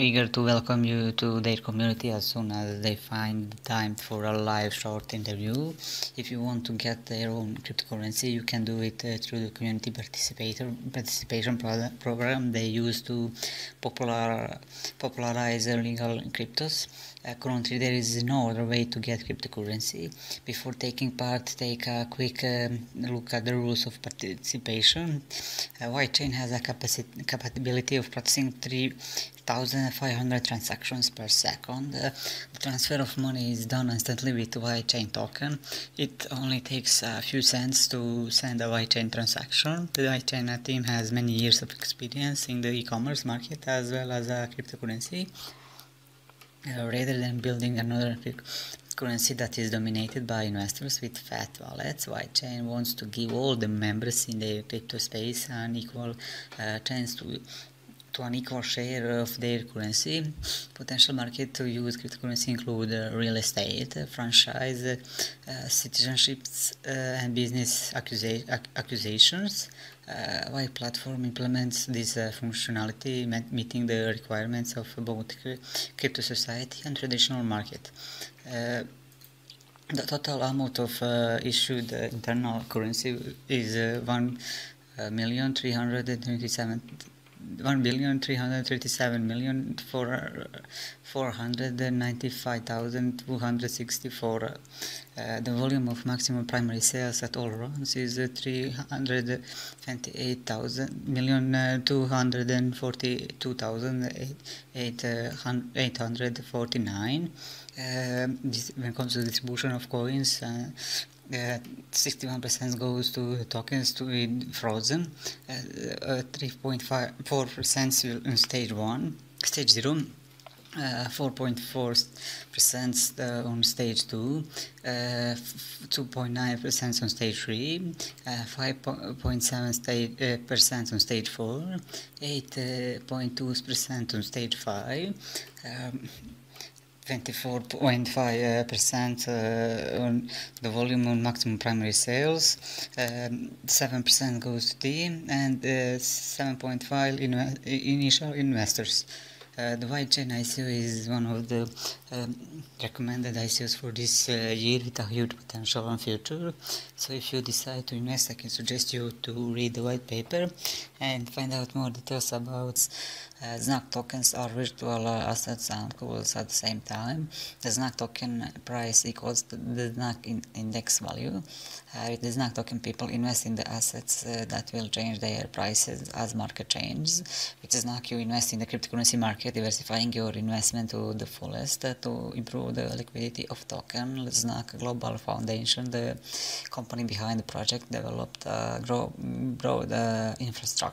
eager to welcome you to their community as soon as they find time for a live short interview. If you want to get their own cryptocurrency, you can do it through the community participation program they use to popularize legal cryptos. Currently, there is no other way to get cryptocurrency. Before taking part, take a quick look at the rules of participation. Whitechain has a capability of processing 3,500 transactions per second. The transfer of money is done instantly with Whitechain token. It only takes a few cents to send a Whitechain transaction. The Whitechain team has many years of experience in the e-commerce market as well as cryptocurrency. Rather than building another currency that is dominated by investors with fat wallets, Whitechain wants to give all the members in the crypto space an equal chance to an equal share of their currency. Potential market to use cryptocurrency include real estate, franchise, citizenships, and business acquisitions. White platform implements this functionality, meeting the requirements of both crypto society and traditional market. The total amount of issued internal currency is 1,337,495,264. The volume of maximum primary sales at all runs is 328,242,849. When it comes to distribution of coins, 61% goes to tokens to be frozen, 3.4% in stage 1, stage 0, 4.4% on stage 2, 2.9% on stage 3, 5.7% on stage 4, 8.2% on stage 5, 24.5% on the volume on maximum primary sales, 7% goes to team, and 7.5 initial investors. The Whitechain ICO is one of the recommended ICOs for this year with a huge potential and future. So if you decide to invest, I can suggest you to read the white paper and find out more details about ZNAC tokens are virtual assets and tools at the same time. The ZNAC token price equals the ZNAC index value. With the ZNAC token, people invest in the assets that will change their prices as market changes. With ZNAC, you invest in the cryptocurrency market, diversifying your investment to the fullest to improve the liquidity of token. ZNAC Global Foundation, the company behind the project, developed a broad infrastructure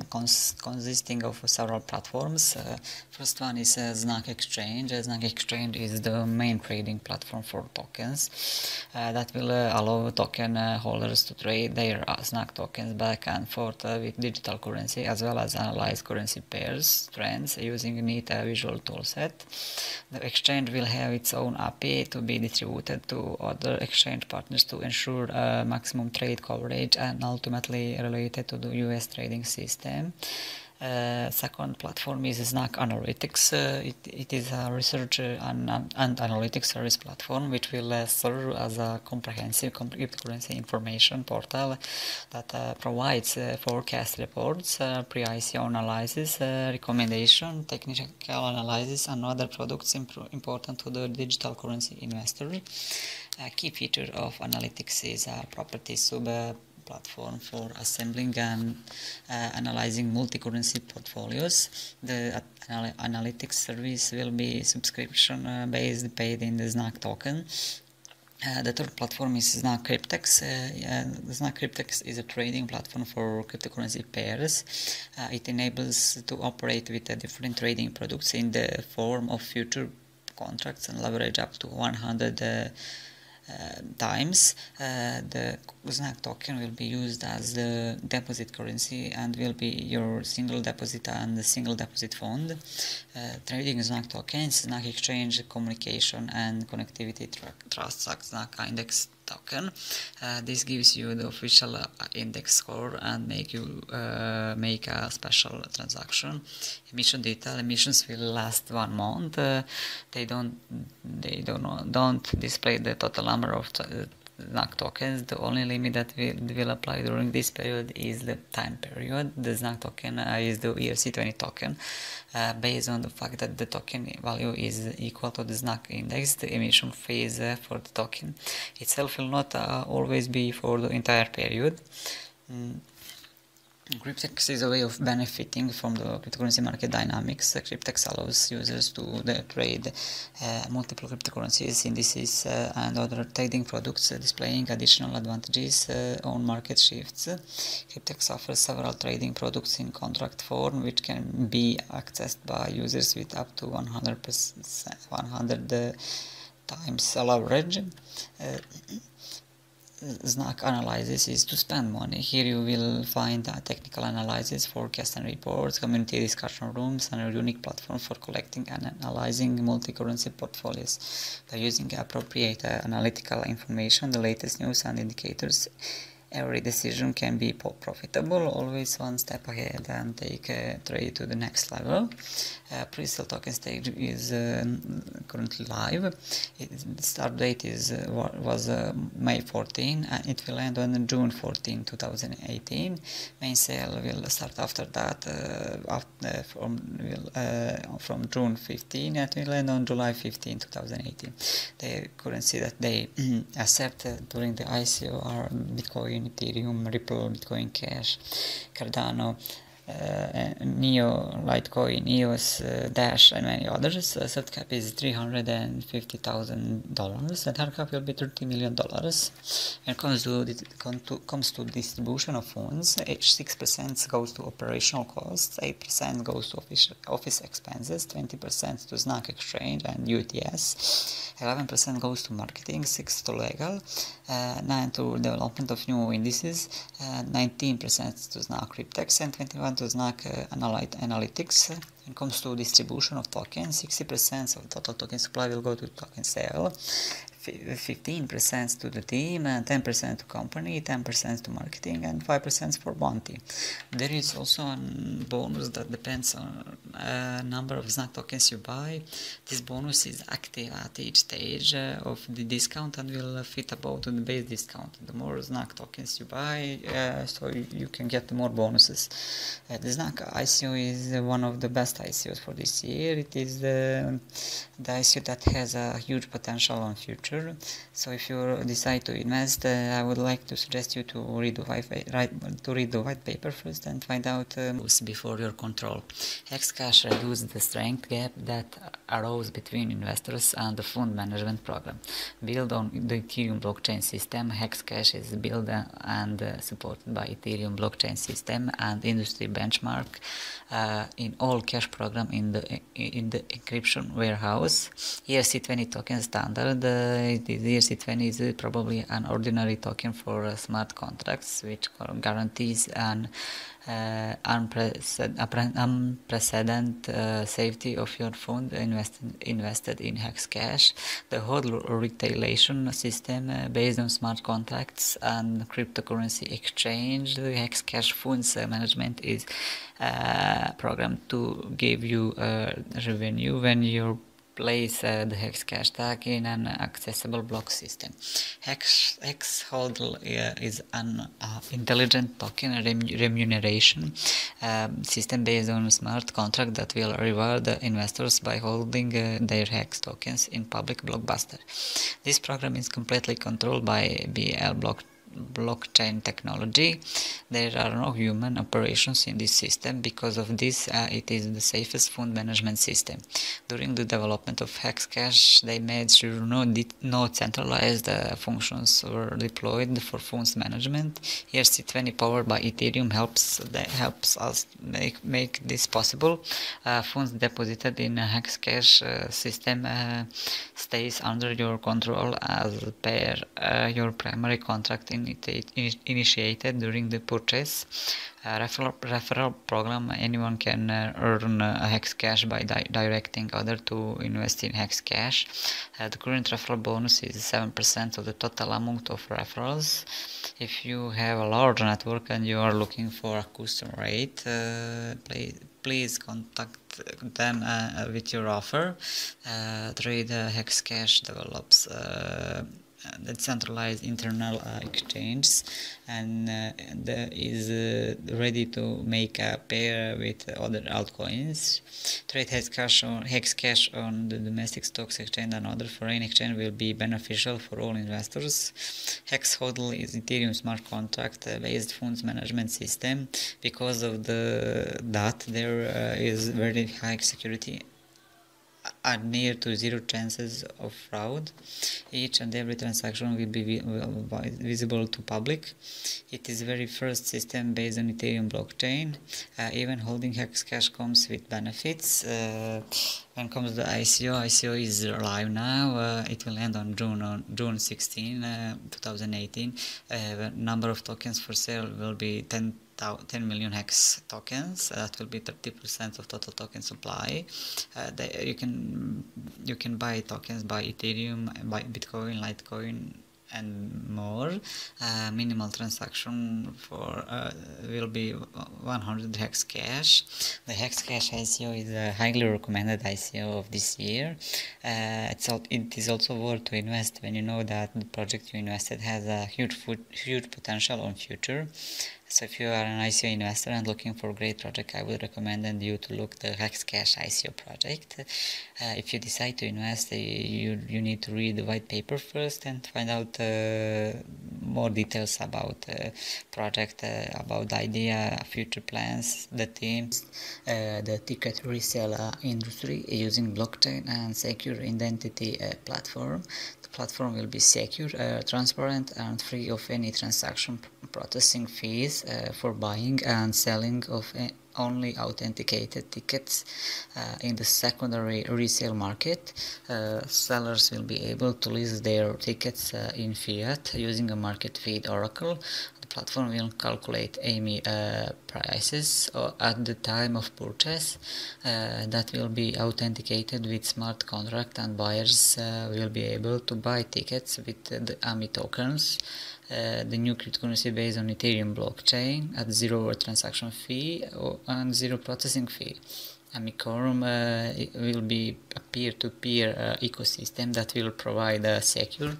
consisting of several platforms. First one is ZNAC Exchange. ZNAC Exchange is the main trading platform for tokens that will allow token holders to trade their ZNAC tokens back and forth with digital currency, as well as analyze currency pairs trends using a neat visual toolset. The exchange will have its own API to be distributed to other exchange partners to ensure maximum trade coverage and ultimately related to the US trading system. Second platform is ZNAC Analytics. It is a research and analytics service platform which will serve as a comprehensive cryptocurrency information portal that provides forecast reports, pre-ICO analysis, recommendation, technical analysis, and other products important to the digital currency investor. A key feature of analytics is a property platform for assembling and analyzing multi-currency portfolios. The analytics service will be subscription-based, paid in the ZNAC token. The third platform is ZNAC Cryptex. ZNAC Cryptex is a trading platform for cryptocurrency pairs. It enables to operate with different trading products in the form of future contracts and leverage up to 100 times. The ZNAC token will be used as the deposit currency and will be your single deposit and the single deposit fund. Trading ZNAC tokens, ZNAC exchange, communication and connectivity trusts ZNAC index token. This gives you the official index score and make you make a special transaction. Emission detail: emissions will last 1 month. They don't display the total number of ZNAC tokens. The only limit that will apply during this period is the time period. The ZNAC token is the ERC20 token. Based on the fact that the token value is equal to the ZNAC index, the emission phase for the token itself will not always be for the entire period. Cryptex is a way of benefiting from the cryptocurrency market dynamics. Cryptex allows users to trade multiple cryptocurrencies, indices, and other trading products, displaying additional advantages on market shifts. Cryptex offers several trading products in contract form, which can be accessed by users with up to 100 times leverage. ZNAC analysis is to spend money. Here you will find technical analysis, forecasts and reports, community discussion rooms, and a unique platform for collecting and analyzing multi-currency portfolios. By using appropriate analytical information, the latest news and indicators, every decision can be profitable, always one step ahead, and take a trade to the next level. Pre-sale token stage is currently live. The start date was May 14, and it will end on June 14, 2018. Main sale will start after that, from June 15, and will end on July 15, 2018. The currency that they accept during the ICO are Bitcoin, Ethereum, Ripple, Bitcoin Cash, Cardano, Neo, Litecoin, EOS, Dash, and many others. Soft cap is $350,000, and hard cap will be $30 million. When it comes to distribution of funds, 6% goes to operational costs, 8% goes to office expenses, 20% to ZNAC exchange and UTS, 11% goes to marketing, 6% to legal, 9% to development of new indices, 19% to ZNAC Cryptex, and 21% to ZNAC Analytics. When it comes to distribution of tokens, 60% of total token supply will go to token sale, 15% to the team, 10% to company, 10% to marketing, and 5% for bounty. There is also a bonus that depends on number of ZNAC tokens you buy. This bonus is active at each stage of the discount and will fit above to the base discount. The more ZNAC tokens you buy, so you can get more bonuses. The ZNAC ICO is one of the best ICOs for this year. It is the ICO that has a huge potential on future. So if you decide to invest, I would like to suggest you to read the white paper first and find out before your control. Hexcash reduces the strength gap that arose between investors and the fund management program. Built on the Ethereum blockchain system, Hexcash is built and supported by Ethereum blockchain system and industry benchmark in all cash program in the encryption warehouse. ERC20 token standard. The ERC20 is probably an ordinary token for smart contracts, which guarantees an unprecedented safety of your fund invested in Hexcash. The whole retailation system based on smart contracts and cryptocurrency exchange. The Hexcash funds management is programmed to give you revenue when you place the Hexcash tag in an accessible block system. HexHodl is an intelligent token remuneration system based on a smart contract that will reward the investors by holding their Hex tokens in public blockbuster. This program is completely controlled by BL blockchain technology. There are no human operations in this system. Because of this, it is the safest fund management system. During the development of Hexcash, they made sure no centralized functions were deployed for funds management. ERC20 powered by Ethereum helps us make this possible. Funds deposited in a Hexcash system stays under your control as per your primary contract in initiated during the purchase. Referral program, anyone can earn Hex Cash by directing other to invest in Hex Cash. The current referral bonus is 7% of the total amount of referrals. If you have a large network and you are looking for a custom rate, please contact them with your offer. Trade Hex Cash develops decentralized internal exchanges and is ready to make a pair with other altcoins. Trade Hex Cash on the domestic stocks exchange and other foreign exchange will be beneficial for all investors. Hex HODL is Ethereum smart contract based funds management system. Because of that there is very high security are near to zero chances of fraud. Each and every transaction will be visible to public. It is very first system based on Ethereum blockchain. Even holding Hex Cash comes with benefits. When comes to the ICO is live now. It will end on June 16, 2018. Number of tokens for sale will be 10 million Hex tokens. That will be 30% of total token supply. You can buy tokens by Ethereum, by Bitcoin, Litecoin, and more. Minimal transaction for will be 100 Hex Cash. The Hex Cash ICO is a highly recommended ICO of this year. It is also worth to invest when you know that the project you invested has a huge potential on future. So if you are an ICO investor and looking for a great project, I would recommend you to look the Hex Cash ICO project. If you decide to invest, you need to read the white paper first and find out more details about the project, about the idea, future plans, the teams, the ticket resale industry using blockchain and secure identity platform. The platform will be secure, transparent, and free of any transaction processing fees for buying and selling of only authenticated tickets. In the secondary resale market, sellers will be able to list their tickets in fiat using a market feed oracle. The platform will calculate AMI prices at the time of purchase that will be authenticated with smart contract, and buyers will be able to buy tickets with the AMI tokens. The new cryptocurrency based on Ethereum blockchain at zero transaction fee and zero processing fee. Amicorum will be a peer-to-peer ecosystem that will provide a secure,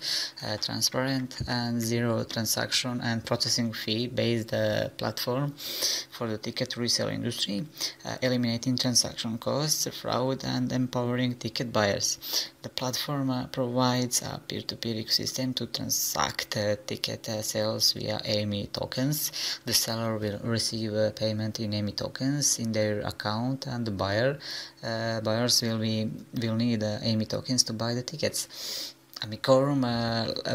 transparent, and zero transaction and processing fee based platform for the ticket resale industry, eliminating transaction costs, fraud, and empowering ticket buyers. The platform provides a peer-to-peer ecosystem to transact ticket sales via AMI tokens. The seller will receive payment in AMI tokens in their account, and the buyers will need AMI tokens to buy the tickets. Amicorum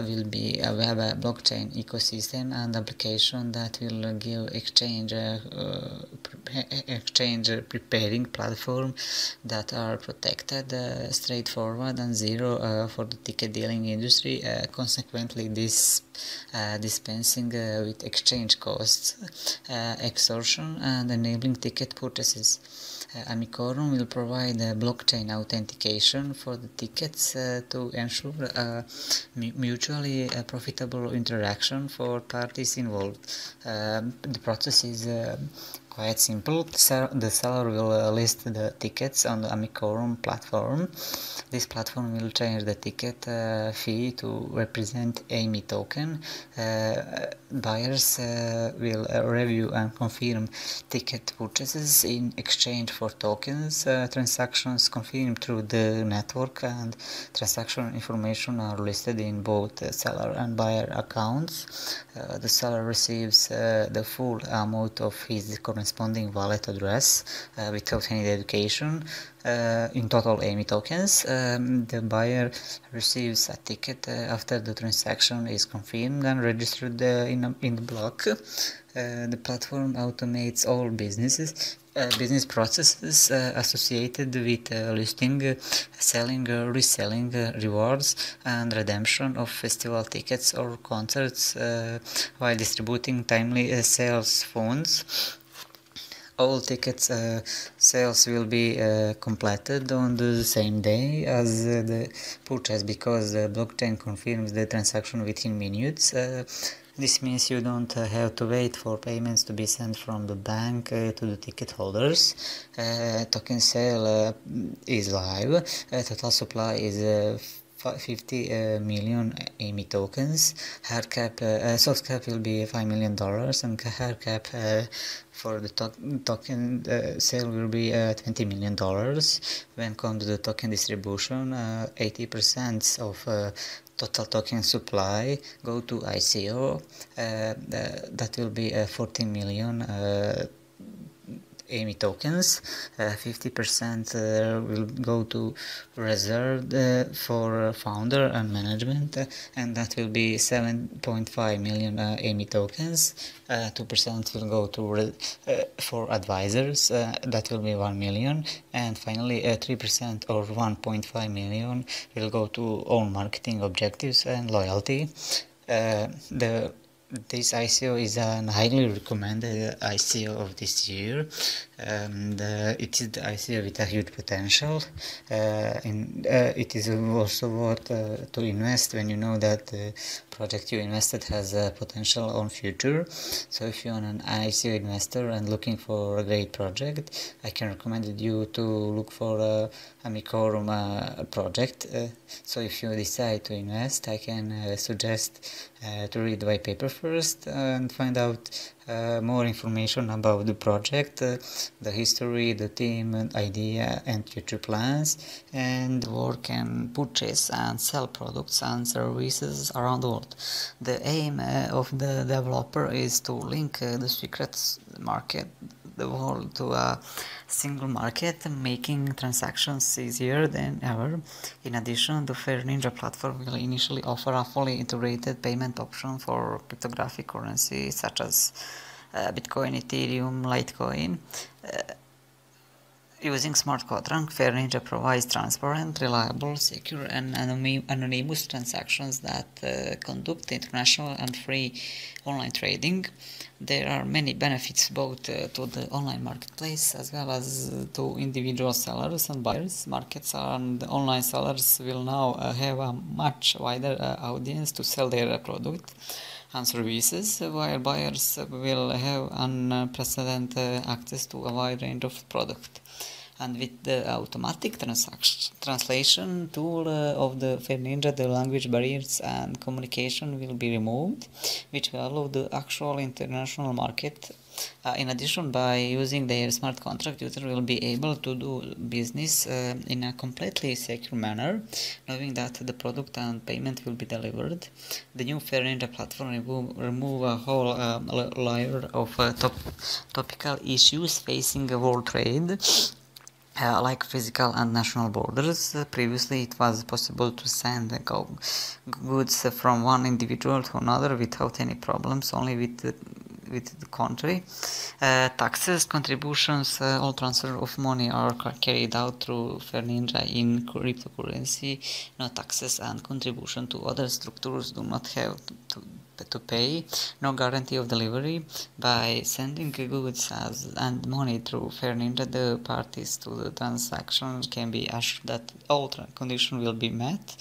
will be a web blockchain ecosystem and application that will give exchange preparing platform that are protected, straightforward, and zero for the ticket dealing industry. Consequently, this dispensing with exchange costs, extortion, and enabling ticket purchases. Amicorum will provide blockchain authentication for the tickets to ensure mutually profitable interaction for parties involved. The process is quite simple. The seller will list the tickets on the Amicorum platform. This platform will change the ticket fee to represent AMI token. Buyers will review and confirm ticket purchases in exchange for tokens. Transactions confirmed through the network and transaction information are listed in both seller and buyer accounts. The seller receives the full amount of his corresponding wallet address without any dedication. In total AMI tokens. The buyer receives a ticket after the transaction is confirmed and registered in the block. The platform automates all businesses business processes associated with listing, selling, reselling, rewards, and redemption of festival tickets or concerts while distributing timely sales funds. All tickets sales will be completed on the same day as the purchase, because the blockchain confirms the transaction within minutes. This means you don't have to wait for payments to be sent from the bank to the ticket holders. Token sale is live. Total supply is 50 million AMI tokens. Hard cap, soft cap will be $5 million, and hard cap for the token sale will be $20 million. When comes to the token distribution, 80% of total token supply go to ICO. That will be 14 million AMI tokens. 50% will go to reserved for founder and management, and that will be 7.5 million AMI tokens. 2% will go to for advisors, that will be 1 million, and finally 3% or 1.5 million will go to own marketing objectives and loyalty. This ICO is a highly recommended ICO of this year, and it is the ICO with a huge potential. It is also worth to invest when you know that the project you invested has a potential on future. So if you're an ICO investor and looking for a great project, I can recommend you to look for a Amicorum project. So if you decide to invest, I can suggest to read the white paper first and find out more information about the project, the history, the team, and idea, and future plans, and work and purchase and sell products and services around the world. The aim of the developer is to link the secret market, the world, to a single market, making transactions easier than ever. In addition, the Fair Ninja platform will initially offer a fully integrated payment option for cryptographic currency such as Bitcoin, Ethereum, Litecoin. Using smart contract, Fair Ninja provides transparent, reliable, secure, and anonymous transactions that conduct international and free online trading. There are many benefits both to the online marketplace as well as to individual sellers and buyers. Markets and online sellers will now have a much wider audience to sell their product and services, while buyers will have unprecedented access to a wide range of product. And with the automatic translation tool of the Fair Ninja, the language barriers and communication will be removed, which will allow the actual international market. In addition, by using their smart contract, user will be able to do business in a completely secure manner, knowing that the product and payment will be delivered. The new Fair Ninja platform remove a whole layer of topical issues facing world trade, like physical and national borders. Previously, it was possible to send goods from one individual to another without any problems, only with the country. Taxes, contributions, all transfer of money are carried out through Fair Ninja in cryptocurrency. No taxes and contribution to other structures do not have to pay. No guarantee of delivery. By sending goods and money through Fair Ninja, the parties to the transaction can be assured that all conditions will be met.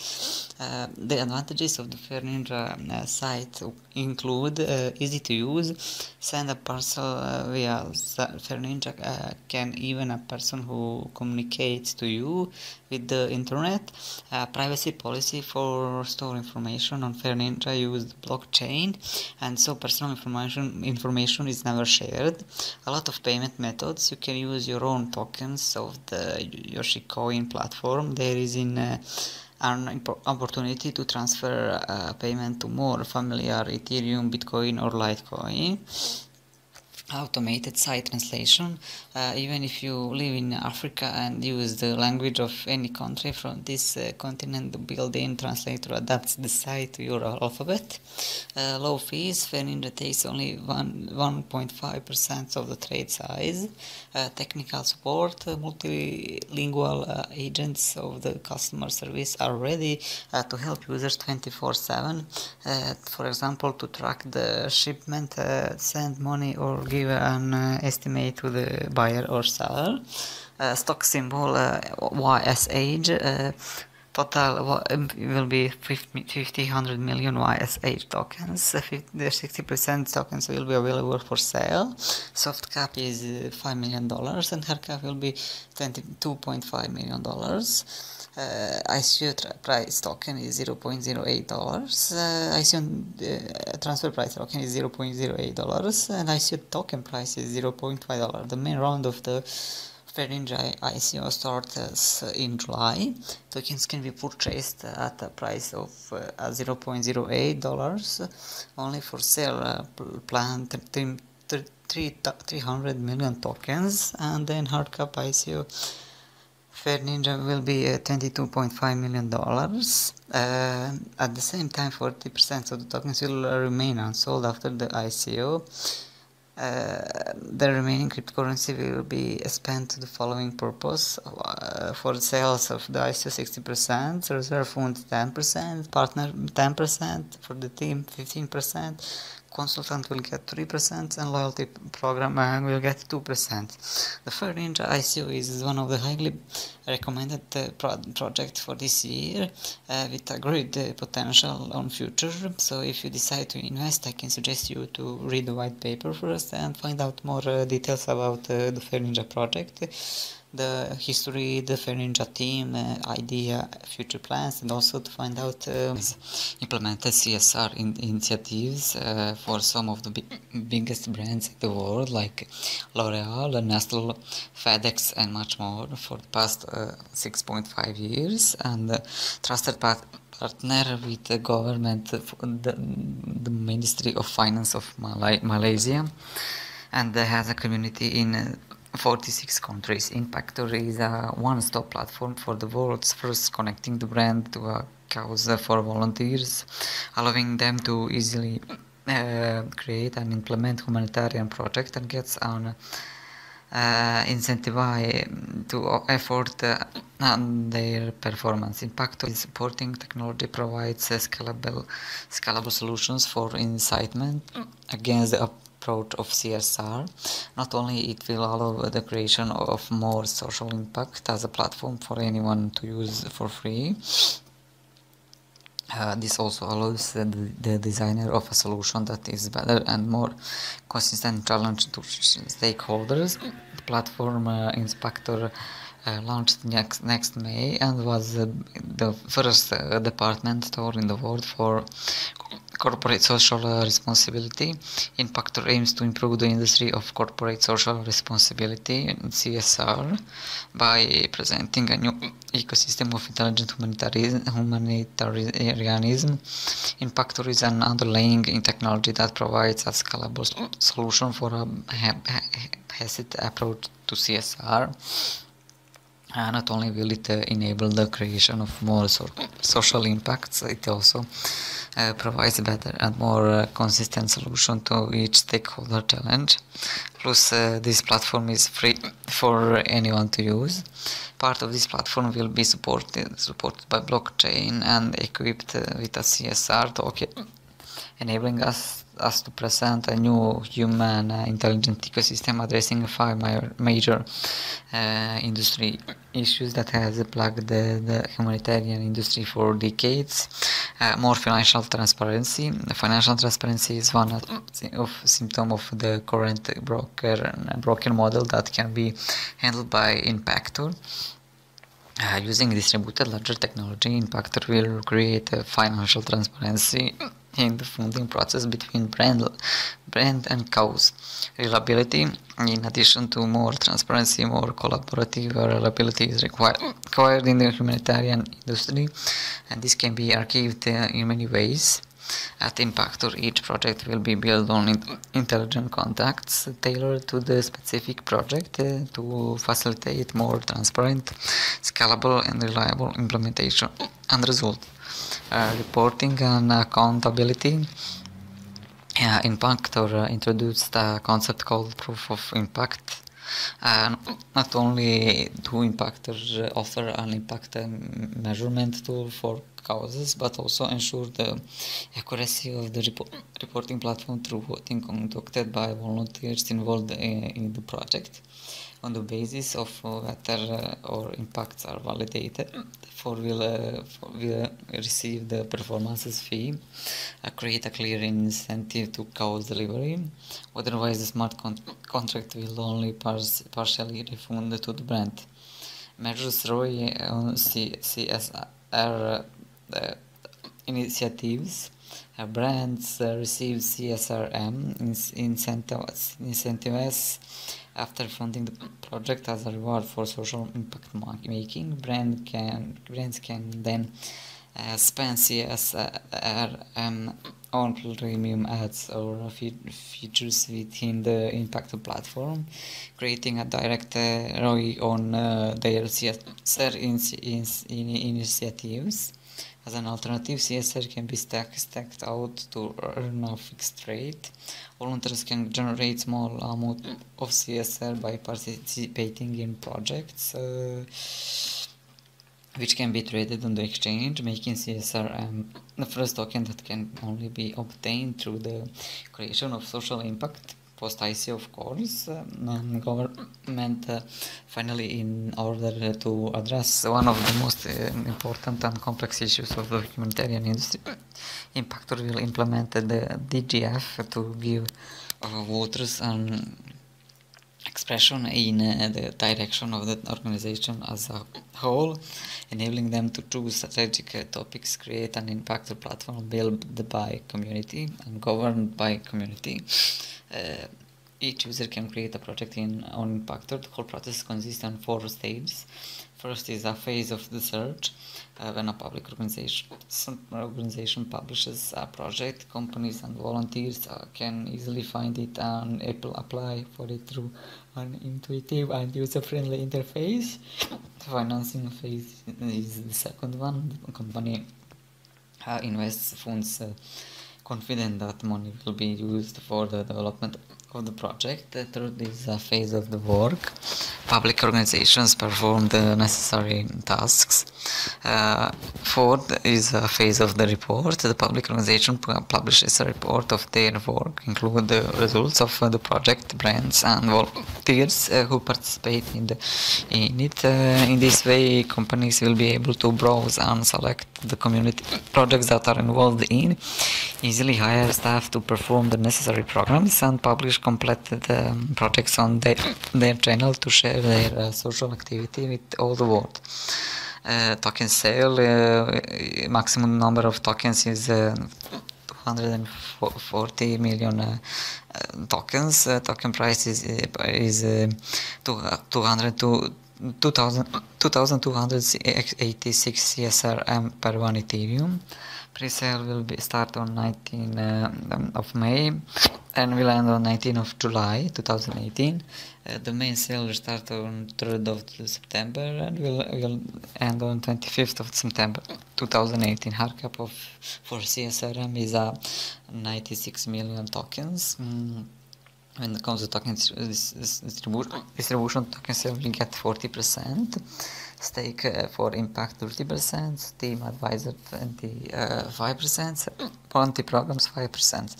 The advantages of the Fair Ninja site include easy to use. Send a parcel via Fair Ninja can even a person who communicates to you with the internet. Privacy policy for store information on Fair Ninja use the blockchain, and so personal information is never shared. A lot of payment methods. You can use your own tokens of the Yoshi-Coin platform. There is an opportunity to transfer payment to more familiar Ethereum, Bitcoin, or Litecoin. automated site translation. Even if you live in Africa and use the language of any country from this continent, the built-in translator adapts the site to your alphabet. Low fees. Ninja takes only 1.5% of the trade size. Technical support. Multilingual agents of the customer service are ready to help users 24/7. For example, to track the shipment, send money, or give an estimate to the buyer or seller. Stock symbol YSH. Total will be 100 million YSH tokens. The 60% tokens will be available for sale. Soft cap is $5 million and hard cap will be $22.5 million. ICO price token is $0.08. ICO transfer price token is $0.08 and ICO token price is $0.5. The main round of the Ninja ICO starts in July. Tokens can be purchased at a price of $0.08. Only for sale planned 300 million tokens, and then hard cap ICO Ninja will be $22.5 million. At the same time, 40% of the tokens will remain unsold after the ICO. The remaining cryptocurrency will be spent to the following purpose: for the sales of the ICO 60%, reserve fund 10%, partner 10%, for the team 15%, consultant will get 3%, and loyalty program will get 2%. The Ninja ICO is one of the highly recommended projects for this year, with a great potential on future. So if you decide to invest, I can suggest you to read the white paper first and find out more details about the Ninja project, the history, the Ninja team, idea, future plans, and also to find out implemented CSR initiatives for some of the biggest brands in the world, like L'Oreal, Nestle, FedEx, and much more for the past 6.5 years, and trusted partner with the government, the Ministry of Finance of Malaysia, and has a community in 46 countries. Impactor is a one-stop platform for the world's first connecting the brand to a cause for volunteers, allowing them to easily create and implement humanitarian projects and gets on incentivized to effort and their performance. Impactor is supporting technology, provides scalable solutions for incitement against the approach of CSR. Not only it will allow the creation of more social impact as a platform for anyone to use for free. This also allows the designer of a solution that is better and more consistent challenge to stakeholders. The platform Inspector launched next May and was the first department store in the world for corporate social responsibility. Impactor aims to improve the industry of corporate social responsibility and CSR by presenting a new ecosystem of intelligent humanitarianism. Impactor is an underlying technology that provides a scalable solution for a hesitant approach to CSR. Not only will it enable the creation of more social impacts, it also provides a better and more consistent solution to each stakeholder challenge. Plus, this platform is free for anyone to use. Part of this platform will be supported by blockchain and equipped with a CSR token, enabling us to present a new human intelligent ecosystem addressing 5 major industry issues that has plagued the humanitarian industry for decades. More financial transparency. Financial transparency is one of symptom of the current broken model that can be handled by Impactor. Using distributed ledger technology, Impactor will create financial transparency in the funding process between brand and cause. Reliability. In addition to more transparency, more collaborative reliability is required in the humanitarian industry, and this can be achieved in many ways. At Impactor, each project will be built on intelligent contacts tailored to the specific project to facilitate more transparent, scalable, and reliable implementation and result. Reporting and accountability. Impactor introduced a concept called proof of impact. Not only do impactors offer an impact measurement tool for causes, but also ensure the accuracy of the reporting platform through voting conducted by volunteers involved in the project. On the basis of whether or impacts are validated, therefore will receive the performances fee, create a clear incentive to cause delivery. Otherwise, the smart contract will only partially refund to the brand. Measures ROI on CSR initiatives. Brands receive CSRM incentives after funding the project as a reward for social impact making. Brands can then spend CSRM on premium ads or features within the Impactor platform, creating a direct ROI on their CSR initiatives. As an alternative, CSR can be stacked out to earn a fixed rate. Volunteers can generate small amount of CSR by participating in projects which can be traded on the exchange, making CSR the first token that can only be obtained through the creation of social impact. Post-ICO, of course, government finally, in order to address one of the most important and complex issues of the humanitarian industry, Impactor will implement the DGF to give voters an expression in the direction of the organization as a whole, enabling them to choose strategic topics, create an Impactor platform built by community and governed by community. Each user can create a project on Impactor. The whole process consists on 4 stages. First is a phase of the search. When a public organization publishes a project, companies and volunteers can easily find it and apply for it through an intuitive and user-friendly interface. The financing phase is the second one. The company invests funds confident that money will be used for the development of the project. The third is a phase of the work. Public organizations perform the necessary tasks. Fourth is a phase of the report. The public organization publishes a report of their work, include the results of the project, brands and volunteers who participate in it. In this way, companies will be able to browse and select the community projects that are involved in, easily hire staff to perform the necessary programs, and publish completed projects on their channel to share their social activity with all the world. Token sale, maximum number of tokens is 240 million tokens. Token price is 2,286 CSRM per 1 Ethereum. Pre-sale will start on 19 of May and will end on 19 of July 2018. The main sale will start on 3rd of September and will end on 25th of September 2018. Hard cap for CSRM is 96 million tokens. When it comes to token distribution, token sale will get 40%, stake for impact 30%, team advisor 25%, bounty programs 5%.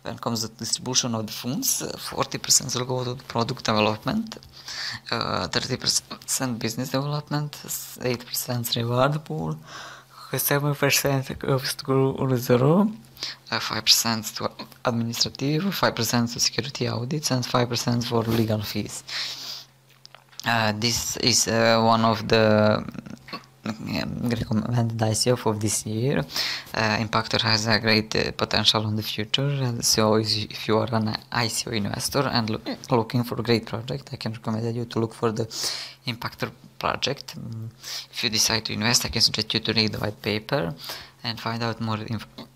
When it comes to distribution of the funds, 40% will go to the product development, 30% business development, 8% reward pool, 7% goes to reserve, 5% to administrative, 5% to security audits, and 5% for legal fees. This is one of the recommended ICO of this year. Impactor has a great potential in the future, so if you are an ICO investor and looking for a great project, I can recommend you to look for the Impactor project. If you decide to invest, I can suggest you to read the white paper and find out more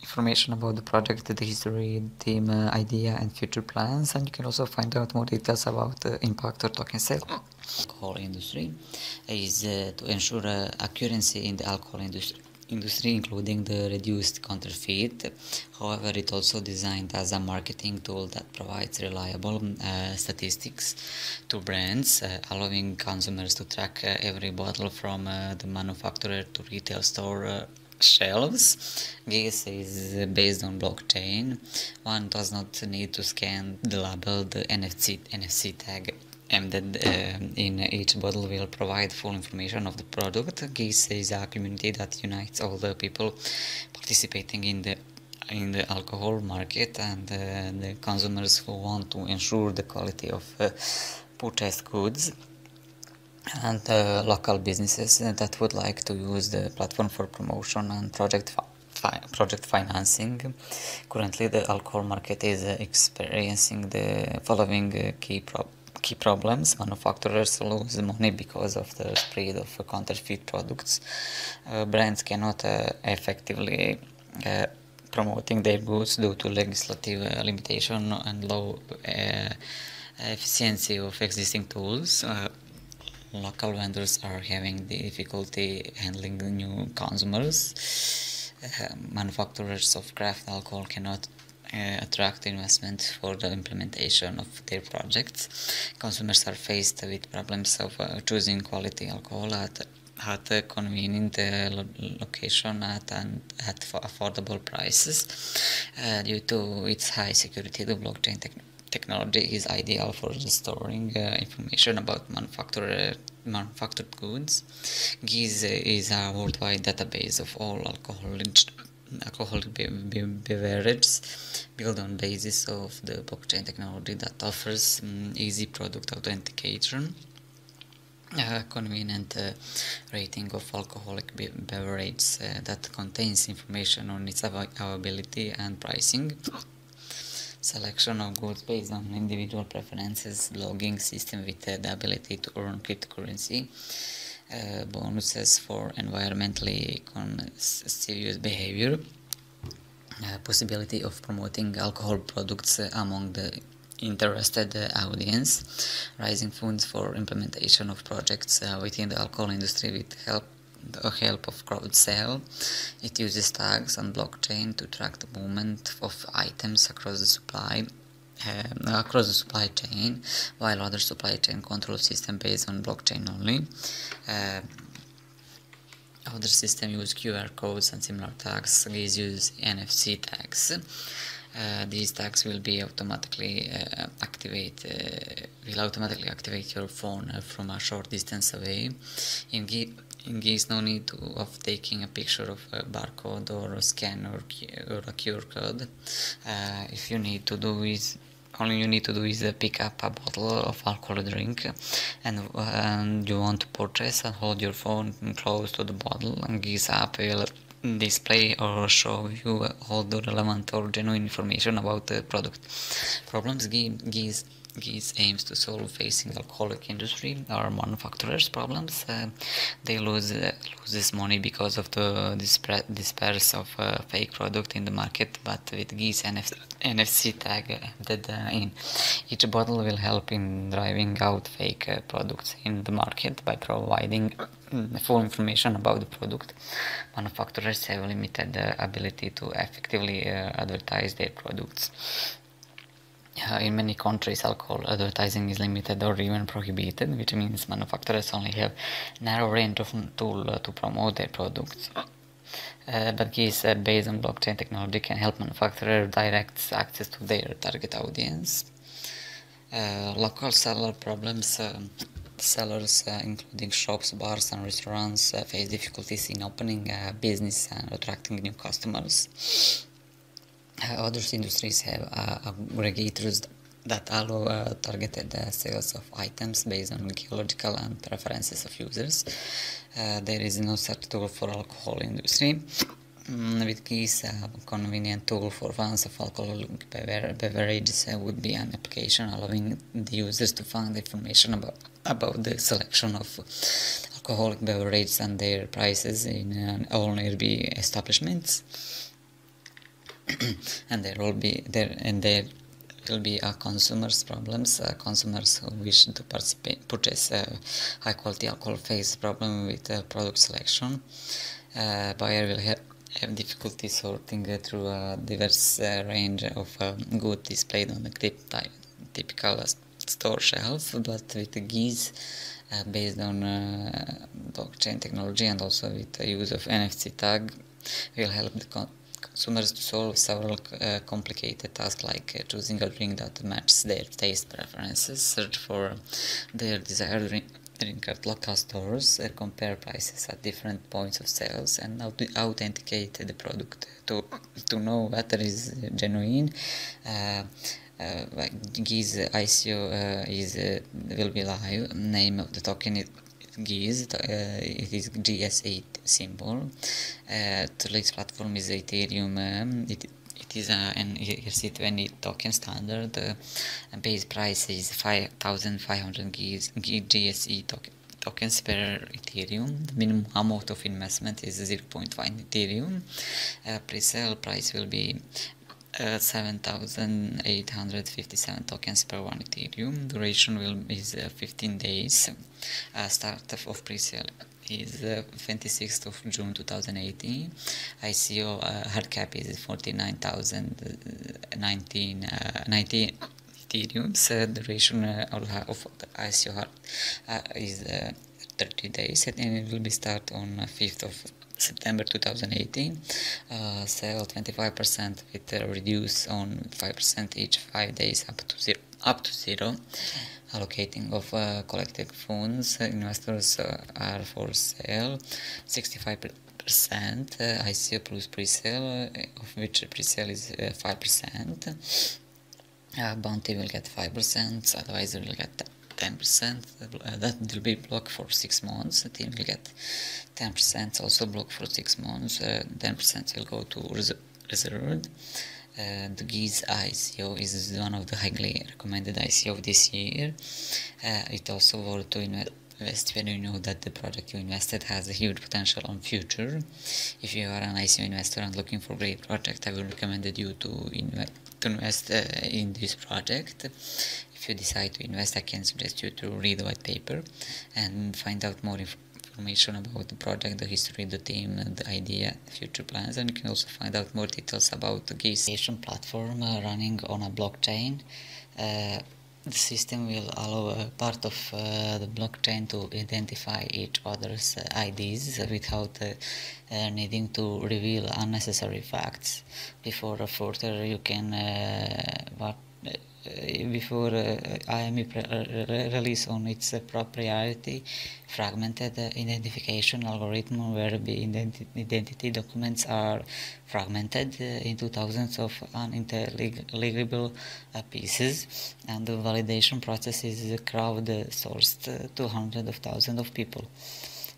information about the project, the history, team, idea, and future plans. And you can also find out more details about the impact or token sale. Alcohol industry is to ensure accuracy in the alcohol industry, including the reduced counterfeit. However, it also designed as a marketing tool that provides reliable statistics to brands, allowing consumers to track every bottle from the manufacturer to retail store shelves. This is based on blockchain. One does not need to scan the label. The NFC tag embedded in each bottle will provide full information of the product. GIS is a community that unites all the people participating in the alcohol market and the consumers who want to ensure the quality of purchased goods, and local businesses that would like to use the platform for promotion and project financing. Currently, the alcohol market is experiencing the following key problems. Manufacturers lose money because of the spread of counterfeit products. Brands cannot effectively promoting their goods due to legislative limitation and low efficiency of existing tools. Local vendors are having difficulty handling new consumers. Manufacturers of craft alcohol cannot attract investment for the implementation of their projects. Consumers are faced with problems of choosing quality alcohol at a convenient location at affordable prices. Due to its high security, the blockchain technology is ideal for storing information about manufactured goods. GIS is a worldwide database of all alcoholic beverages, built on basis of the blockchain technology that offers easy product authentication, convenient rating of alcoholic beverages that contains information on its availability and pricing, selection of goods based on individual preferences, logging system with the ability to earn cryptocurrency, bonuses for environmentally conscious behavior, possibility of promoting alcohol products among the interested audience, rising funds for implementation of projects within the alcohol industry with the help of crowd sale. It uses tags on blockchain to track the movement of items across the supply chain, while other supply chain control system based on blockchain only. Other systems use QR codes and similar tags. These use NFC tags. These tags will automatically activate your phone from a short distance away. In GIS, no need of taking a picture of a barcode or a scan or a QR code. All you need to do is pick up a bottle of alcohol drink and you want to purchase, and hold your phone close to the bottle, and GIS app will display or show you all the relevant or genuine information about the product. Problems GIS aims to solve facing alcoholic industry or manufacturers problems. They lose this money because of the disperse of fake product in the market, but with GIS NFC tag embedded in each bottle will help in driving out fake products in the market by providing full information about the product. Manufacturers have limited ability to effectively advertise their products. In many countries, alcohol advertising is limited or even prohibited, which means manufacturers only have narrow range of tools to promote their products. But GIS, based on blockchain technology, can help manufacturers direct access to their target audience. Local seller problems. Sellers, including shops, bars, and restaurants, face difficulties in opening a business and attracting new customers. Other industries have aggregators that allow targeted sales of items based on geological and preferences of users. There is no such tool for alcohol industry. With GIS, a convenient tool for fans of alcoholic beverages would be an application allowing the users to find information about the selection of alcoholic beverages and their prices in all nearby establishments. And there will be consumers problems. Consumers who wish to purchase high quality alcohol face problem with product selection. Buyer will have difficulty sorting through a diverse range of goods displayed on the typical store shelf, but with the GIS based on blockchain technology and also with the use of NFC tag will help the consumers to solve several complicated tasks like choosing a drink that matches their taste preferences, search for their desired drink at local stores, compare prices at different points of sales, and authenticate the product to know whether it is genuine. GIS ICO will be live. Name of the token is GIS. It is GS8 symbol. The latest platform is Ethereum. It is an ERC20 token standard. Base price is 5,500 GSE tokens per Ethereum. The minimum amount of investment is 0.5 Ethereum. Pre-sale price will be 7,857 tokens per 1 Ethereum. Duration is 15 days. Start of pre-sale is 26th of June 2018. ICO hard cap is 49,019 Ethereum. Duration of the ICO hard is 30 days, and it will be start on 5th of September 2018. Sell 25% with reduce on 5% each 5 days up to zero. Allocating of collected funds, investors are for sale 65% ICO plus pre-sale, of which pre-sale is 5%. Bounty will get 5%, advisor will get 10%, that will be blocked for 6 months. The team will get 10%, also blocked for 6 months. 10% will go to reserved. The GIS ICO is one of the highly recommended ICO of this year. It also worth to invest when you know that the project you invested has a huge potential on future. If you are an ICO investor and looking for a great project, I will recommend you to invest in this project. If you decide to invest, I can suggest you to read the white paper and find out more information about the project, the history, the team, the idea, future plans, and you can also find out more details about the GIS platform running on a blockchain. The system will allow a part of the blockchain to identify each other's IDs without needing to reveal unnecessary facts. Before further, you can before IME release on its proprietary fragmented identification algorithm, where the identity documents are fragmented into thousands of unintelligible pieces, and the validation process is crowdsourced to hundreds of thousands of people.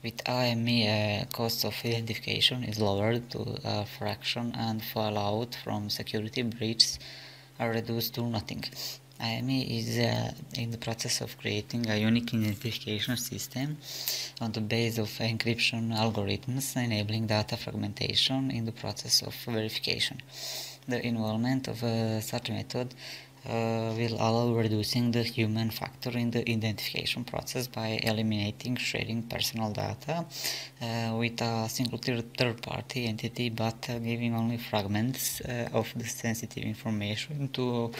With IME, cost of identification is lowered to a fraction, and fallout from security breaches are reduced to nothing. IME is in the process of creating a unique identification system on the basis of encryption algorithms, enabling data fragmentation in the process of verification. The involvement of such a method will allow reducing the human factor in the identification process by eliminating sharing personal data with a single third-party entity, but giving only fragments of the sensitive information to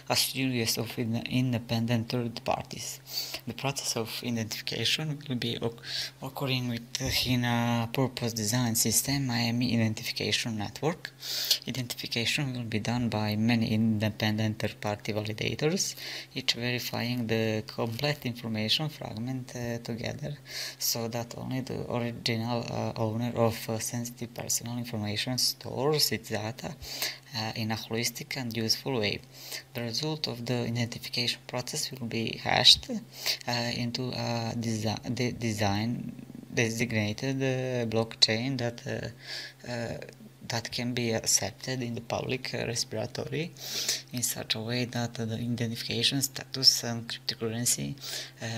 a series of independent third parties. The process of identification will be occurring within a purpose-designed system, IME Identification Network. Identification will be done by many independent third-party validators, each verifying the complete information fragment together, so that only the original owner of sensitive personal information stores its data in a holistic and useful way. The result of the identification process will be hashed into a designated blockchain that that can be accepted in the public repository in such a way that the identification status and cryptocurrency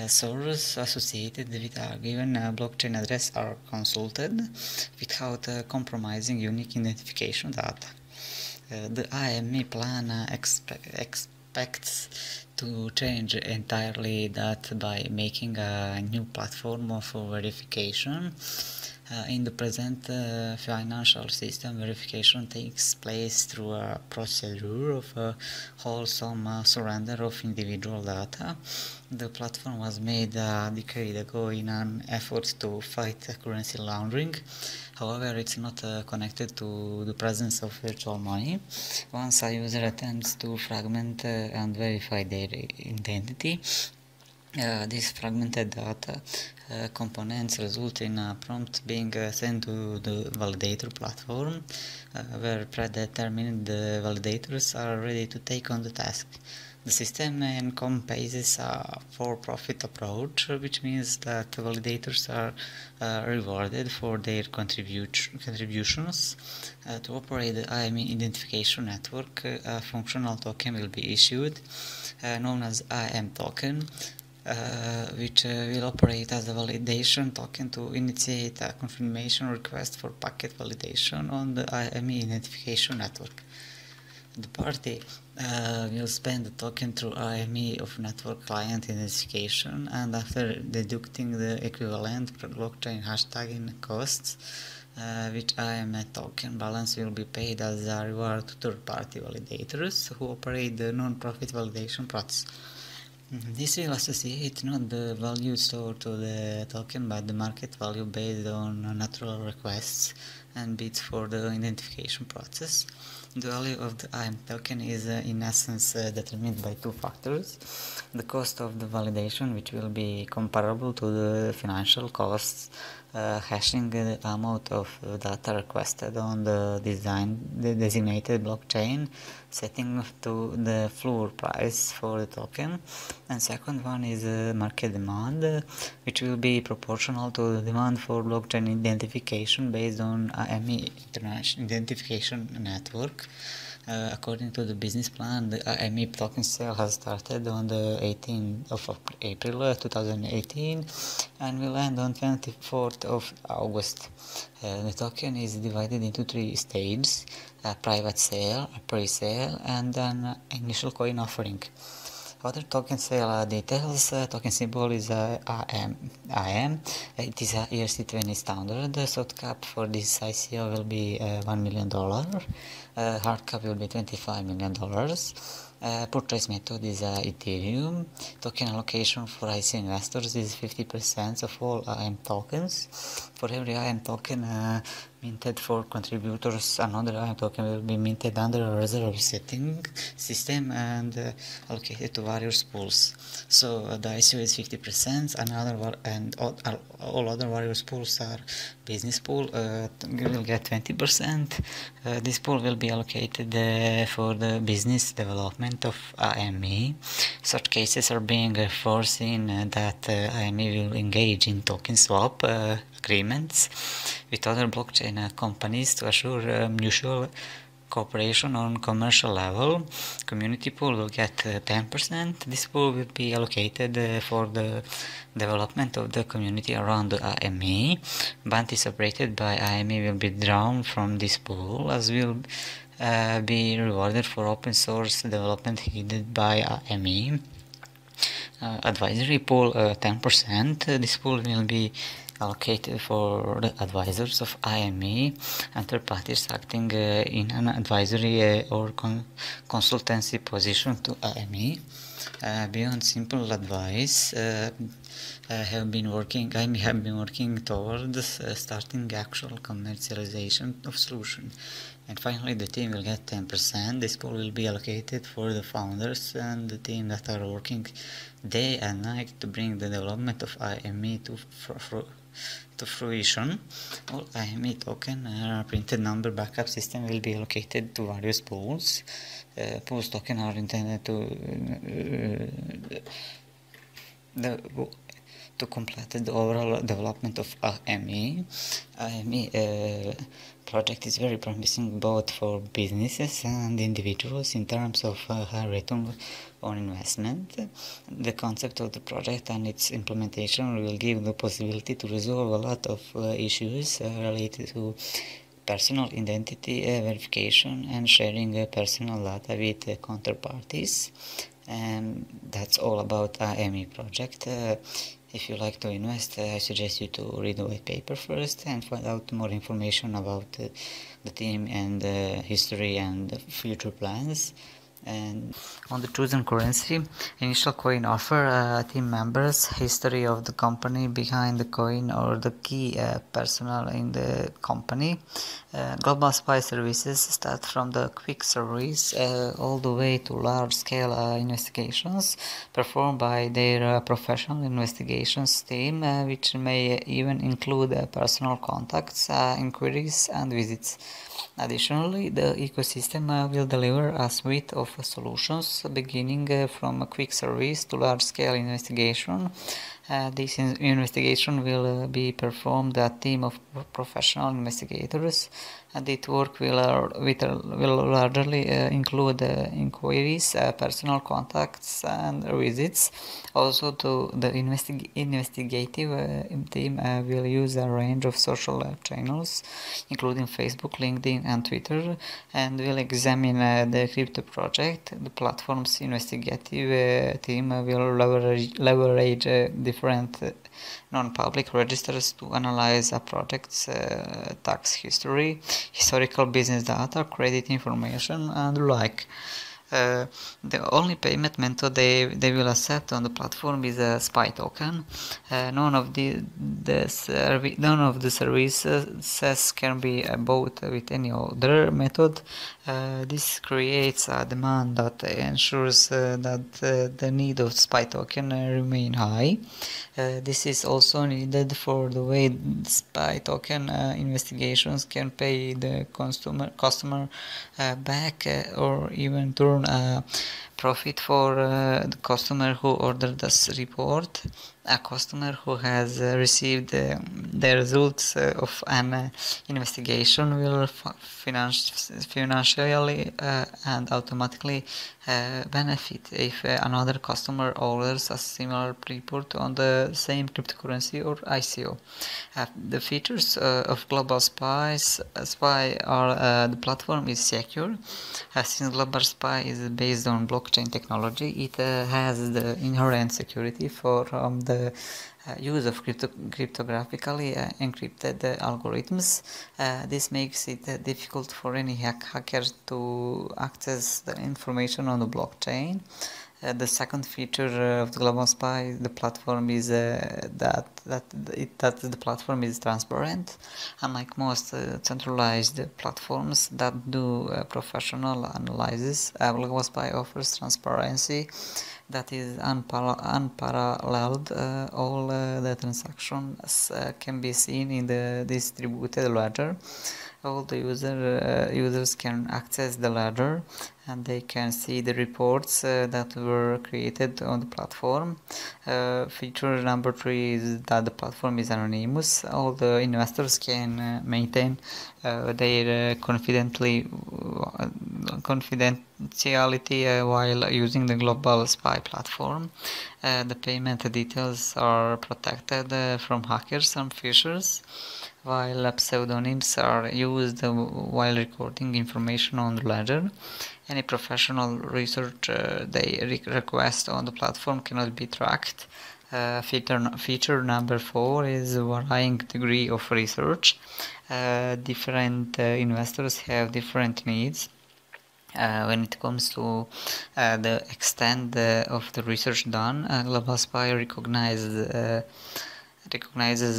source associated with a given blockchain address are consulted without compromising unique identification data. The IME plan expects to change entirely that by making a new platform of verification. In the present financial system, verification takes place through a procedure of wholesome surrender of individual data. The platform was made a decade ago in an effort to fight currency laundering. However, it's not connected to the presence of virtual money. Once a user attempts to fragment and verify their identity, these fragmented data components result in a prompt being sent to the validator platform, where predetermined validators are ready to take on the task. The system encompasses a for-profit approach, which means that validators are rewarded for their contributions. To operate the IME identification network, a functional token will be issued, known as IM token, which will operate as a validation token to initiate a confirmation request for packet validation on the IME identification network. The party will spend the token through IME of network client identification, and after deducting the equivalent per blockchain hashtagging costs, which IME token balance will be paid as a reward to third-party validators who operate the non-profit validation process. This will associate not the value stored to the token but the market value based on natural requests and bids for the identification process. The value of the IM token is in essence determined by two factors: the cost of the validation, which will be comparable to the financial costs, hashing the amount of data requested on the designated blockchain, setting to the floor price for the token, and second one is market demand, which will be proportional to the demand for blockchain identification based on IME International Identification Network. According to the business plan, the IME token sale has started on the 18th of April 2018 and will end on 24th of August. The token is divided into three stages: a private sale, a pre-sale, and an initial coin offering. Other token sale details: token symbol is IM. It is a ERC20 standard. Soft cap for this ICO will be $1 million. Hard cap will be $25 million. Purchase method is Ethereum. Token allocation for ICO investors is 50% of all IM tokens. For every IM token minted for contributors, another IM token will be minted under a reserve setting system and allocated to various pools. So the ICO is 50%, and all other various pools are business pool will get 20%. This pool will be allocated for the business development of IME. Such cases are being foreseen that IME will engage in token swap agreements with other blockchain companies to assure mutual cooperation on commercial level. Community pool will get 10%. This pool will be allocated for the development of the community around the IME. Bounty separated by IME will be drawn from this pool, as will be rewarded for open source development headed by IME. Advisory pool 10%. This pool will be allocated for the advisors of IME and third parties acting in an advisory or consultancy position to IME. Beyond simple advice, IME have been working towards starting actual commercialization of solution. And finally, the team will get 10%. This pool will be allocated for the founders and the team that are working day and night to bring the development of IME to fruition. All IME token printed number backup system will be allocated to various pools. Pools token are intended to to complete the overall development of AME. AME project is very promising both for businesses and individuals in terms of high return on investment. The concept of the project and its implementation will give the possibility to resolve a lot of issues related to personal identity verification and sharing personal data with counterparties. And that's all about AME project. If you like to invest, I suggest you to read the white paper first and find out more information about the team and history and future plans. And on the chosen currency, initial coin offer team members history of the company behind the coin or the key personnel in the company. Global spy services start from the quick service all the way to large scale investigations performed by their professional investigations team, which may even include personal contacts, inquiries and visits. Additionally, the ecosystem will deliver a suite of solutions beginning from a quick service to large-scale investigation. This investigation will be performed by a team of professional investigators, and its work will largely include inquiries, personal contacts and visits. Also, the investigative team will use a range of social channels, including Facebook, LinkedIn and Twitter, and will examine the crypto project. The platform's investigative team will leverage different non-public registers to analyze a project's tax history, historical business data, credit information and the like. The only payment method they will accept on the platform is a SPY token. None of the services can be bought with any other method. This creates a demand that ensures that the need of SPY token remain high. This is also needed for the way SPY token investigations can pay the customer back or even turn a profit for the customer who ordered this report. A customer who has received the results of an investigation will financially and automatically benefit if another customer orders a similar report on the same cryptocurrency or ICO. The features of Global Spy are the platform is secure. Since Global Spy is based on blockchain technology, it has the inherent security for the use of cryptographically encrypted algorithms. This makes it difficult for any hacker to access the information on the blockchain. The second feature of the Global Spy, the platform is that the platform is transparent. Unlike most centralized platforms that do professional analysis, Global Spy offers transparency that is unparalleled. All the transactions can be seen in the distributed ledger. All the users can access the ledger and they can see the reports that were created on the platform. Feature number 3 is that the platform is anonymous. All the investors can maintain their confidentiality while using the Global Spy platform. The payment details are protected from hackers and phishers, while pseudonyms are used while recording information on the ledger. Any professional research they request on the platform cannot be tracked. Feature number 4 is varying degree of research. Different investors have different needs. When it comes to the extent of the research done, Global Spy recognizes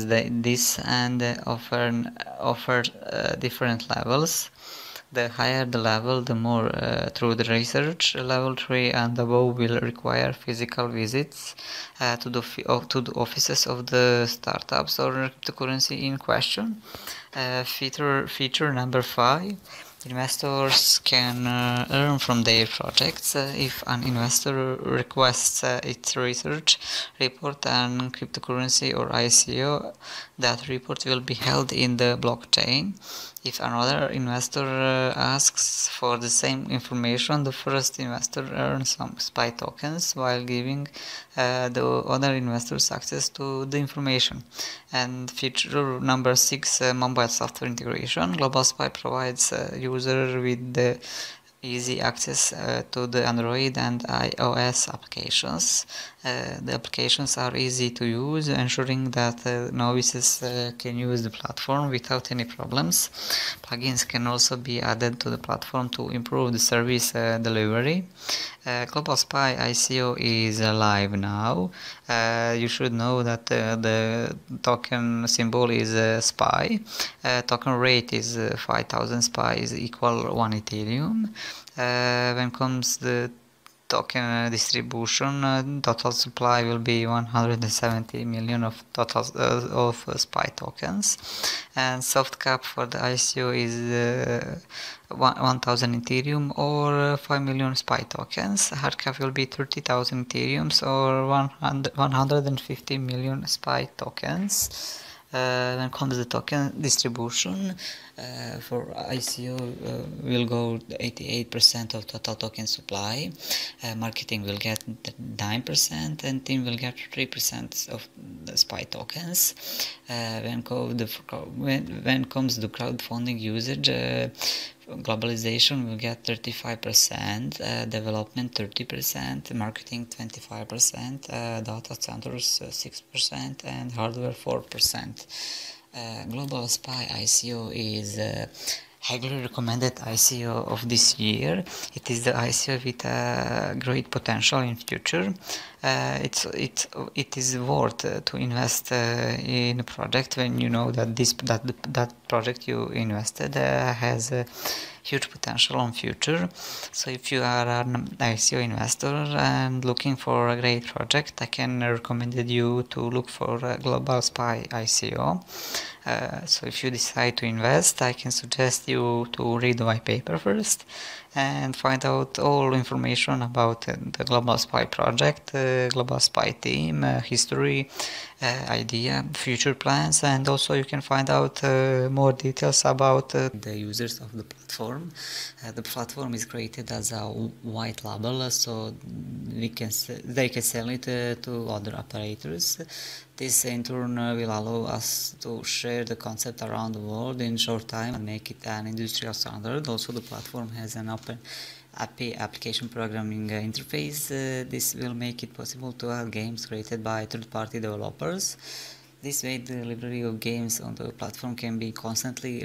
this and offer different levels. The higher the level, the more through the research. Level 3 and above will require physical visits to the offices of the startups or cryptocurrency in question. Feature number 5 Investors can earn from their projects if an investor requests its research report and cryptocurrency or ICO. That report will be held in the blockchain. If another investor asks for the same information, the first investor earns some SPY tokens while giving the other investors access to the information. And feature number 6, mobile software integration. Global SPY provides user with the easy access to the Android and iOS applications. The applications are easy to use, ensuring that novices can use the platform without any problems. Plugins can also be added to the platform to improve the service delivery. Global SPY ICO is live now. You should know that the token symbol is SPY. Token rate is 5,000 SPY is equal 1 Ethereum. When comes the token distribution, total supply will be 170 million of total of SPY tokens, and soft cap for the ICO is 1000 Ethereum or 5 million SPY tokens. Hard cap will be 30,000 Ethereums or 150 million SPY tokens. When comes the token distribution, for ICO will go 88% of total token supply, marketing will get 9% and team will get 3% of the SPY tokens. When comes the crowdfunding usage, globalization will get 35%, development 30%, marketing 25%, data centers 6%, and hardware 4%. Global SPY ICO is highly recommended ICO of this year. It is the ICO with great potential in future. It is worth to invest in a project when you know that that project you invested has a huge potential on future. So if you are an ICO investor and looking for a great project, I can recommend you to look for a Global SPY ICO. So if you decide to invest, I can suggest you to read the white paper first and find out all information about the Global SPY project, Global SPY team, history, idea, future plans, and also you can find out more details about the users of the platform. The platform is created as a white label, so they can sell it to other operators. This in turn will allow us to share the concept around the world in short time and make it an industrial standard. Also, the platform has an open API application programming interface. This will make it possible to add games created by third-party developers. This way, the library of games on the platform can be constantly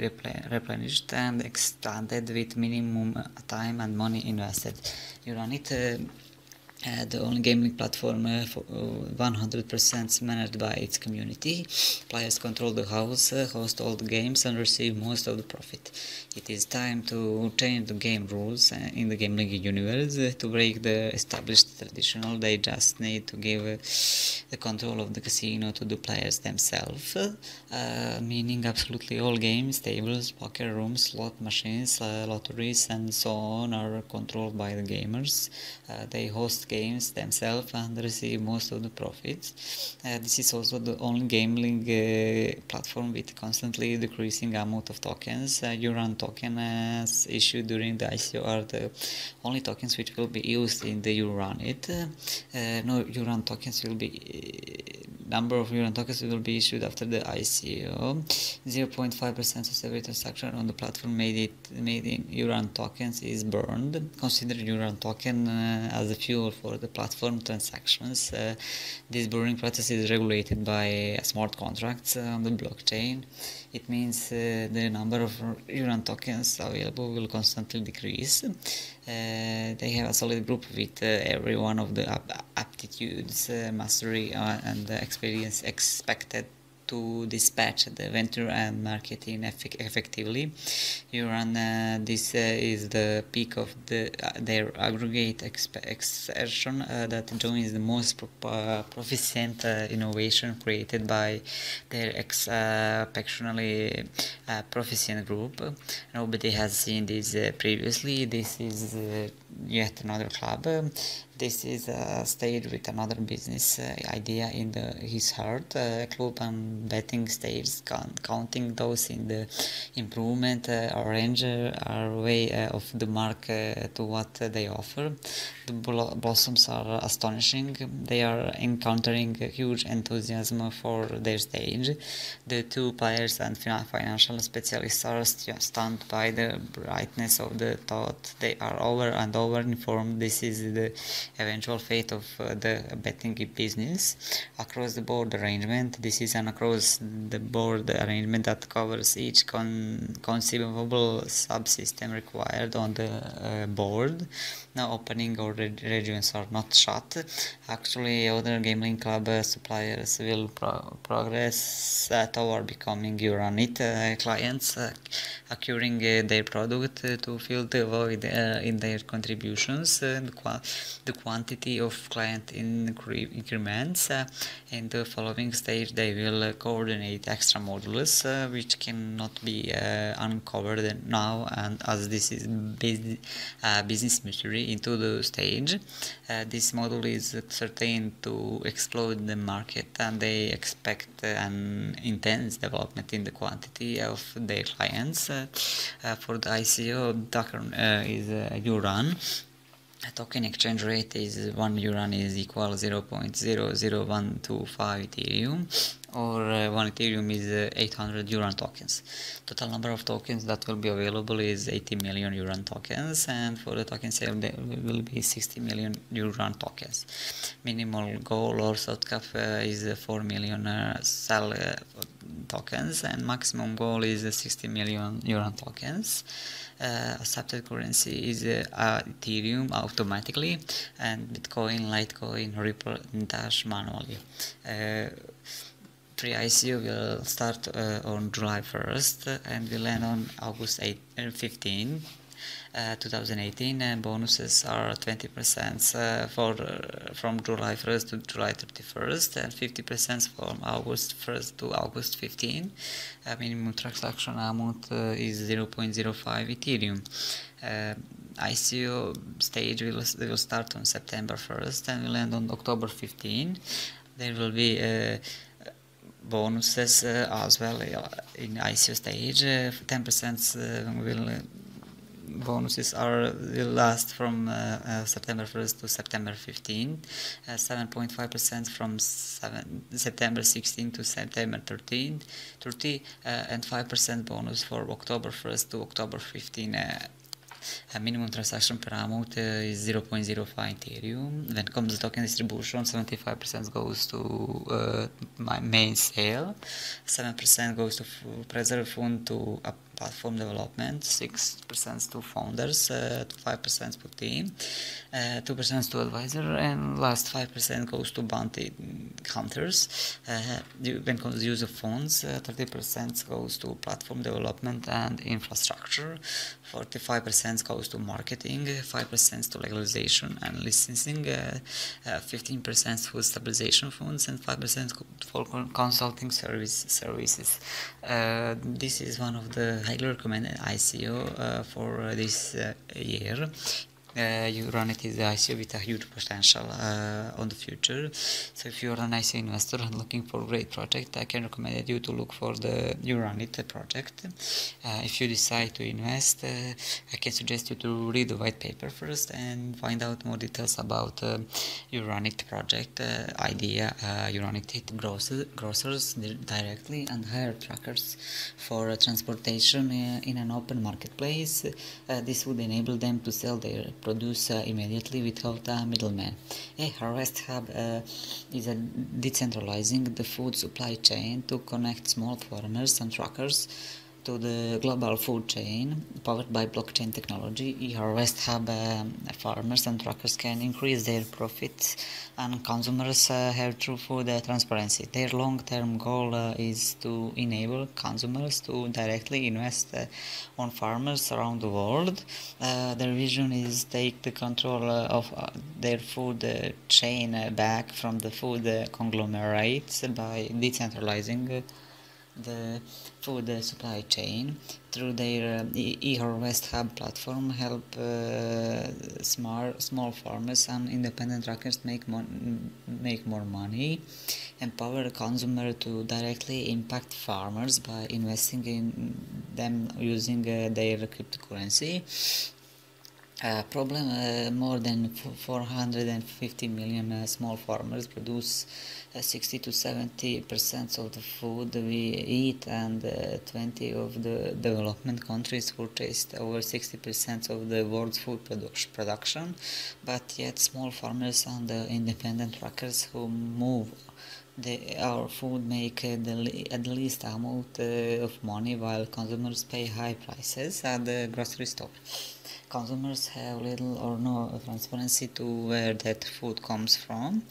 replenished and expanded with minimum time and money invested. You run it the only gaming platform 100% managed by its community. Players control the house, host all the games and receive most of the profit. It is time to change the game rules in the gambling universe. To break the established traditional, they just need to give the control of the casino to the players themselves, meaning absolutely all games, tables, poker rooms, slot machines, lotteries and so on are controlled by the gamers. They host games themselves and receive most of the profits. This is also the only gambling platform with constantly decreasing amount of tokens. Uran tokens issued during the ICO are the only tokens which will be used in the Uranit. No Uran tokens will be number of Uran tokens will be issued after the ICO. 0.5% of every transaction on the platform made in Uran tokens is burned. Consider Uran token as a fuel for the platform transactions. This burning process is regulated by smart contracts on the blockchain. It means the number of Uran tokens available will constantly decrease. They have a solid group with every one of the aptitudes, mastery and experience expected to dispatch the venture and marketing effectively. You run this is the peak of their aggregate exertion that joins the most proficient innovation created by their exceptionally proficient group. Nobody has seen this previously. This is yet another club. This is a stage with another business idea in his heart. Club and betting stage, counting those in the improvement range are way off the mark to what they offer. The blossoms are astonishing. They are encountering huge enthusiasm for their stage. The two players and financial specialists are stunned by the brightness of the thought. They are over and over informed this is the eventual fate of the betting business. Across the board arrangement. This is an across the board arrangement that covers each conceivable subsystem required on the board. Now opening or regions are not shut. Actually, other gambling club suppliers will progress toward becoming Uranit clients, acquiring their product to fill the void in their contributions. The quantity of client increments. In the following stage, they will coordinate extra modules which cannot be uncovered now, and as this is business mystery into the stage. This model is certain to explode the market, and they expect an intense development in the quantity of their clients. For the ICO, token is Uran. Token exchange rate is 1 Uran is equal 0.00125 Ethereum, or 1 Ethereum is 800 Uran tokens. Total number of tokens that will be available is 80 million Uran tokens, and for the token sale there will be 60 million Uran tokens. Minimal goal or soft cap is 4 million sell tokens, and maximum goal is 60 million Uran tokens. Accepted currency is Ethereum automatically, and Bitcoin, Litecoin, Ripple, and Dash manually. Pre-ICO will start on July 1st and will end on August 15. 2018. Bonuses are 20% from July 1st to July 31st, and 50% from August 1st to August 15. Minimum transaction amount is 0.05 Ethereum. ICO stage will start on September 1st and will end on October 15. There will be bonuses as well in ICO stage. 10% bonuses will last from September 1st to September 15, 7.5% from September 16 to September 30, and 5% bonus for October 1st to October 15. Minimum transaction per amount is 0.05 Ethereum. When it comes to token distribution, 75% goes to my main sale, 7% goes to preserve fund to platform development, 6% to founders, 5% to team, 2% to advisor, and last 5% goes to bounty hunters. When it comes to use of funds, 30% goes to platform development and infrastructure, 45% goes to marketing, 5% to legalization and licensing, 15% for stabilization funds, and 5% for consulting services. This is one of the highly recommended ICO for this year. You run it as the ICO with a huge potential on the future. So if you're an ICO investor and looking for a great project, I can recommend you to look for the Uranit project. If you decide to invest, I can suggest you to read the white paper first and find out more details about Uranit project idea. Uranit hit grocers directly and hire truckers for transportation in an open marketplace. This would enable them to sell their produce immediately without a middleman. A Harvest Hub is decentralizing the food supply chain to connect small farmers and truckers to the global food chain powered by blockchain technology. eHarvest Hub farmers and truckers can increase their profits, and consumers have true food transparency. Their long-term goal is to enable consumers to directly invest on farmers around the world. Their vision is take the control of their food chain back from the food conglomerates by decentralizing the food supply chain through their eHarvest Hub platform. Help small farmers and independent truckers make more money, empower the consumer to directly impact farmers by investing in them using their cryptocurrency. More than 450 million small farmers produce 60 to 70% of the food we eat, and 20 of the development countries purchase over 60% of the world's food production. But yet small farmers and independent truckers who move our food make at the least amount of money, while consumers pay high prices at the grocery store. Consumers have little or no transparency to where that food comes from.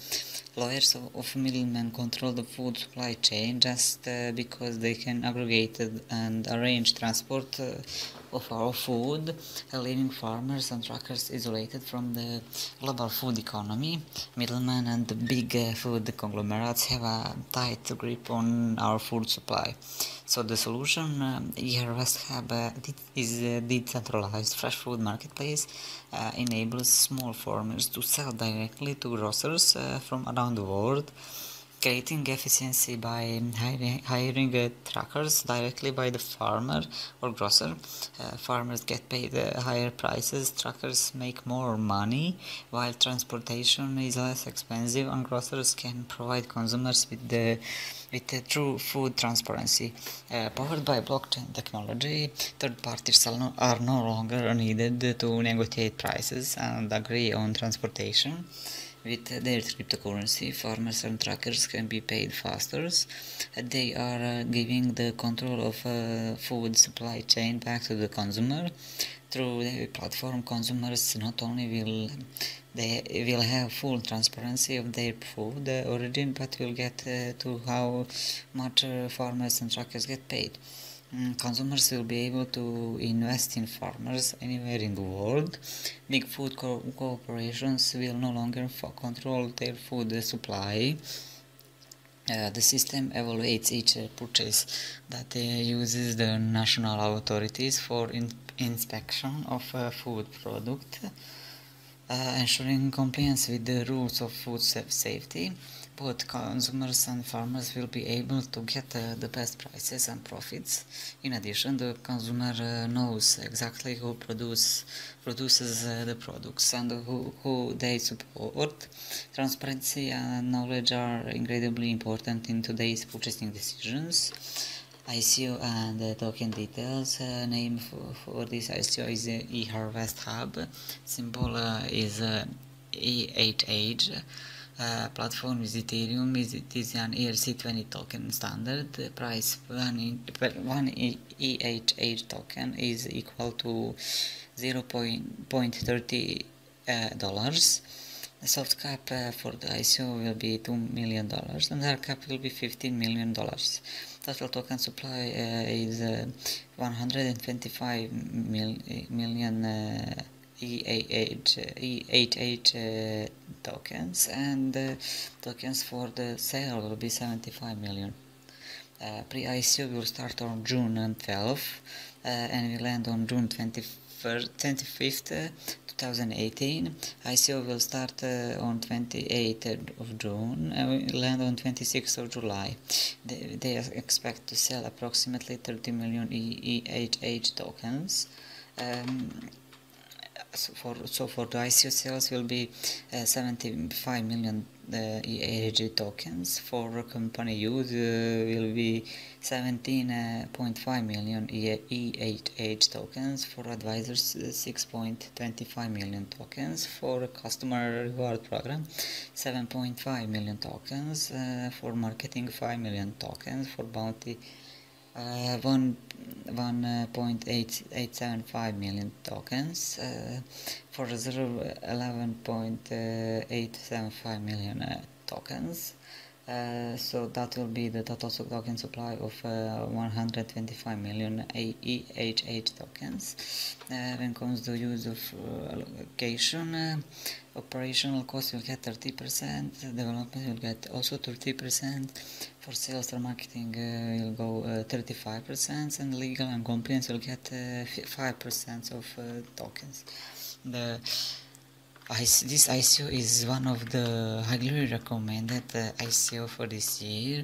Lawyers of middlemen control the food supply chain just because they can aggregate and arrange transport of our food, leaving farmers and truckers isolated from the global food economy. Middlemen and the big food conglomerates have a tight grip on our food supply. So the solution, eHarvest Hub is a decentralized fresh food marketplace, enables small farmers to sell directly to grocers from around the world, creating efficiency by hiring truckers directly by the farmer or grocer. Farmers get paid higher prices, truckers make more money, while transportation is less expensive, and grocers can provide consumers with the true food transparency. Powered by blockchain technology, third parties are no longer needed to negotiate prices and agree on transportation. With their cryptocurrency, farmers and truckers can be paid faster. They are giving the control of food supply chain back to the consumer. Through the platform, consumers not only will have full transparency of their food origin, but will get to how much farmers and truckers get paid. Consumers will be able to invest in farmers anywhere in the world. Big food corporations will no longer control their food supply. The system evaluates each purchase that uses the national authorities for inspection of food product, ensuring compliance with the rules of food safety. Both consumers and farmers will be able to get the best prices and profits. In addition, the consumer knows exactly who produces the products and who they support. Transparency and knowledge are incredibly important in today's purchasing decisions. ICO and token details. Name for this ICO is eHarvest Hub. Symbol is EHH. Platform is Ethereum. It is an ERC20 token standard. The price per one EHH token is equal to $0.30. The soft cap for the ICO will be $2 million, and the hard cap will be $15 million. Total token supply is 125 million EHH tokens, and tokens for the sale will be 75 million. Pre-ICO will start on June 12th and will end on June 25th, 2018. ICO will start on 28th of June and will end on 26th of July. They expect to sell approximately 30 million EHH tokens. For the ICO sales will be 75 million EHG tokens. For company use will be 17.5 million EHH tokens. For advisors 6.25 million tokens. For customer reward program 7.5 million tokens. For marketing 5 million tokens. For bounty 1.875 million tokens. For reserve, 11.875 million tokens. So that will be the total token supply of 125 million EHH tokens. When comes to use of allocation, operational cost will get 30%, development will get also 30%, for sales and marketing will go 35%, and legal and compliance will get 5% of tokens. This ICO is one of the highly recommended ICO for this year.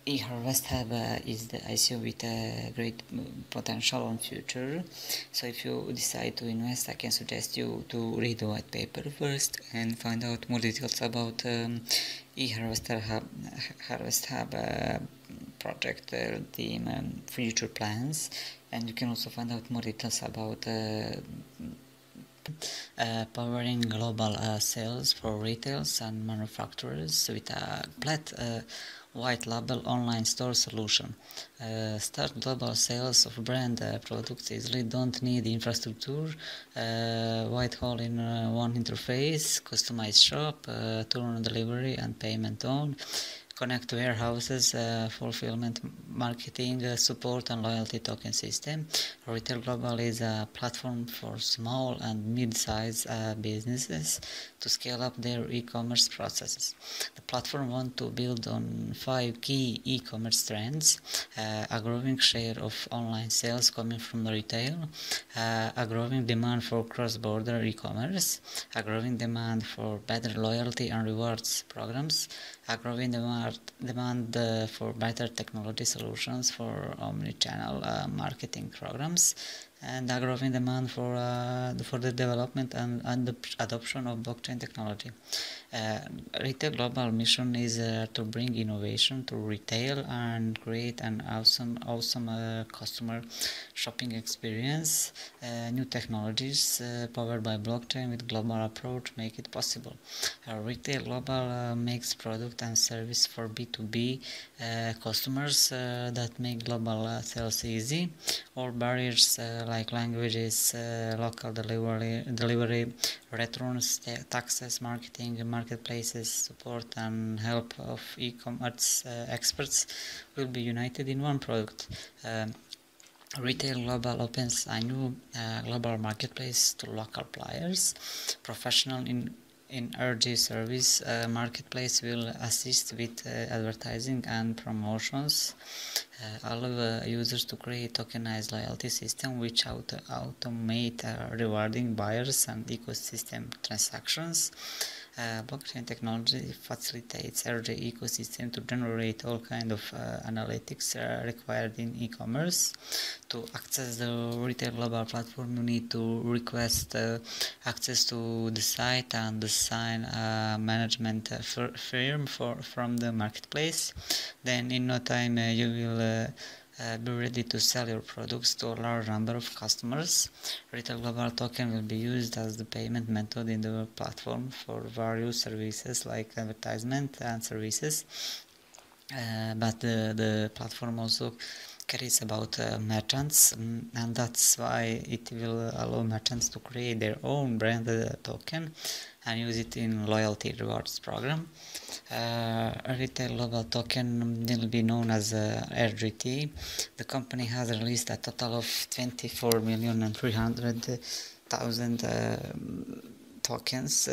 eHarvest Hub is the ICO with a great potential on future. So if you decide to invest, I can suggest you to read the white paper first and find out more details about eHarvest Hub project, team, future plans, and you can also find out more details about powering global sales for retailers and manufacturers with a flat white label online store solution. Start global sales of brand products easily, don't need infrastructure, white hole in one interface, customized shop, turn on delivery and payment on, connect to warehouses, fulfillment, marketing, support and loyalty token system. Retail Global is a platform for small and mid-sized businesses to scale up their e-commerce processes. The platform wants to build on 5 key e-commerce trends: a growing share of online sales coming from retail, a growing demand for cross-border e-commerce, a growing demand for better loyalty and rewards programs, a growing demand for better technology solutions for omni-channel marketing programs, and a growing demand for the development and the adoption of blockchain technology. Retail Global mission is to bring innovation to retail and create an awesome customer shopping experience. New technologies powered by blockchain with global approach make it possible. Retail Global makes product and service for B2B customers that make global sales easy. All barriers like languages, local delivery, returns, taxes, marketplaces, support and help of e-commerce experts will be united in one product. Retail Global opens a new global marketplace to local players. Professional in RG service marketplace will assist with advertising and promotions, allow users to create tokenized loyalty system which automate rewarding buyers and ecosystem transactions. Blockchain technology facilitates RG ecosystem to generate all kind of analytics required in e-commerce. To access the Retail Global platform, you need to request access to the site and assign a management firm from the marketplace. Then in no time you will be ready to sell your products to a large number of customers. Retail Global token will be used as the payment method in the platform for various services like advertisement and services. But the platform also cares about merchants, and that's why it will allow merchants to create their own branded token and use it in loyalty rewards program. Retail Global token will be known as RGT. The company has released a total of 24,300,000 tokens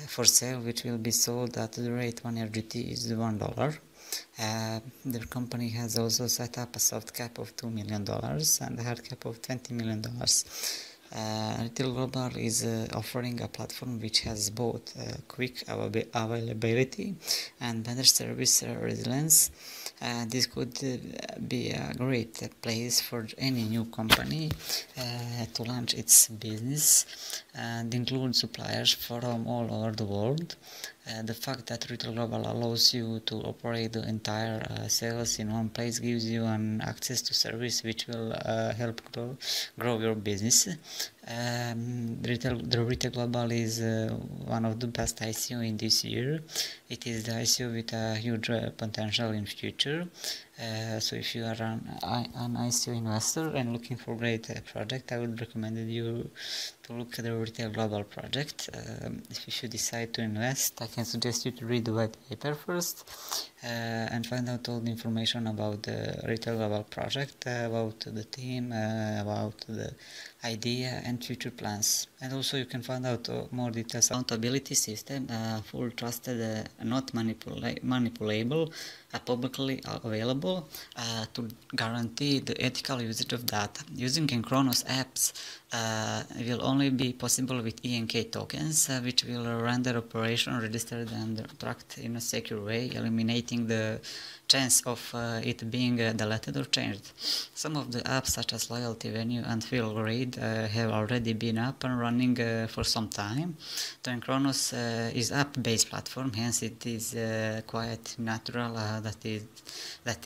for sale, which will be sold at the rate 1 RGT is $1. Their company has also set up a soft cap of $2 million and a hard cap of $20 million. Retail Global is offering a platform which has both quick availability and better service resilience. This could be a great place for any new company to launch its business and include suppliers from all over the world. The fact that Retail Global allows you to operate the entire sales in one place gives you an access to service which will help grow your business. The Retail Global is one of the best ICO in this year. It is the ICO with a huge potential in future. So if you are an ICO investor and looking for a great project, I would recommend you to look at the Retail Global project. If you decide to invest, I can suggest you to read the white paper first and find out all the information about the Retail Global project, about the team, about the idea and future plans. And also you can find out more details. Accountability system, full trusted, not manipulable, publicly available to guarantee the ethical usage of data. Using Enchronos apps will only be possible with ENK tokens, which will render operation registered and tracked in a secure way, eliminating the chance of it being deleted or changed. Some of the apps such as Loyalty Venue and Feel Great have already been up and running for some time. The Enchronos is app-based platform, hence it is quite natural that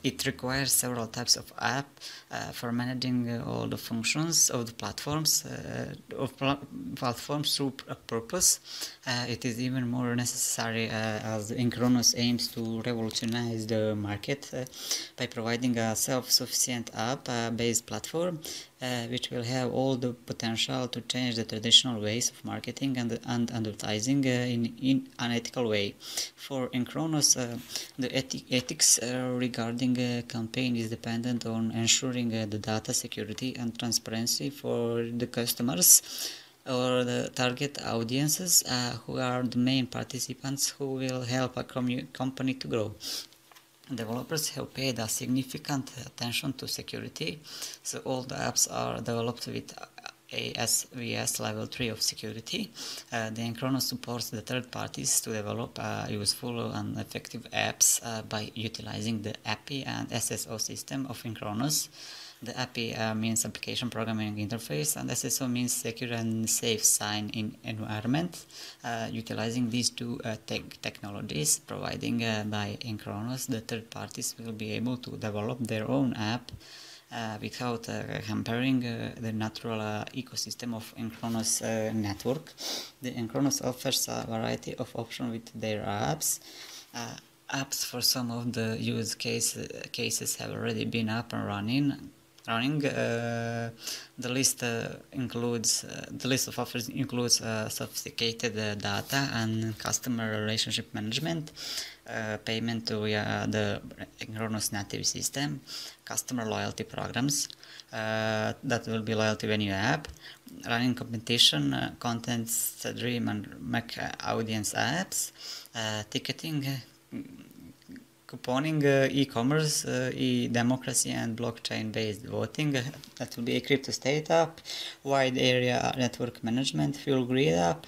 it requires several types of app for managing all the functions of the platforms through a purpose. It is even more necessary as Enchronos aims to revolutionize the market by providing a self-sufficient app-based platform which will have all the potential to change the traditional ways of marketing and advertising in an ethical way. For Enchronos, the ethics regarding a campaign is dependent on ensuring the data security and transparency for the customers or the target audiences who are the main participants who will help a company to grow. Developers have paid a significant attention to security, so all the apps are developed with ASVS level 3 of security. The Enchronos supports the third parties to develop useful and effective apps by utilizing the API and SSO system of Enchronos. The API means Application Programming Interface, and SSO means Secure and Safe Sign-in Environment. Utilizing these two technologies providing by Enchronos, the third parties will be able to develop their own app without hampering the natural ecosystem of Enchronos network. The Enchronos offers a variety of options with their apps. Apps for some of the use cases have already been up and running. The list of offers includes sophisticated data and customer relationship management, payment via the Enchronos native system, customer loyalty programs, that will be Loyalty Venue app, running competition, content stream and make audience apps, ticketing, couponing, e-commerce, e-democracy and blockchain-based voting. That will be a crypto state app, wide area network management, fuel grid app,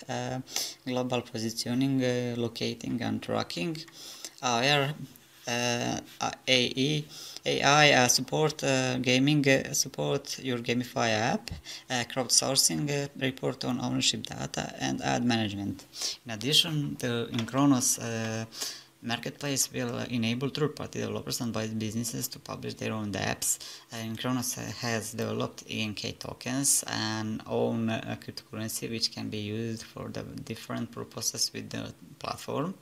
global positioning, locating and tracking, AR, AI support, gaming support, your Gamify app, crowdsourcing, report on ownership data and ad management. In addition, the Enchronos Marketplace will enable third-party developers and businesses to publish their own apps. Enchronos has developed ENK tokens and own cryptocurrency which can be used for the different purposes with the platform.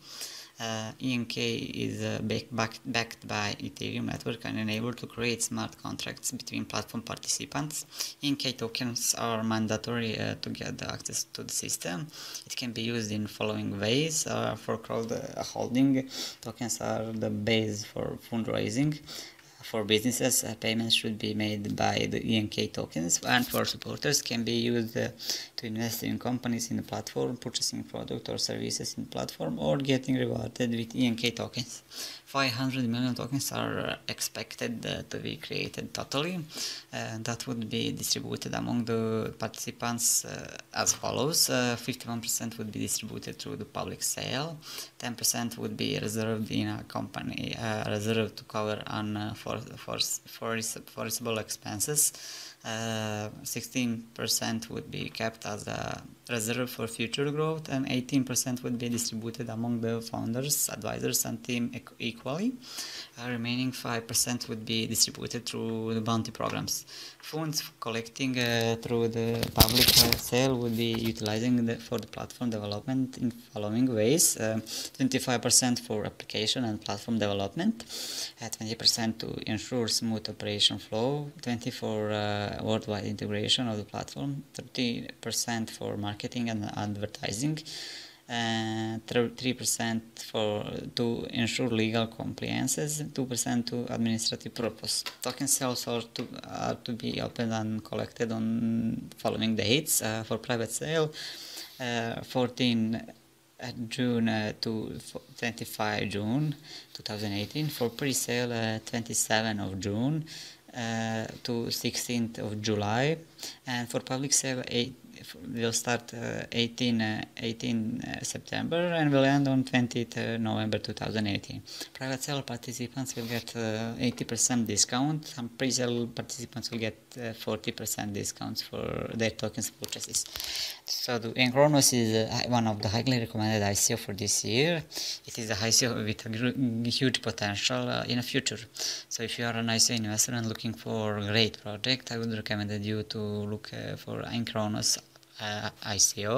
ENK is backed by Ethereum network and enabled to create smart contracts between platform participants. ENK tokens are mandatory to get the access to the system. It can be used in following ways. For crowd holding, tokens are the base for fundraising. For businesses, payments should be made by the ENK tokens, and for supporters can be used to invest in companies in the platform, purchasing products or services in the platform, or getting rewarded with ENK tokens. 500 million tokens are expected to be created totally. That would be distributed among the participants as follows. 51% would be distributed through the public sale, 10% would be reserved in a company, reserved to cover unforeseeable expenses. 16% would be kept as a reserve for future growth, and 18% would be distributed among the founders, advisors and team equally. equally. Remaining 5% would be distributed through the bounty programs. Funds collecting through the public sale would be utilizing for the platform development in following ways: 25% for application and platform development, 20% to ensure smooth operation flow, 20% for worldwide integration of the platform, 30% for marketing and advertising, 3% to ensure legal compliances, 2% to administrative purpose. Token sales are to be opened and collected on following dates. For private sale, 14 June to 25 June 2018. For pre-sale, 27 of June to 16th of July. And for public sale, will start 18 September and will end on 20th November 2018. Private sale participants will get 80% discount, and pre-sale participants will get 40% discounts for their tokens purchases. So the Enchronos is one of the highly recommended ICO for this year. It is a ICO with a huge potential in the future. So if you are an ICO investor and looking for a great project, I would recommend you to look for Enchronos ICO.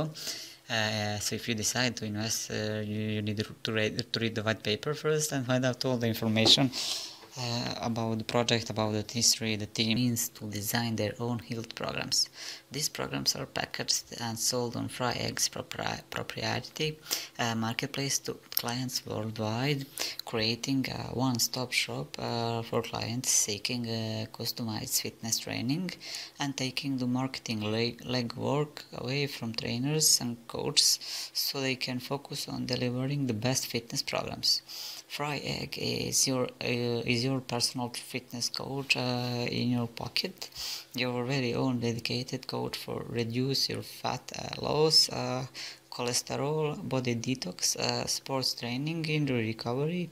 So if you decide to invest, you need to read the white paper first and find out all the information about the project, about the history, the team means to design their own yield programs. These programs are packaged and sold on FryEgg's proprietary marketplace to clients worldwide, creating a one-stop shop for clients seeking customized fitness training and taking the marketing legwork away from trainers and coaches so they can focus on delivering the best fitness programs. FryEgg is your personal fitness coach in your pocket, your very own dedicated coach for reduce your fat loss, cholesterol, body detox, sports training, injury recovery,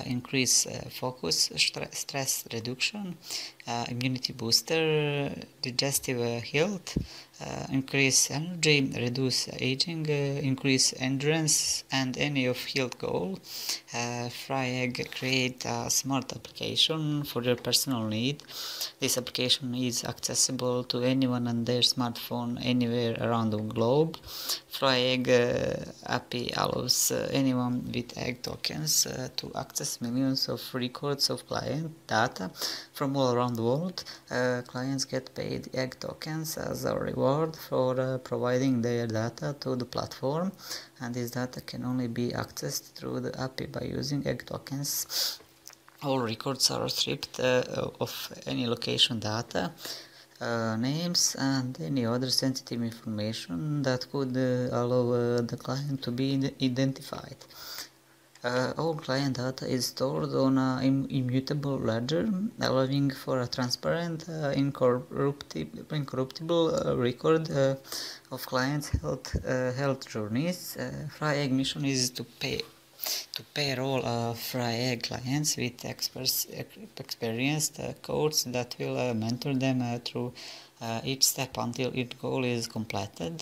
increase focus, stress reduction, immunity booster, digestive health, increase energy, reduce aging, increase endurance, and any of health goal. FryEgg create a smart application for your personal need. This application is accessible to anyone on their smartphone anywhere around the globe. FryEgg API allows anyone with egg tokens to access millions of records of client data from all around the world. Clients get paid egg tokens as a reward for providing their data to the platform, and this data can only be accessed through the API by using egg tokens. All records are stripped of any location data, names, and any other sensitive information that could allow the client to be identified. All client data is stored on an immutable ledger, allowing for a transparent, incorruptible record of clients' health journeys. FryEgg mission is to pair all FryEgg clients with experienced coaches that will mentor them through each step until each goal is completed.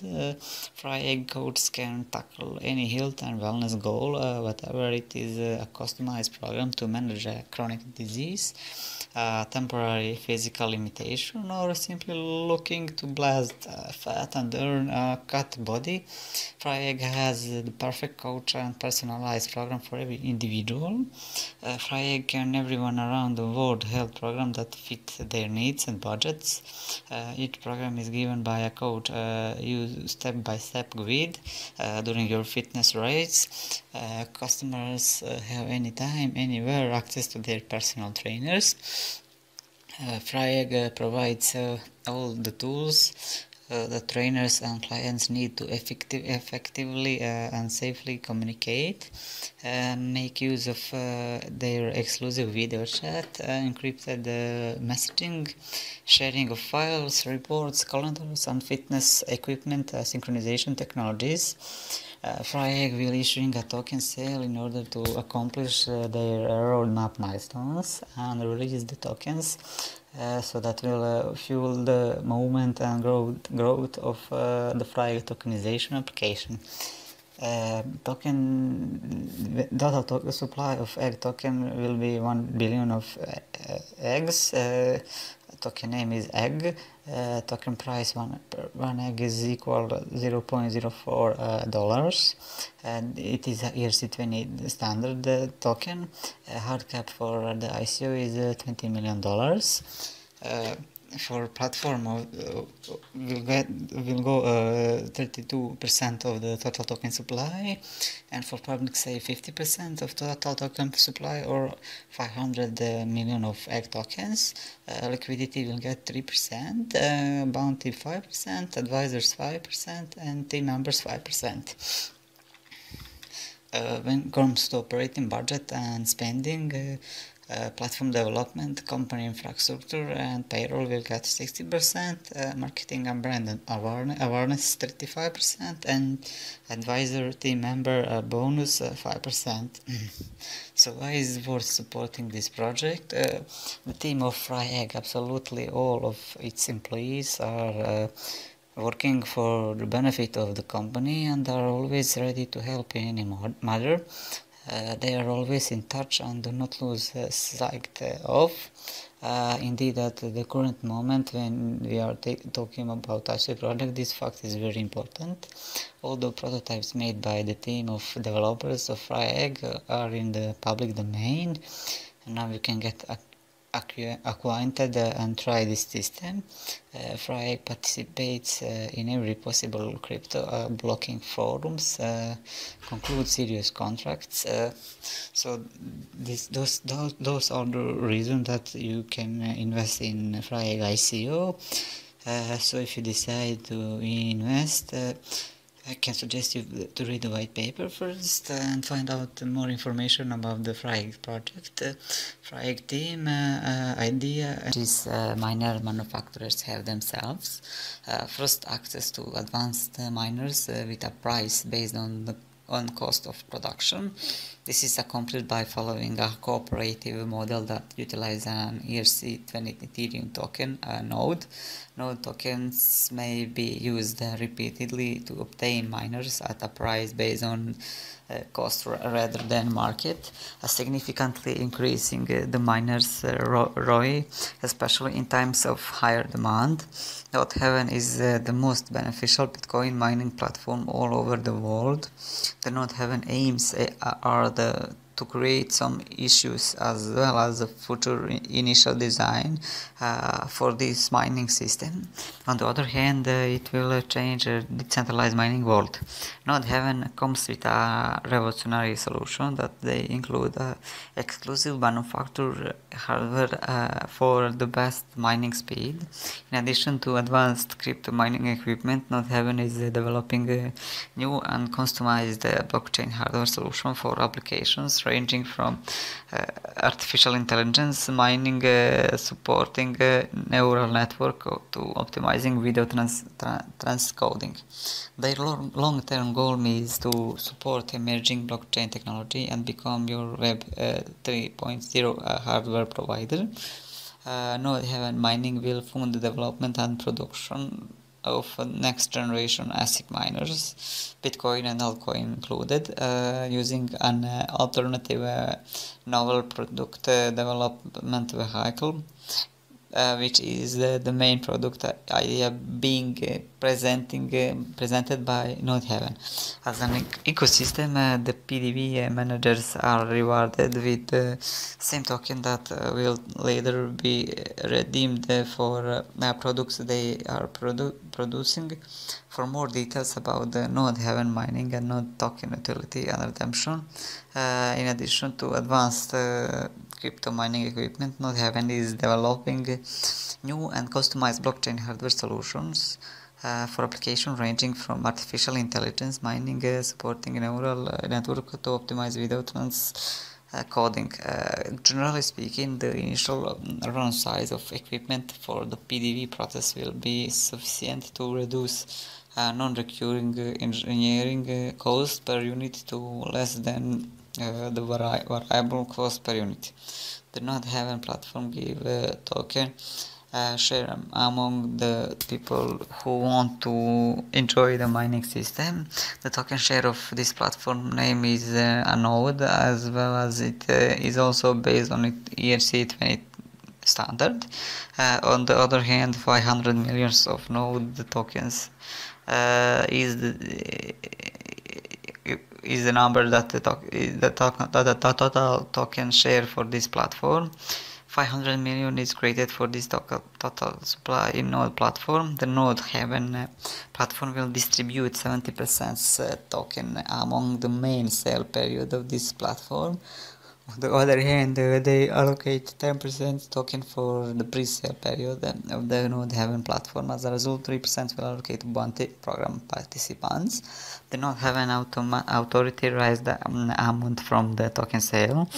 FryEgg coaches can tackle any health and wellness goal, whatever it is, a customized program to manage a chronic disease, temporary physical limitation, or simply looking to blast fat and earn a cut body. FryEgg has the perfect coach and personalized program for every individual. FryEgg can everyone around the world health program that fit their needs and budgets. Each program is given by a coach. Use step-by-step guide during your fitness race. Customers have anytime, anywhere access to their personal trainers. FryEgg provides all the tools that trainers and clients need to effectively and safely communicate, make use of their exclusive video chat, encrypted messaging, sharing of files, reports, calendars, and fitness equipment synchronization technologies. FryEgg will issuing a token sale in order to accomplish their roadmap milestones and release the tokens. So that will fuel the movement and growth of the FryEgg tokenization application. Total supply of egg token will be 1 billion of eggs. Token name is egg. Token price one egg is equal $0.04 dollars, and it is a ERC20 standard token. Hard cap for the ICO is $20 million. For platform will go 32% of the total token supply, and for public say 50% of total token supply, or 500 million of egg tokens. Liquidity will get 3%, bounty 5%, advisors 5%, and team members 5%. When it comes to operating budget and spending, platform development, company infrastructure, and payroll will get 60%, marketing and brand awareness 35%, and advisor team member bonus 5%. So why is it worth supporting this project? The team of FryEgg, absolutely all of its employees are working for the benefit of the company and are always ready to help in any matter. They are always in touch and do not lose sight of. Indeed, at the current moment when we are talking about ICO project, this fact is very important. Although prototypes made by the team of developers of FryEgg are in the public domain, and now you can get acquainted and try this system. FryEgg participates in every possible crypto blocking forums, concludes serious contracts. So those are the reasons that you can invest in FryEgg ICO. So if you decide to invest, I can suggest you to read the white paper first and find out more information about the FryEgg project. FryEgg team idea is miner manufacturers have themselves. First, access to advanced miners with a price based on cost of production. This is accomplished by following a cooperative model that utilizes an ERC20 Ethereum token node. Node tokens may be used repeatedly to obtain miners at a price based on cost rather than market, significantly increasing the miners' ROI, especially in times of higher demand. Node Heaven is the most beneficial Bitcoin mining platform all over the world. The Node Heaven aims are to create some issues as well as a future initial design for this mining system. On the other hand, it will change the decentralized mining world. Node Heaven comes with a revolutionary solution that they include exclusive manufactured hardware for the best mining speed. In addition to advanced crypto mining equipment, Node Heaven is developing a new and customized blockchain hardware solution for applications ranging from artificial intelligence mining, supporting neural network, to optimizing video transcoding. Their long-term goal is to support emerging blockchain technology and become your Web 3.0 hardware provider. Node Heaven Mining will fund the development and production of next generation ASIC miners, Bitcoin and altcoin included, using an alternative novel product development vehicle, which is the main product idea being presented by Node Heaven. As an ecosystem, the PDV managers are rewarded with the same token that will later be redeemed for products they are producing. For more details about the Node Heaven mining and Node token utility and redemption, in addition to advanced crypto mining equipment, Node Heaven is developing new and customized blockchain hardware solutions for applications ranging from artificial intelligence mining, supporting neural network, to optimize video coding. Generally speaking, the initial run size of equipment for the PDV process will be sufficient to reduce non-recurring engineering cost per unit to less than the variable cost per unit. The Node Heaven platform give token share among the people who want to enjoy the mining system. The token share of this platform name is a node, as well as it is also based on ERC20 standard. On the other hand, 500 millions of node tokens is the number that the total token share for this platform. 500 million is created for this total supply in node platform. The node Heaven platform will distribute 70% token among the main sale period of this platform. On the other hand, they allocate 10% token for the pre-sale period of the Node Heaven platform. As a result, 3% will allocate bounty program participants. The Node Heaven authority raised the amount from the token sale.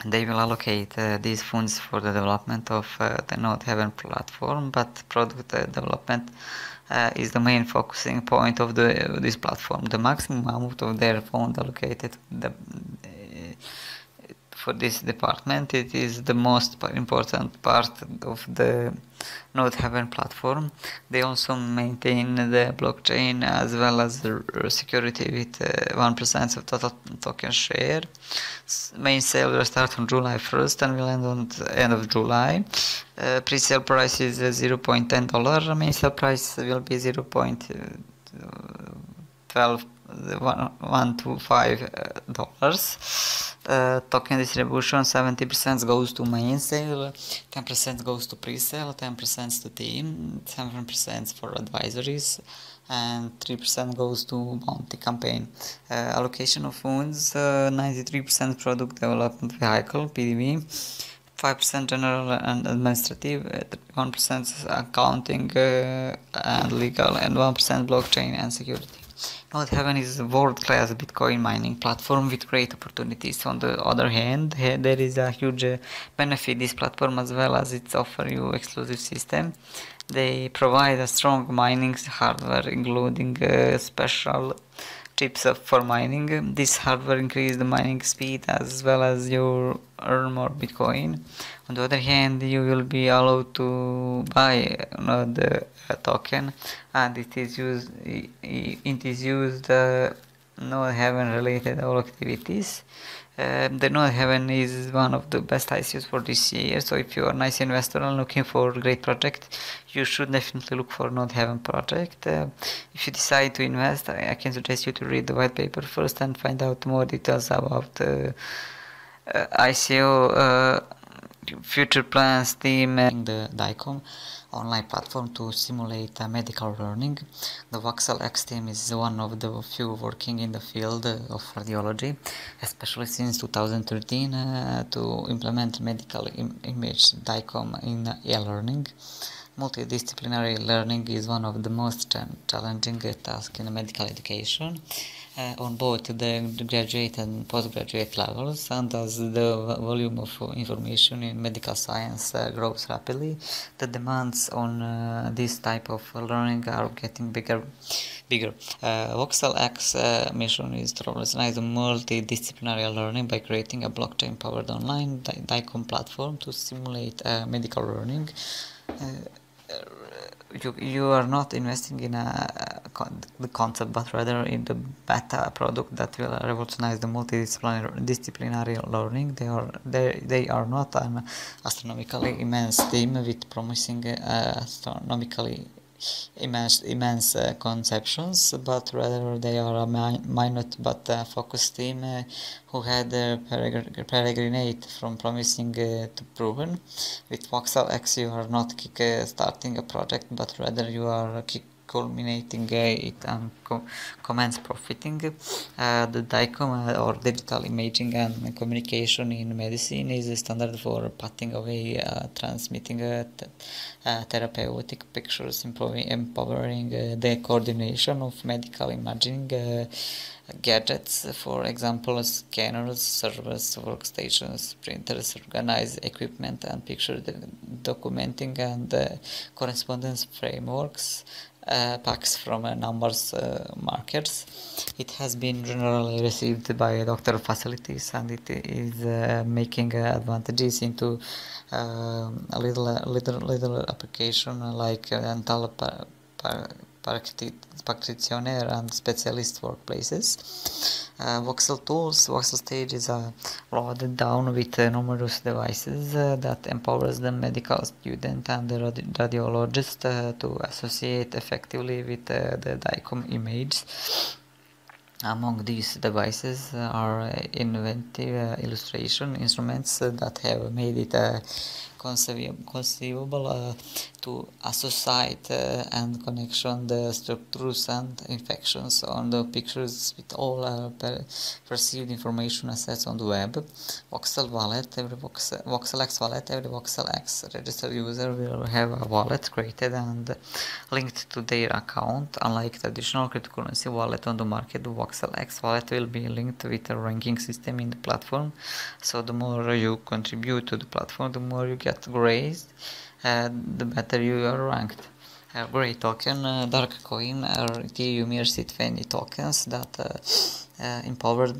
They will allocate these funds for the development of the Node Heaven platform, but product development is the main focusing point of this platform. The maximum amount of their fund allocated for this department, it is the most important part of the Node Heaven platform. They also maintain the blockchain as well as the security with 1% of total token share. Main sale will start on July 1st and will end on the end of July. Pre-sale price is $0.10. Main sale price will be $0.125. Token distribution: 70% goes to main sale, 10% goes to pre-sale, 10% to team, 7% for advisories, and 3% goes to bounty campaign. Allocation of funds: 93% product development vehicle (PDV), 5% general and administrative, 1% accounting and legal, and 1% blockchain and security. Node Heaven is a world-class Bitcoin mining platform with great opportunities. On the other hand, there is a huge benefit this platform, as well as it offers you exclusive system. They provide a strong mining hardware, including special chips for mining. This hardware increases the mining speed as well as you earn more Bitcoin. On the other hand, you will be allowed to buy the token, and it is used Node Heaven related all activities. The Node Heaven is one of the best ICOs for this year, so if you are a nice investor and looking for a great project, you should definitely look for Node Heaven project. If you decide to invest, I can suggest you to read the white paper first and find out more details about ICO, future plans, team, and the DICOM online platform to simulate medical learning. The Voxel X team is one of the few working in the field of radiology, especially since 2013, to implement medical image DICOM in e-learning. Multidisciplinary learning is one of the most challenging tasks in medical education. On both the graduate and postgraduate levels, and as the volume of information in medical science grows rapidly, the demands on this type of learning are getting bigger. Voxel X mission is to revolutionize multidisciplinary learning by creating a blockchain-powered online DICOM platform to simulate medical learning. You are not investing in the concept, but rather in the beta product that will revolutionize the multidisciplinary learning. They are not an astronomically immense team with promising astronomically immense conceptions, but rather they are a minute but focused team who had peregrinate from promising to proven. With Voxel X, you are not starting a project, but rather you are culminating it and commence profiting. The DICOM or digital imaging and communication in medicine is a standard for patting away transmitting therapeutic pictures, empowering the coordination of medical imaging gadgets, for example, scanners, servers, workstations, printers, organized equipment, and picture documenting and correspondence frameworks, packs from numbers markers. It has been generally received by doctor facilities, and it is making advantages into a little application like dental practitioner and specialist workplaces. Voxel tools, voxel stage is loaded down with numerous devices that empowers the medical student and the radiologist to associate effectively with the DICOM image. Among these devices are inventive illustration instruments that have made it conceivable to associate and connection the structures and infections on the pictures with all perceived information assets on the web. Voxel wallet, Voxel X wallet, every Voxel X registered user will have a wallet created and linked to their account. Unlike traditional cryptocurrency wallet on the market, the Voxel X wallet will be linked with a ranking system in the platform. So the more you contribute to the platform, the more you get grades, the better you are ranked. Gray token, dark coin, are Ethereum ERC20 tokens that empower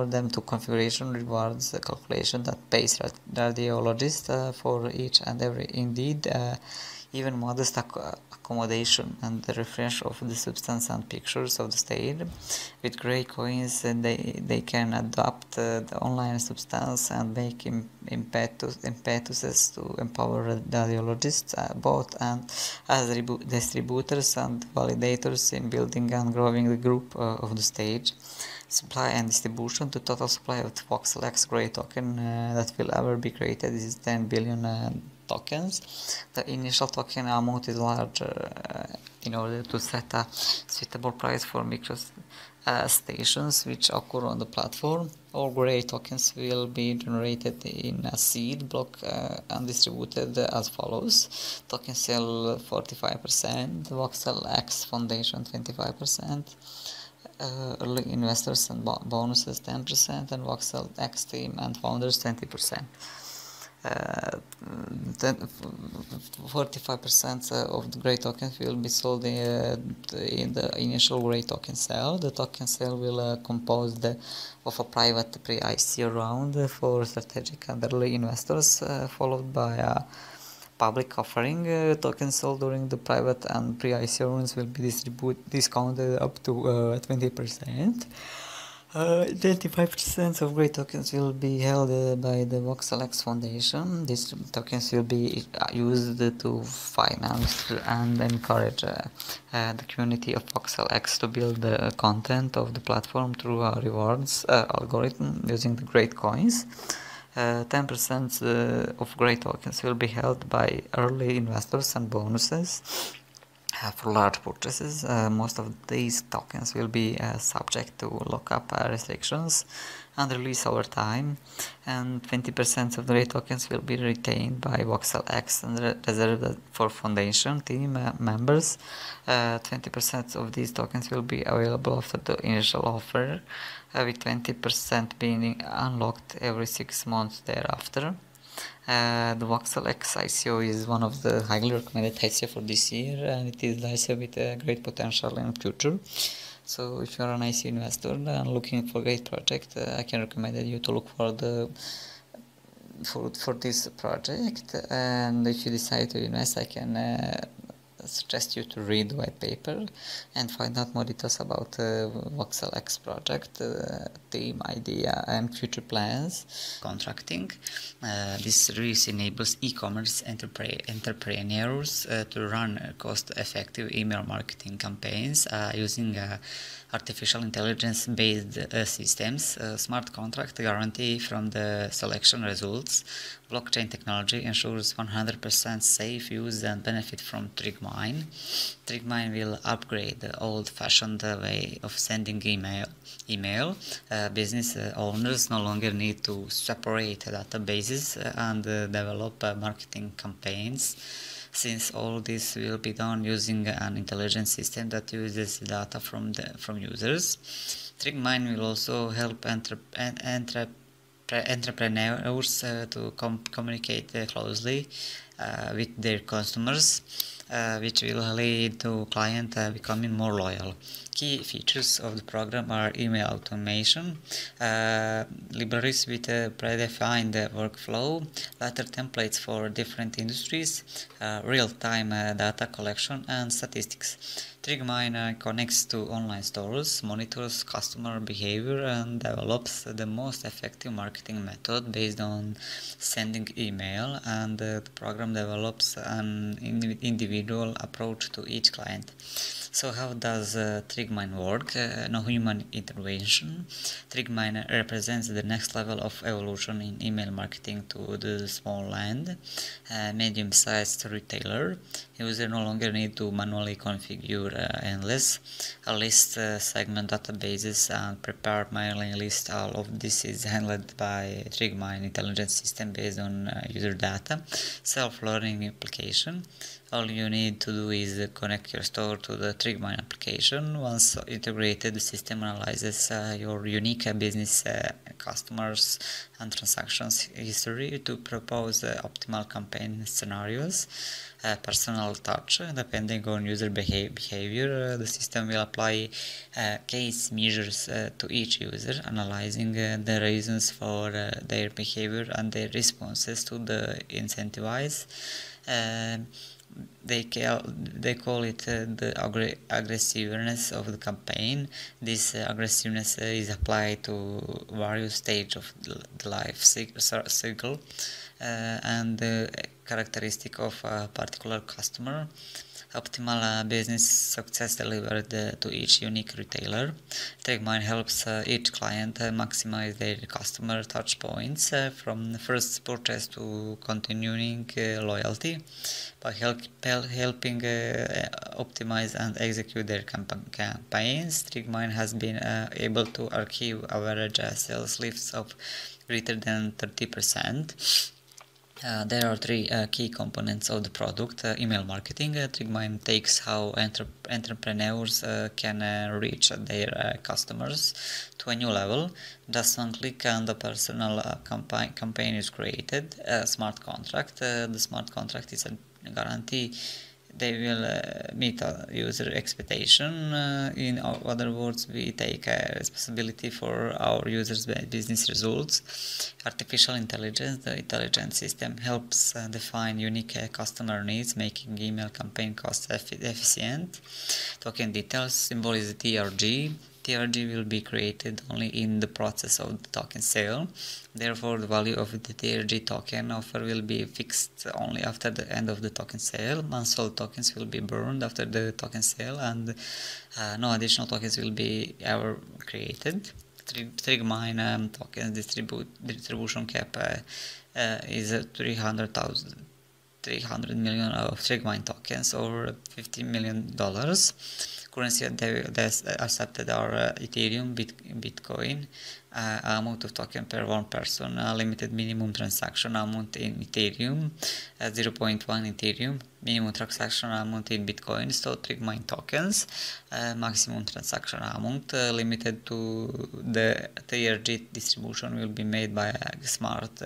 them to configuration rewards calculation that pays radiologist for each and every indeed even modest accommodation and the refresh of the substance and pictures of the state. With gray coins, they can adopt the online substance and make impetuses to empower radiologists both and as distributors and validators in building and growing the group of the stage. Supply and distribution. The total supply of the Voxel X Gray token that will ever be created is 10 billion tokens. The initial token amount is larger in order to set a suitable price for micro stations which occur on the platform. All Gray tokens will be generated in a seed block and distributed as follows. Token sale 45%, Voxel X Foundation 25%, early investors and bonuses 10%, and Voxel X team and founders 20%. 45% of the Gray tokens will be sold in the initial Gray token sale. The token sale will compose of a private pre-ICO round for strategic and early investors, followed by a public offering. Tokens sold during the private and pre-ICO rounds will be discounted up to 20%. 25% of Gray tokens will be held by the Voxel X Foundation. These tokens will be used to finance and encourage the community of Voxel X to build the content of the platform through a rewards algorithm using the Gray coins. 10% of Gray tokens will be held by early investors and bonuses. For large purchases, most of these tokens will be subject to lockup restrictions and release over time, and 20% of the Gray tokens will be retained by Voxel X and reserved for foundation team members. 20% of these tokens will be available after the initial offer, with 20% being unlocked every 6 months thereafter. The Voxel X ICO is one of the highly recommended ICO for this year, and it is the ICO with great potential in the future. So if you are an ICO investor and looking for a great project, I can recommend you to look for this project. And if you decide to invest, I can suggest you to read the white paper and find out more details about Voxel X project, team, idea, and future plans. Contracting. This release enables e-commerce entrepreneurs to run cost-effective email marketing campaigns using artificial intelligence-based systems. Smart contract guarantee from the selection results. Blockchain technology ensures 100% safe use and benefit from Trigmine. Trigmine will upgrade the old-fashioned way of sending email. Business owners no longer need to separate databases and develop marketing campaigns since all this will be done using an intelligent system that uses data from users. TrigMine will also help entrepreneurs to communicate closely with their customers, which will lead to clients becoming more loyal. Key features of the program are email automation, libraries with a predefined workflow, letter templates for different industries, real-time data collection and statistics. TrigMine connects to online stores, monitors customer behavior, and develops the most effective marketing method based on sending email, and the program develops an individual approach to each client. So how does TrigMine work? No human intervention. TrigMine represents the next level of evolution in email marketing to the small and medium-sized retailer. Users no longer need to manually configure endless list, segment databases, and prepare mailing lists. All of this is handled by TrigMine intelligence system based on user data, self-learning application. All you need to do is connect your store to the TrigMine application. Once integrated, the system analyzes your unique business customers and transactions history to propose optimal campaign scenarios. Personal touch, depending on user behavior, the system will apply case measures to each user, analyzing the reasons for their behavior and their responses to the incentivize. They call it the aggressiveness of the campaign. This aggressiveness is applied to various stages of the life cycle and the characteristic of a particular customer. Optimal business success delivered to each unique retailer. TrigMine helps each client maximize their customer touch points from the first purchase to continuing loyalty by helping optimize and execute their campaigns. TrigMine has been able to achieve average sales lifts of greater than 30%. There are three key components of the product. Email marketing. TrigMine takes how entrepreneurs can reach their customers to a new level. Just one click and the personal campaign is created. Smart contract. The smart contract is a guarantee they will meet a user expectation. In other words, we take responsibility for our users' business results. Artificial intelligence, the intelligent system helps define unique customer needs, making email campaign cost efficient. Token details, symbol is TRG. TRG will be created only in the process of the token sale. Therefore, the value of the TRG token offer will be fixed only after the end of the token sale. Unsold tokens will be burned after the token sale, and no additional tokens will be ever created. TrigMine tokens distribution cap is 300 million of TrigMine tokens, or $50 million. Currency accepted are Ethereum, Bitcoin, amount of token per one person, limited minimum transaction amount in Ethereum, 0.1 Ethereum, minimum transaction amount in Bitcoin, so TrigMine tokens, maximum transaction amount limited to the TRG distribution will be made by a smart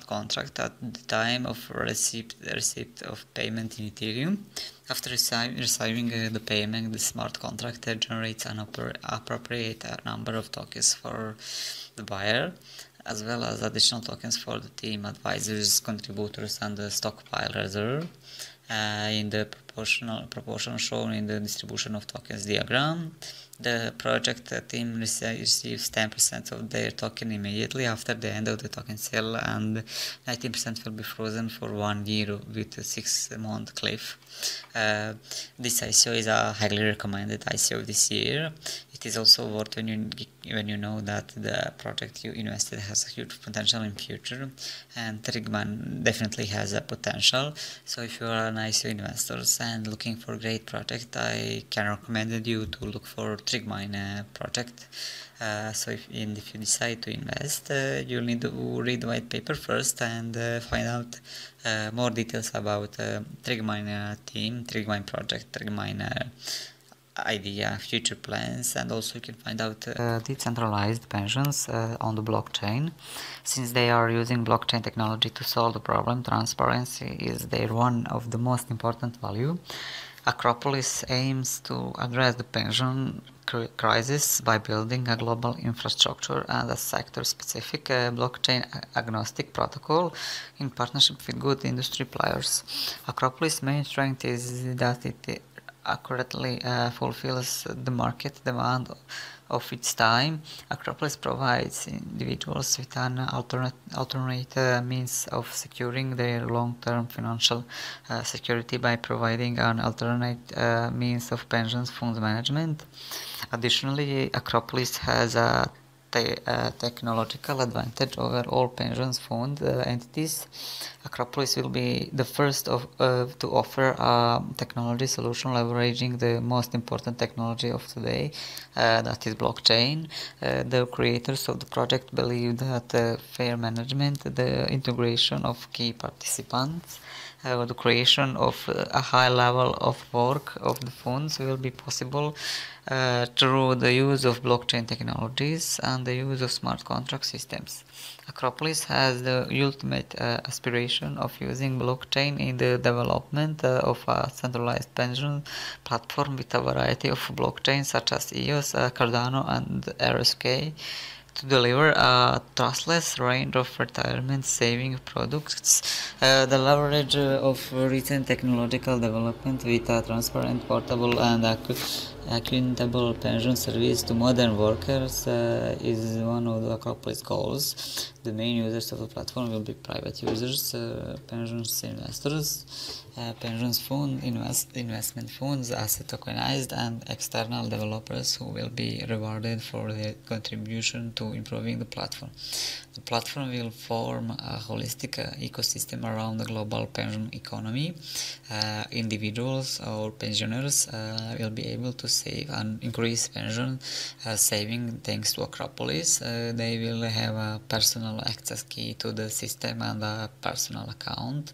contract at the time of receipt of payment in Ethereum. After receiving the payment, the smart contract generates an appropriate number of tokens for the buyer, as well as additional tokens for the team, advisors, contributors, and the stockpile reserve. In the proportion shown in the distribution of tokens diagram, the project team receives 10% of their token immediately after the end of the token sale, and 19% will be frozen for 1 year with a 6-month cliff. This ICO is a highly recommended ICO this year. It is also worth when you know that the project you invested has a huge potential in future, and TrigMine definitely has a potential. So if you are an ICO investor and looking for a great project, I can recommend you to look for Trigmine project. So if you decide to invest, you'll need to read the white paper first and find out more details about Trigmine team, Trigmine project, Trigmine idea, future plans, and also you can find out decentralized pensions on the blockchain. Since they are using blockchain technology to solve the problem, transparency is their one of the most important value. Acropolis aims to address the pension crisis by building a global infrastructure and a sector-specific blockchain-agnostic protocol in partnership with good industry players. Acropolis' main strength is that it accurately fulfills the market demand of its time. Acropolis provides individuals with an alternate means of securing their long-term financial security by providing an alternate means of pensions funds management. Additionally, Acropolis has a technological advantage over all pensions fund entities. Acropolis will be the first to offer a technology solution leveraging the most important technology of today, that is blockchain. The creators of the project believe that fair management, the integration of key participants, the creation of a high level of work of the funds will be possible through the use of blockchain technologies and the use of smart contract systems. Acropolis has the ultimate aspiration of using blockchain in the development of a centralized pension platform with a variety of blockchains such as EOS, Cardano and RSK to deliver a trustless range of retirement saving products. The leverage of recent technological development with a transparent, portable and accountable pension service to modern workers is one of the Acropolis goals. The main users of the platform will be private users, pensions investors, pensions fund, investment funds, asset tokenized, and external developers who will be rewarded for their contribution to improving the platform. The platform will form a holistic ecosystem around the global pension economy. Individuals or pensioners will be able to save and increase pension saving thanks to Acropolis. They will have a personal access key to the system and a personal account.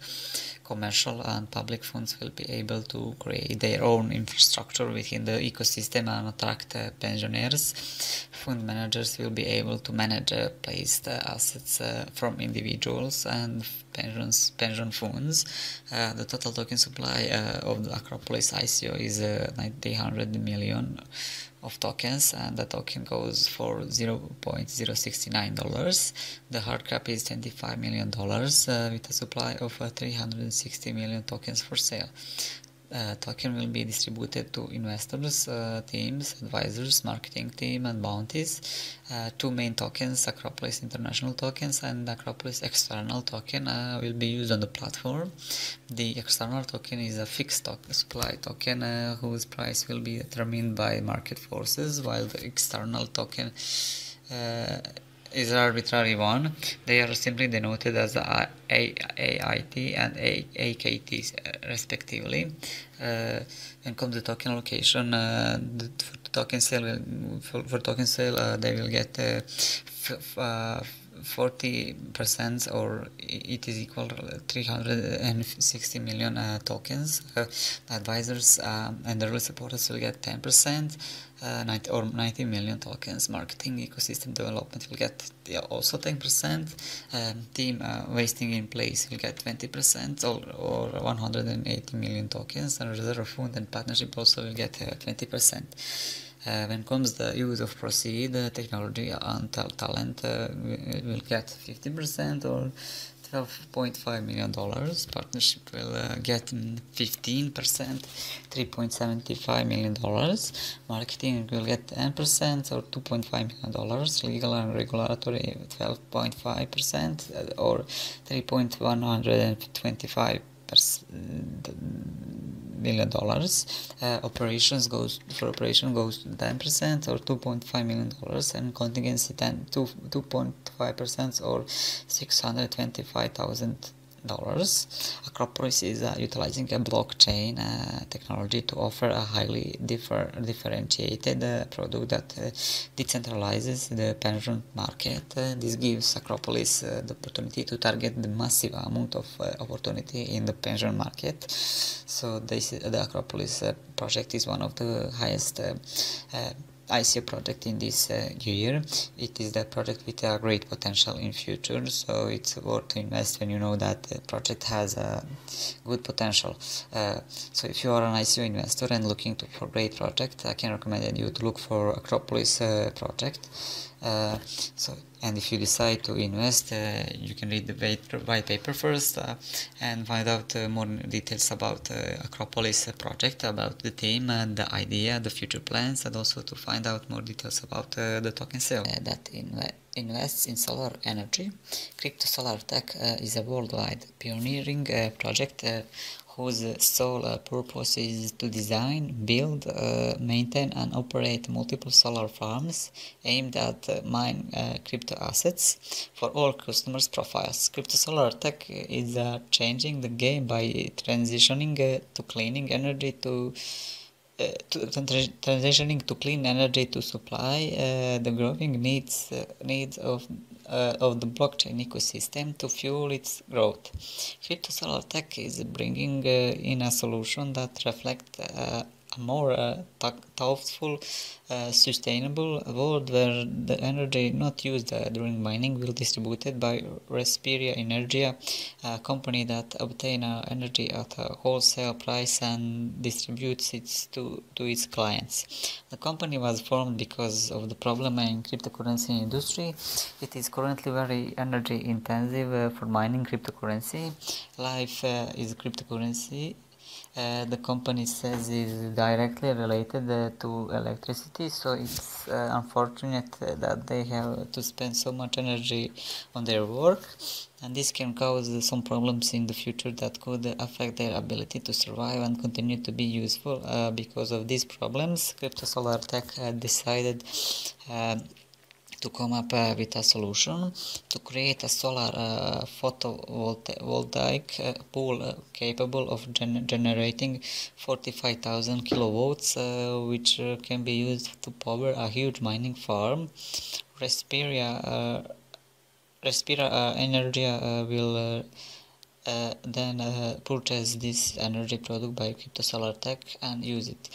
Commercial and public funds will be able to create their own infrastructure within the ecosystem and attract pensioners. Fund managers will be able to manage placed assets from individuals and pension funds. The total token supply of the Acropolis ICO is 900 million of tokens, and the token goes for $0.069. The hard cap is $25 million with a supply of 360 million tokens for sale. Token will be distributed to investors, teams, advisors, marketing team, and bounties. Two main tokens, Acropolis International tokens and Acropolis External token, will be used on the platform. The external token is a fixed supply token whose price will be determined by market forces, while the external token is an arbitrary one. They are simply denoted as AIT and AKT respectively. When comes to token allocation, for token sale, they will get 40%, or it is equal to 360 million tokens. The advisors and the early supporters will get 10%. 90 million tokens. Marketing ecosystem development will get also 10%. Team wasting in place will get 20%, or 180 million tokens. And reserve fund and partnership also will get 20%. When comes the use of proceed, technology and talent will get 15%, or $12.5 million. Partnership will get 15%, $3.75 million. Marketing will get 10%, or $2.5 million. Legal and regulatory 12.5%, or $3.125 million. Operations goes to 10%, or $2.5 million, and contingency 2.5%, or $625,000 Acropolis is utilizing a blockchain technology to offer a highly differentiated product that decentralizes the pension market. This gives Acropolis the opportunity to target the massive amount of opportunity in the pension market. So the Acropolis project is one of the highest ICO project in this year. It is the project with a great potential in future, so it's worth to invest when you know that the project has a good potential. So if you are an ICO investor and looking for great project, I can recommend you to look for Acropolis project. And if you decide to invest, you can read the white paper first and find out more details about Acropolis project, about the team, the idea, the future plans, and also to find out more details about the token sale. That invests in solar energy. Crypto Solar Tech is a worldwide pioneering project whose sole purpose is to design, build, maintain and operate multiple solar farms aimed at mine crypto assets for all customers' profiles. Crypto Solar Tech is changing the game by transitioning to cleaning energy transitioning to clean energy to supply the growing needs of the blockchain ecosystem to fuel its growth. Crypto Solar Tech is bringing in a solution that reflects a more thoughtful, sustainable world where the energy not used during mining will be distributed by Respiria Energia, a company that obtains energy at a wholesale price and distributes it to its clients. The company was formed because of the problem in cryptocurrency industry. It is currently very energy intensive for mining cryptocurrency. Life is cryptocurrency. The company says is directly related to electricity, so it's unfortunate that they have to spend so much energy on their work, and this can cause some problems in the future that could affect their ability to survive and continue to be useful. Because of these problems, Crypto Solar Tech decided to come up with a solution to create a solar photovoltaic pool capable of generating 45,000 kilowatts, which can be used to power a huge mining farm. Respira Energia will then purchase this energy product by Crypto Solar Tech and use it.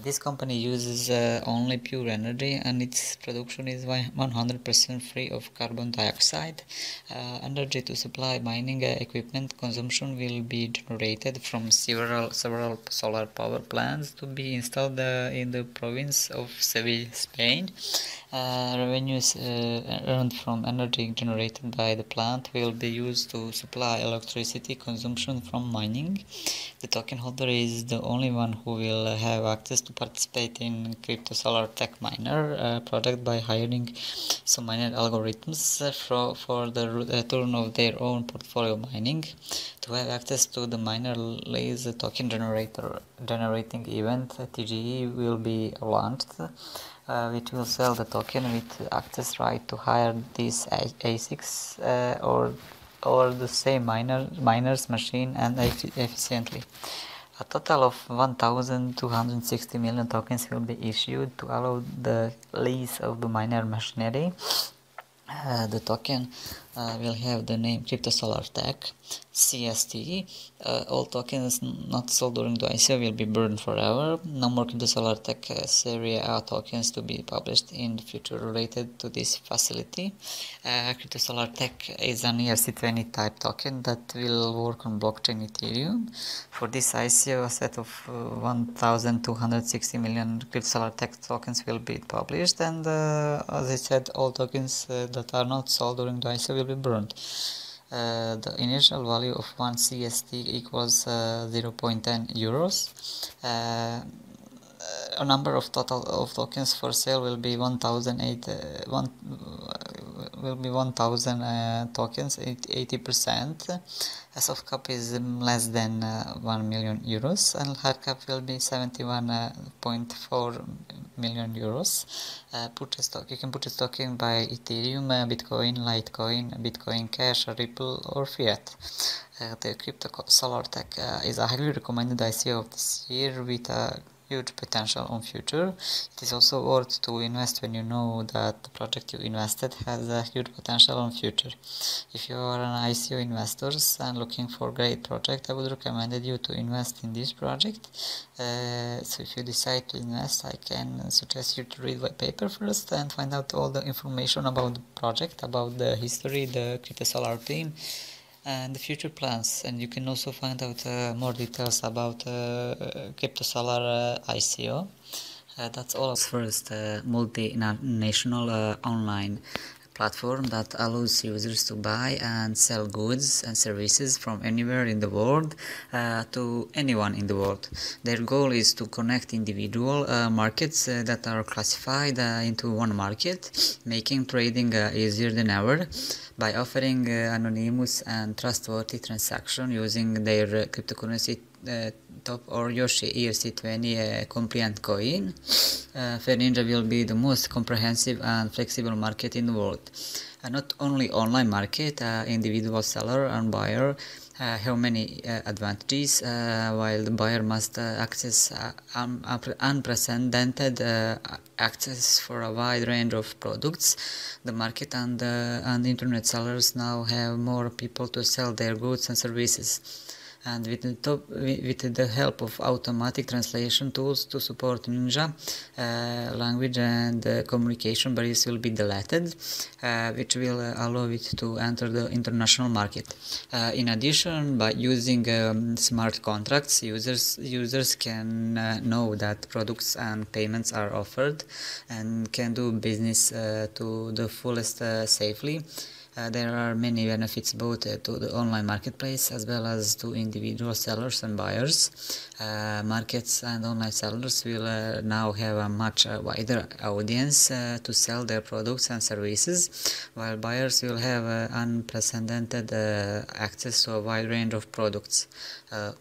This company uses only pure energy, and its production is 100% free of carbon dioxide. Energy to supply mining equipment consumption will be generated from several solar power plants to be installed in the province of Seville, Spain. Revenues earned from energy generated by the plant will be used to supply electricity consumption from mining. The token holder is the only one who will have access to participate in Crypto Solar Tech Miner project by hiring some miner algorithms for the return of their own portfolio mining. To have access to the miner lays token generating event, TGE, will be launched, which will sell the token with access right to hire these ASICs or the same miner's machine and efficiently. A total of 1,260 million tokens will be issued to allow the lease of the miner machinery. The token will have the name Crypto Solar Tech, CST. All tokens not sold during the ICO will be burned forever. No more Crypto Solar Tech Series A tokens to be published in the future related to this facility. Crypto Solar Tech is an ERC20 type token that will work on blockchain Ethereum. For this ICO, a set of 1,260 million Crypto Solar Tech tokens will be published, and as I said, all tokens that are not sold during the ICO will be burned. The initial value of one CST equals 0.10 euros. A number of total of tokens for sale will be 1,000 tokens, 80%. As of cap is less than 1 million euros, and hard cap will be 71.4 million euros. You can purchase token by Ethereum, Bitcoin, Litecoin, Bitcoin Cash, Ripple or Fiat. The crypto solar tech is a highly recommended ICO of this year with a huge potential on future. It is also worth to invest when you know that the project you invested has a huge potential on future. If you are an ICO investor and looking for a great project, I would recommend you to invest in this project. So if you decide to invest, I can suggest you to read white paper first and find out all the information about the project, about the history, the crypto solar team, and the future plans. And you can also find out more details about crypto solar ICO. That's all. First, multinational online platform that allows users to buy and sell goods and services from anywhere in the world to anyone in the world. Their goal is to connect individual markets that are classified into one market, making trading easier than ever by offering anonymous and trustworthy transaction using their cryptocurrency top or Yoshi ERC20 compliant coin. Fair Ninja will be the most comprehensive and flexible market in the world. Not only online market, individual seller and buyer have many advantages, while the buyer must access unprecedented access for a wide range of products. The market and internet sellers now have more people to sell their goods and services. And with the help of automatic translation tools to support Ninja, language and communication barriers will be deleted, which will allow it to enter the international market. In addition, by using smart contracts, users can know that products and payments are offered and can do business to the fullest safely. There are many benefits both to the online marketplace as well as to individual sellers and buyers. Markets and online sellers will now have a much wider audience to sell their products and services, while buyers will have unprecedented access to a wide range of products.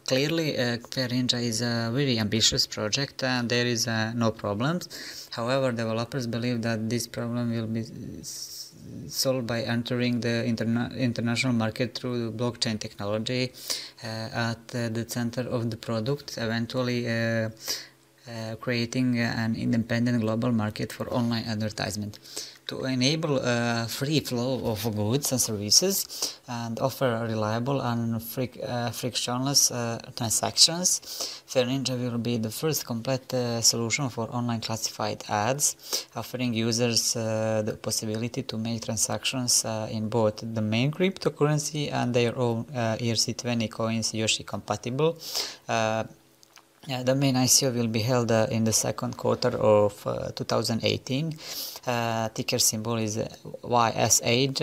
Clearly, Fair Ninja is a very ambitious project and there is no problems. However, developers believe that this problem will be solved by entering the international market through blockchain technology at the center of the product, eventually creating an independent global market for online advertisement. To enable a free flow of goods and services and offer reliable and frictionless transactions, Fair Ninja will be the first complete solution for online classified ads, offering users the possibility to make transactions in both the main cryptocurrency and their own ERC20 coins Yoshi compatible. The main ICO will be held in the second quarter of 2018. Ticker symbol is YSH.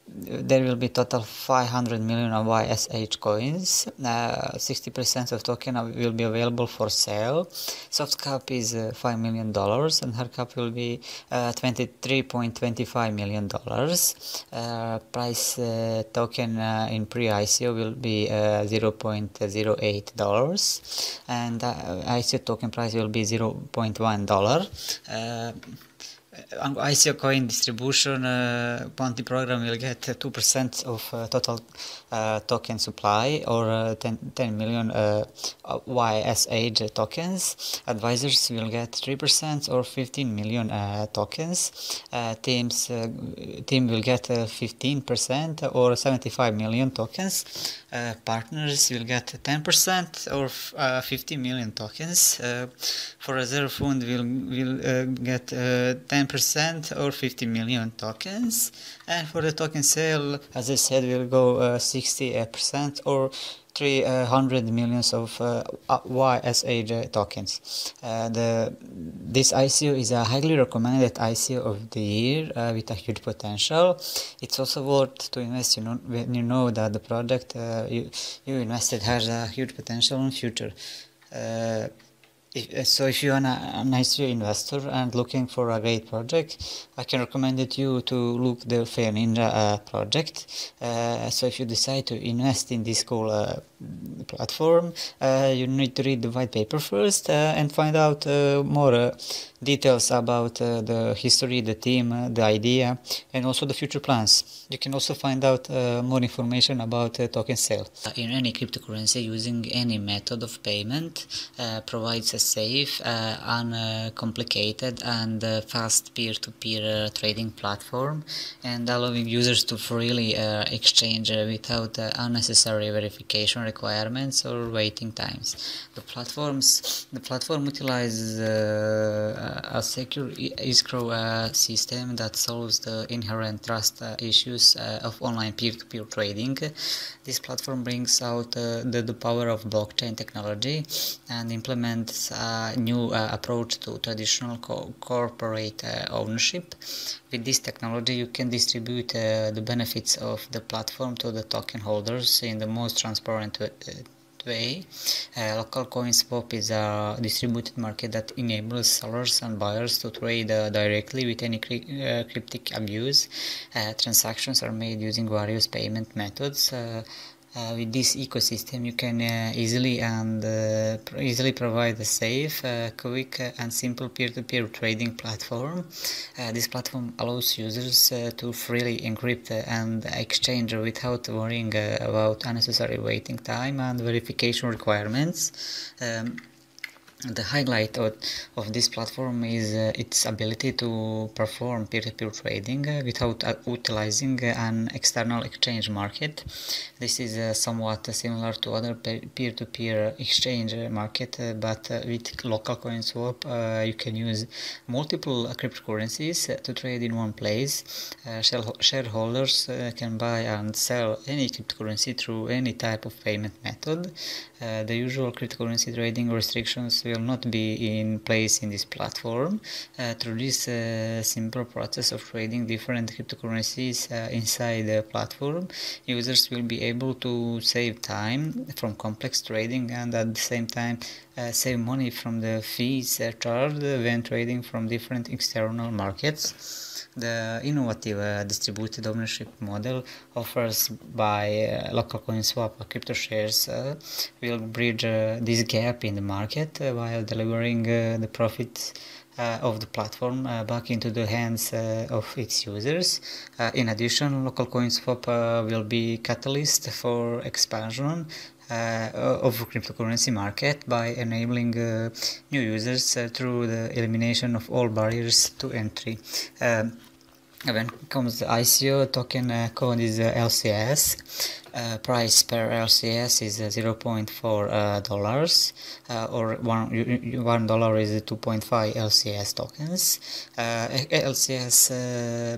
There will be total 500 million of YSH coins. 60% of token will be available for sale. Soft cap is $5 million and hard cap will be $23.25 million. Price token in pre-ICO will be $0.08 and ICO token price will be $0.1. ICO coin distribution bounty program will get 2% of total token supply or 10 million YSH tokens. Advisors will get 3% or 15 million tokens. Team will get 15% or 75 million tokens. Partners will get 10% or 50 million tokens. For reserve fund will get 10% or 50 million tokens, and for the token sale, as I said, will go 60% or 300 millions of YSH tokens. This ICO is a highly recommended ICO of the year with a huge potential. It's also worth to invest when you know that the project you invested has a huge potential in future. If you're an ICO investor and looking for a great project, I can recommend it you to look the Fair Ninja project. So if you decide to invest in this cool platform, you need to read the white paper first and find out more details about the history, the team, the idea, and also the future plans. You can also find out more information about token sale. In any cryptocurrency, using any method of payment provides a safe, uncomplicated and fast peer-to-peer trading platform, and allowing users to freely exchange without unnecessary verification requirements or waiting times. The platform utilizes a secure escrow system that solves the inherent trust issues of online peer-to-peer trading. This platform brings out the power of blockchain technology and implements a new approach to traditional corporate ownership. With this technology, you can distribute the benefits of the platform to the token holders in the most transparent way. Local coin swap is a distributed market that enables sellers and buyers to trade directly with any cryptic abuse. Transactions are made using various payment methods. With this ecosystem, you can easily provide a safe, quick, and simple peer-to-peer trading platform. This platform allows users to freely encrypt and exchange without worrying about unnecessary waiting time and verification requirements. The highlight of this platform is its ability to perform peer-to-peer trading without utilizing an external exchange market. This is somewhat similar to other peer-to-peer exchange market, but with local coin swap you can use multiple cryptocurrencies to trade in one place. Shareholders can buy and sell any cryptocurrency through any type of payment method. The usual cryptocurrency trading restrictions will not be in place in this platform. Through this simple process of trading different cryptocurrencies inside the platform, users will be able to save time from complex trading and at the same time save money from the fees charged when trading from different external markets. The innovative distributed ownership model offers by local coin swap crypto shares will bridge this gap in the market while delivering the profits of the platform back into the hands of its users. In addition, local coin swap will be catalyst for expansion of cryptocurrency market by enabling new users through the elimination of all barriers to entry. When it comes to ICO, token code is LCS. Price per LCS is $0.4 or $1 is 2.5 LCS tokens. LCS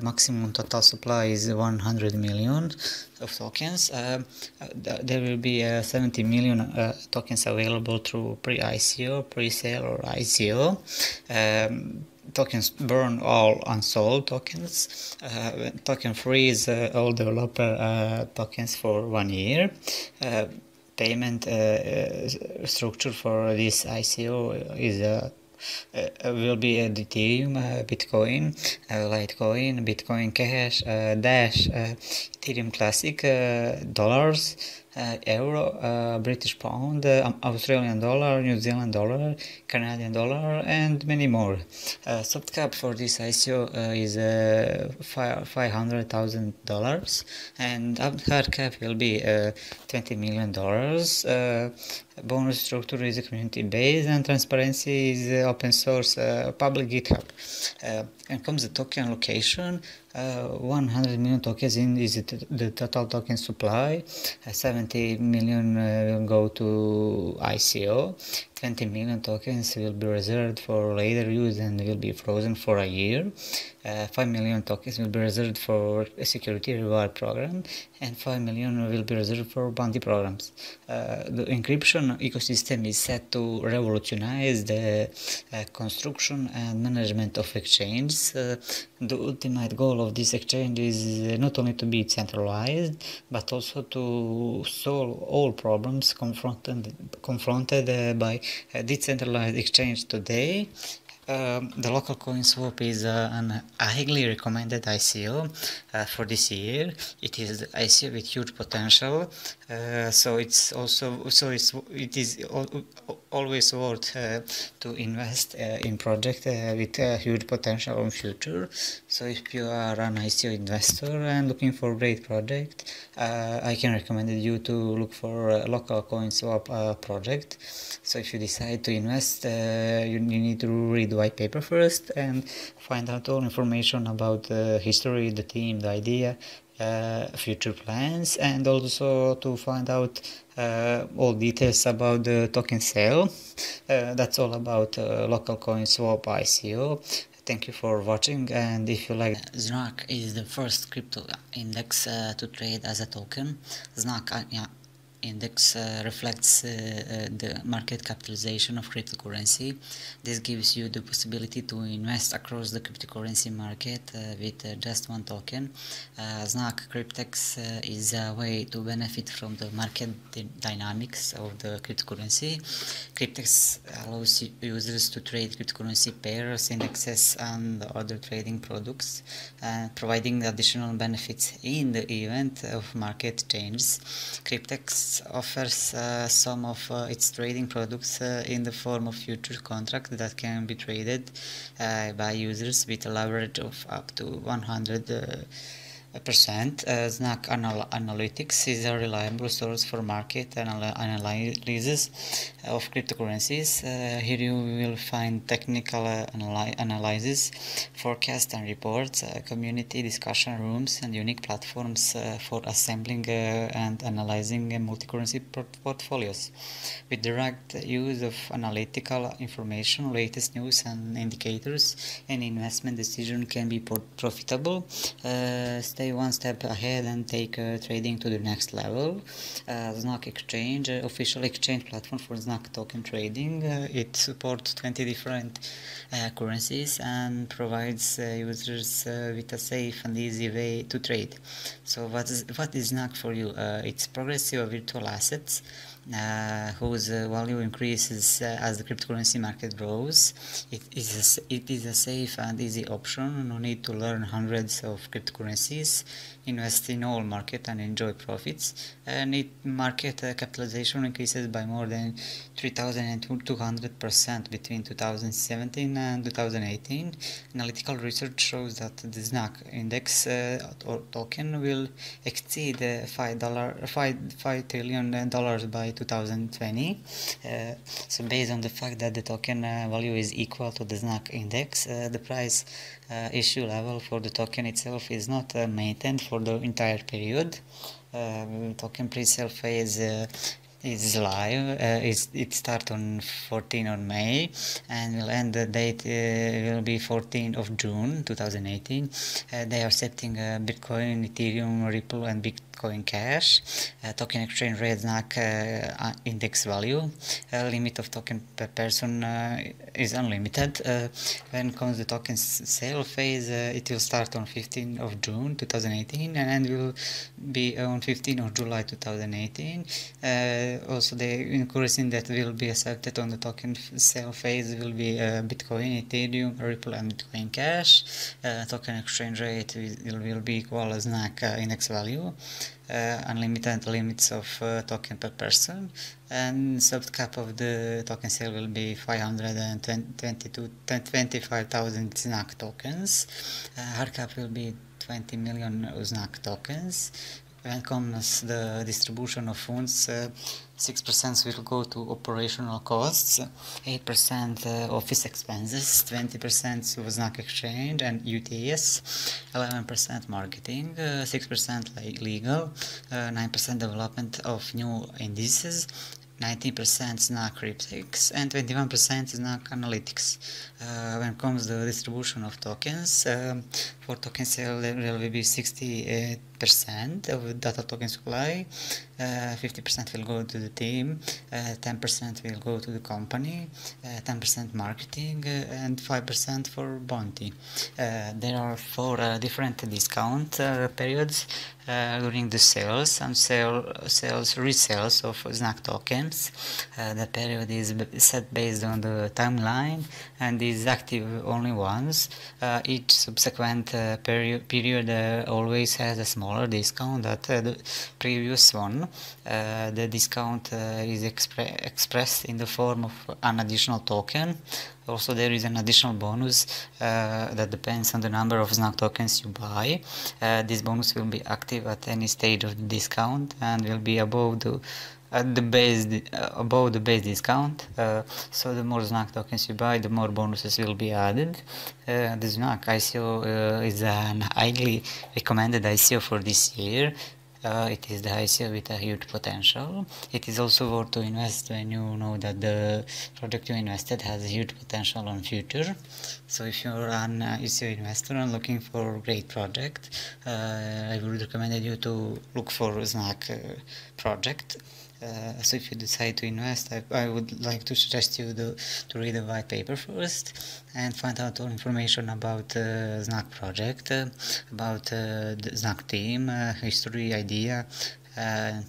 maximum total supply is 100 million of tokens. There will be 70 million tokens available through pre-ICO, pre-sale or ICO. Tokens burn all unsold tokens. Token freeze all developer tokens for 1 year. Payment structure for this ICO is will be Ethereum, Bitcoin, Litecoin, Bitcoin Cash, Dash, Ethereum Classic, dollars, euro, British pound, Australian dollar, New Zealand dollar, Canadian dollar, and many more. Soft cap for this ICO is $500,000, and hard cap will be $20 million. Bonus structure is community based, and transparency is open source public GitHub. And comes the token allocation. 100 million tokens is the total token supply. 70 million will go to ICO. 20 million tokens will be reserved for later use and will be frozen for a year. 5 million tokens will be reserved for a security reward program, and 5 million will be reserved for bounty programs. The encryption ecosystem is set to revolutionize the construction and management of exchanges. The ultimate goal of this exchange is not only to be centralized, but also to solve all problems confronted by decentralized exchange today. The local coin swap is a highly recommended ICO for this year. It is an ICO with huge potential, so it is always worth to invest in project with huge potential in future. So if you are an ICO investor and looking for a great project, I can recommend you to look for a local coin swap project. So if you decide to invest, you need to read the white paper first and find out all information about the history, the team, the idea, future plans, and also to find out all details about the token sale. That's all about local coin swap ICO. Thank you for watching, and if you like, ZNAK is the first crypto index to trade as a token. ZNAK index reflects the market capitalization of cryptocurrency. This gives you the possibility to invest across the cryptocurrency market with just one token. ZNAK Cryptex is a way to benefit from the market dynamics of the cryptocurrency. Cryptex allows users to trade cryptocurrency pairs, indexes, and other trading products, providing additional benefits in the event of market changes. Cryptex offers some of its trading products in the form of future contracts that can be traded by users with a leverage of up to 100%. ZNAK Analytics is a reliable source for market analysis of cryptocurrencies. Here you will find technical analysis, forecasts and reports, community discussion rooms, and unique platforms for assembling and analyzing multi-currency portfolios. With direct use of analytical information, latest news and indicators, any investment decision can be profitable. Stay one step ahead and take trading to the next level. ZNAK Exchange, official exchange platform for ZNAK token trading. It supports 20 different currencies and provides users with a safe and easy way to trade. So what is ZNAK for you? It's progressive virtual assets whose value increases as the cryptocurrency market grows. It is a safe and easy option. No need to learn hundreds of cryptocurrencies. Invest in all market and enjoy profits. Market capitalization increases by more than 3,200% between 2017 and 2018. Analytical research shows that the ZNAK index or token will exceed $5 trillion by 2020. So based on the fact that the token value is equal to the ZNAK index, the price issue level for the token itself is not maintained for the entire period. Token pre-sale phase is live. It starts on 14 on May and will end the date will be 14 of June 2018. They are setting Bitcoin, Ethereum, Ripple, and Bitcoin Cash. Token exchange rate ZNAK index value. Limit of token per person is unlimited. When comes the token sale phase, it will start on 15 of June 2018 and will be on 15 of July 2018. Also, the currency that will be accepted on the token sale phase will be Bitcoin, Ethereum, Ripple, and Bitcoin Cash. Token exchange rate will be equal as ZNAK index value. Unlimited limits of token per person, and soft cap of the token sale will be 525,000 ZNAK tokens. Hard cap will be 20 million ZNAK tokens. When comes the distribution of funds, 6% will go to operational costs, 8% office expenses, 20% to ZNAK exchange and UTS, 11% marketing, 6% legal, 9% development of new indices, 90% snack replics, and 21% snack analytics. When it comes to the distribution of tokens, for token sale there will be 68% of data token supply, 50% will go to the team, 10% will go to the company, 10% marketing, and 5% for bounty. There are 4 different discount periods during the sales and resales of snack tokens. The period is set based on the timeline and is active only once. Each subsequent period always has a smaller discount than the previous one. The discount is expressed in the form of an additional token. Also, there is an additional bonus that depends on the number of snack tokens you buy. This bonus will be active at any stage of the discount and will be above the base discount. So the more snack tokens you buy, the more bonuses will be added. The snack ICO is an highly recommended ICO for this year. It is the ICO with a huge potential. It is also worth to invest when you know that the project you invested has a huge potential on future. So if you're an ICO investor and looking for a great project, I would recommend you to look for a snack project. So if you decide to invest, I would like to suggest you to read the white paper first and find out all information about the snack project, about the snack team, history, idea,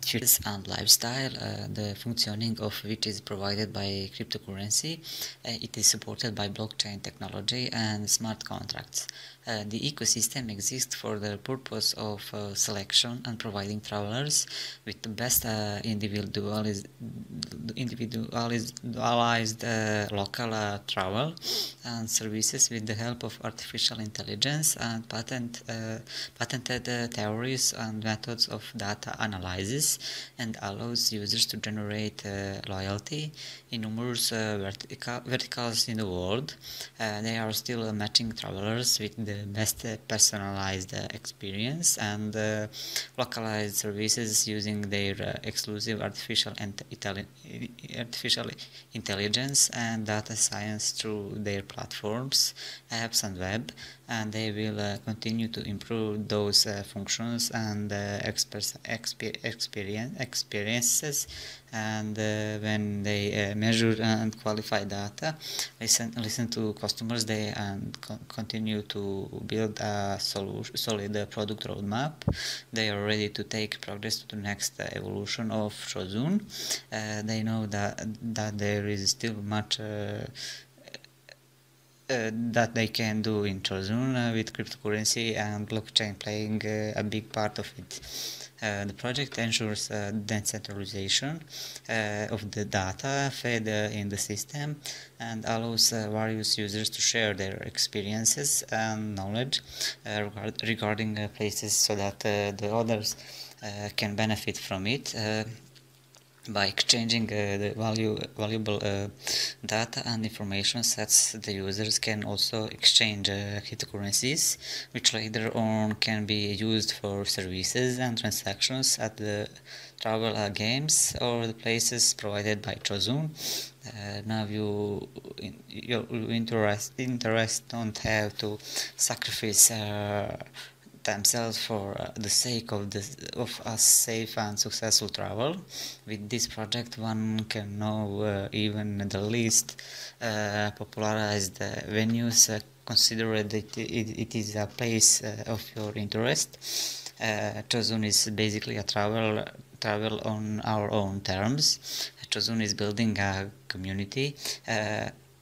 futures and lifestyle, the functioning of which is provided by cryptocurrency. It is supported by blockchain technology and smart contracts. The ecosystem exists for the purpose of selection and providing travelers with the best individualized local travel and services with the help of artificial intelligence and patented theories and methods of data analysis, and allows users to generate loyalty in numerous verticals in the world. They are still matching travelers with the best personalized experience and localized services using their exclusive artificial intelligence and data science through their platforms, apps and web, and they will continue to improve those functions and experiences. And when they measure and qualify data, listen to customers, they continue to build a solid product roadmap. They are ready to take progress to the next evolution of Trozun. They know that there is still much that they can do in Trozun with cryptocurrency and blockchain playing a big part of it. The project ensures decentralization of the data fed in the system and allows various users to share their experiences and knowledge regarding places so that the others can benefit from it. By exchanging the valuable data and information sets, the users can also exchange cryptocurrencies, which later on can be used for services and transactions at the travel games or the places provided by Trozun. Now your interest don't have to sacrifice themselves for the sake of a safe and successful travel. With this project, one can know even the least popularized venues, consider that it is a place of your interest. Trozun is basically a travel on our own terms. Trozun is building a community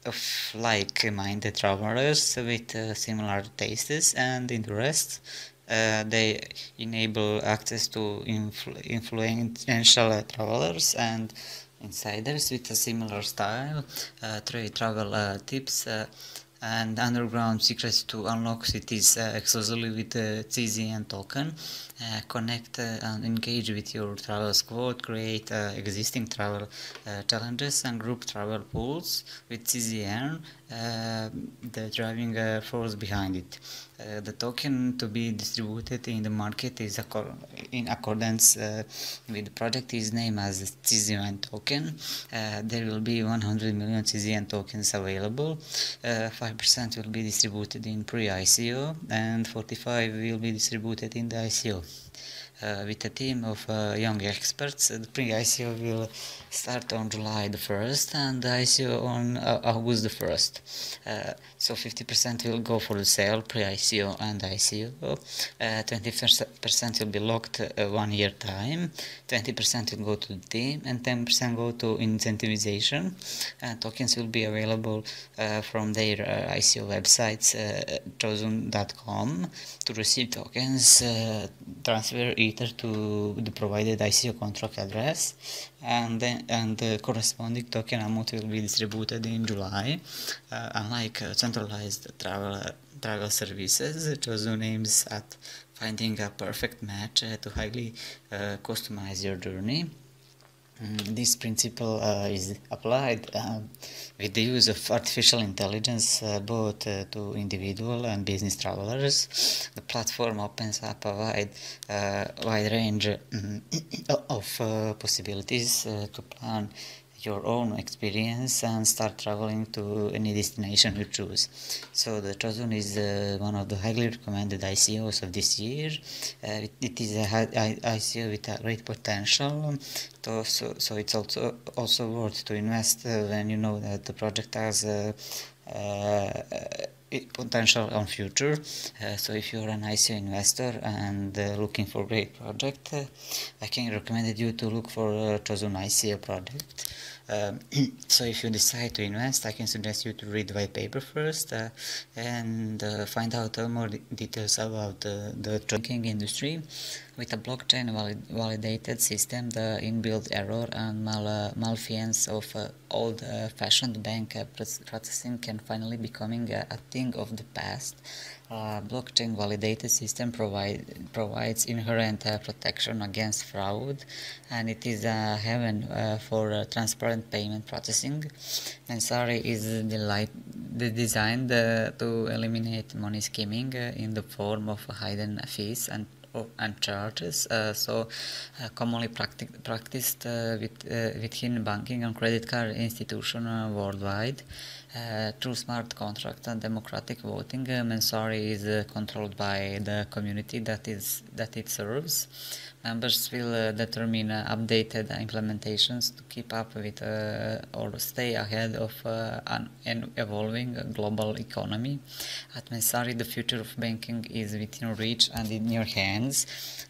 of like-minded travelers with similar tastes and interests. They enable access to influential travelers and insiders with a similar style, trade travel tips, And underground secrets to unlock cities exclusively with the TZN token. Connect and engage with your travel squad, create existing travel challenges and group travel pools with TZN, the driving force behind it. The token to be distributed in the market is in accordance with the project is named as TZN token. There will be 100 million TZN tokens available. 5% will be distributed in pre-ICO and 45 will be distributed in the ICO. With a team of young experts, the pre-ICO will start on July the 1st and the ICO on August the 1st. So 50% will go for the sale, pre-ICO and ICO. 20% will be locked 1 year time, 20% will go to the team and 10% go to incentivization. Tokens will be available from their ICO websites, trozun.com. To receive tokens, transfer Ether to the provided ICO contract address, and the corresponding token amount will be distributed in July. Unlike centralized travel services, Trozun aims at finding a perfect match to highly customize your journey. This principle is applied with the use of artificial intelligence both to individual and business travelers. The platform opens up a wide range of possibilities to plan your own experience and start traveling to any destination you choose. So the Trozun is one of the highly recommended ICOs of this year. It is a ICO with a great potential, so it's also worth to invest when you know that the project has potential on future. So if you're an ICO investor and looking for a great project, I can recommend you to look for a Trozun ICO project. So if you decide to invest, I can suggest you to read the white paper first and find out more details about the banking industry. With a blockchain validated system, the inbuilt error and malfeasance of old-fashioned bank processing can finally becoming a thing of the past. Blockchain validated system provides inherent protection against fraud, and it is a heaven for transparent payment processing. Mensari is designed to eliminate money skimming in the form of hidden fees and charges, commonly practiced within banking and credit card institutions worldwide. Through smart contract and democratic voting, Mensari is controlled by the community that it serves. Members will determine updated implementations to keep up with or stay ahead of an evolving global economy. At Mensari, the future of banking is within reach and in your hands.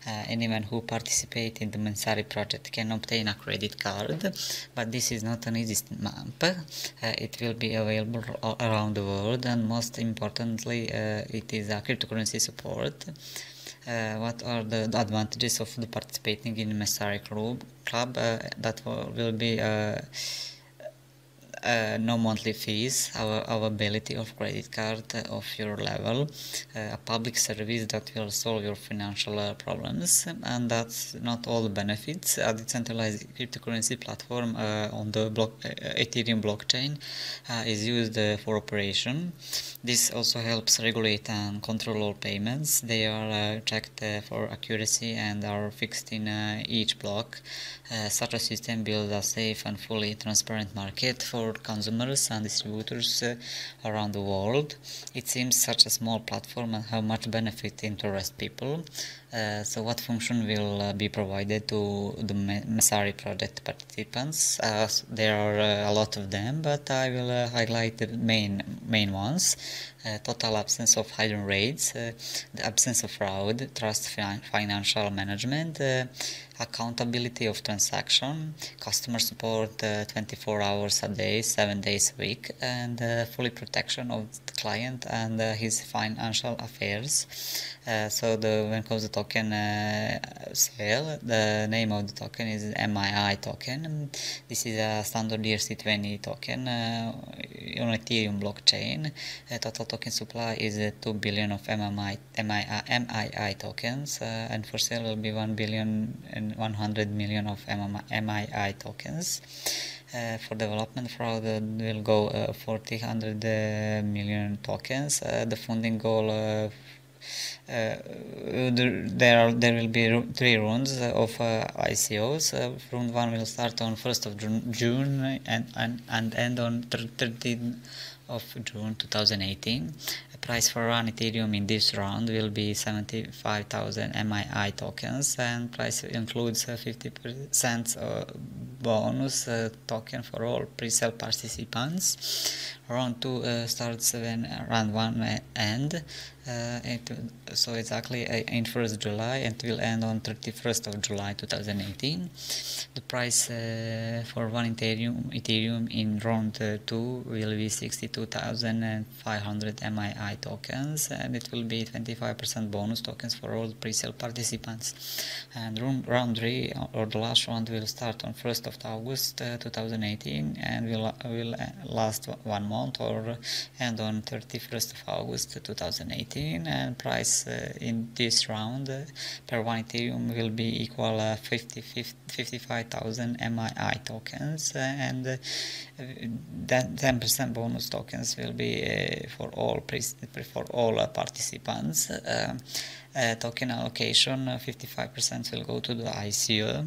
Anyone who participates in the Mensari project can obtain a credit card, but this is not an easy map. It will be available around the world, and most importantly, it is a cryptocurrency support. What are the advantages of the participating in Mensari club? That will be no monthly fees, availability of credit card of your level, a public service that will solve your financial problems, and that's not all the benefits. A decentralized cryptocurrency platform on the Ethereum blockchain is used for operation. This also helps regulate and control all payments. They are checked for accuracy and are fixed in each block. Such a system builds a safe and fully transparent market for consumers and distributors around the world. It seems such a small platform and how much benefit interests people. So what function will be provided to the Mensari project participants? There are a lot of them, but I will highlight the main ones. Total absence of hidden rates, the absence of fraud, trust financial management, accountability of transaction, customer support 24 hours a day, 7 days a week, and fully protection of the client and his financial affairs. So when it comes to token sale, the name of the token is MII token. This is a standard ERC20 token. on Ethereum blockchain. Total token supply is 2 billion of MII tokens, and for sale will be 1 billion and 100 million of MII tokens. For development fraud will go 400 million tokens. The funding goal there will be 3 rounds of ICOs. Round 1 will start on 1st of June and end on 30th of June 2018. The price for one Ethereum in this round will be 75,000 MII tokens, and price includes 50% bonus token for all pre-sale participants. Round 2 starts when round 1 ends. So exactly in 1st July and will end on 31st of July 2018. The price for one Ethereum in round 2 will be 62,500 MII tokens, and it will be 25% bonus tokens for all pre-sale participants. And round 3 or the last round will start on 1st of August 2018 and will last 1 month or end on 31st of August 2018. And price in this round per one Ethereum will be equal 55,000 MII tokens, and that 10% bonus tokens will be for all participants. Token allocation 55% will go to the ICO,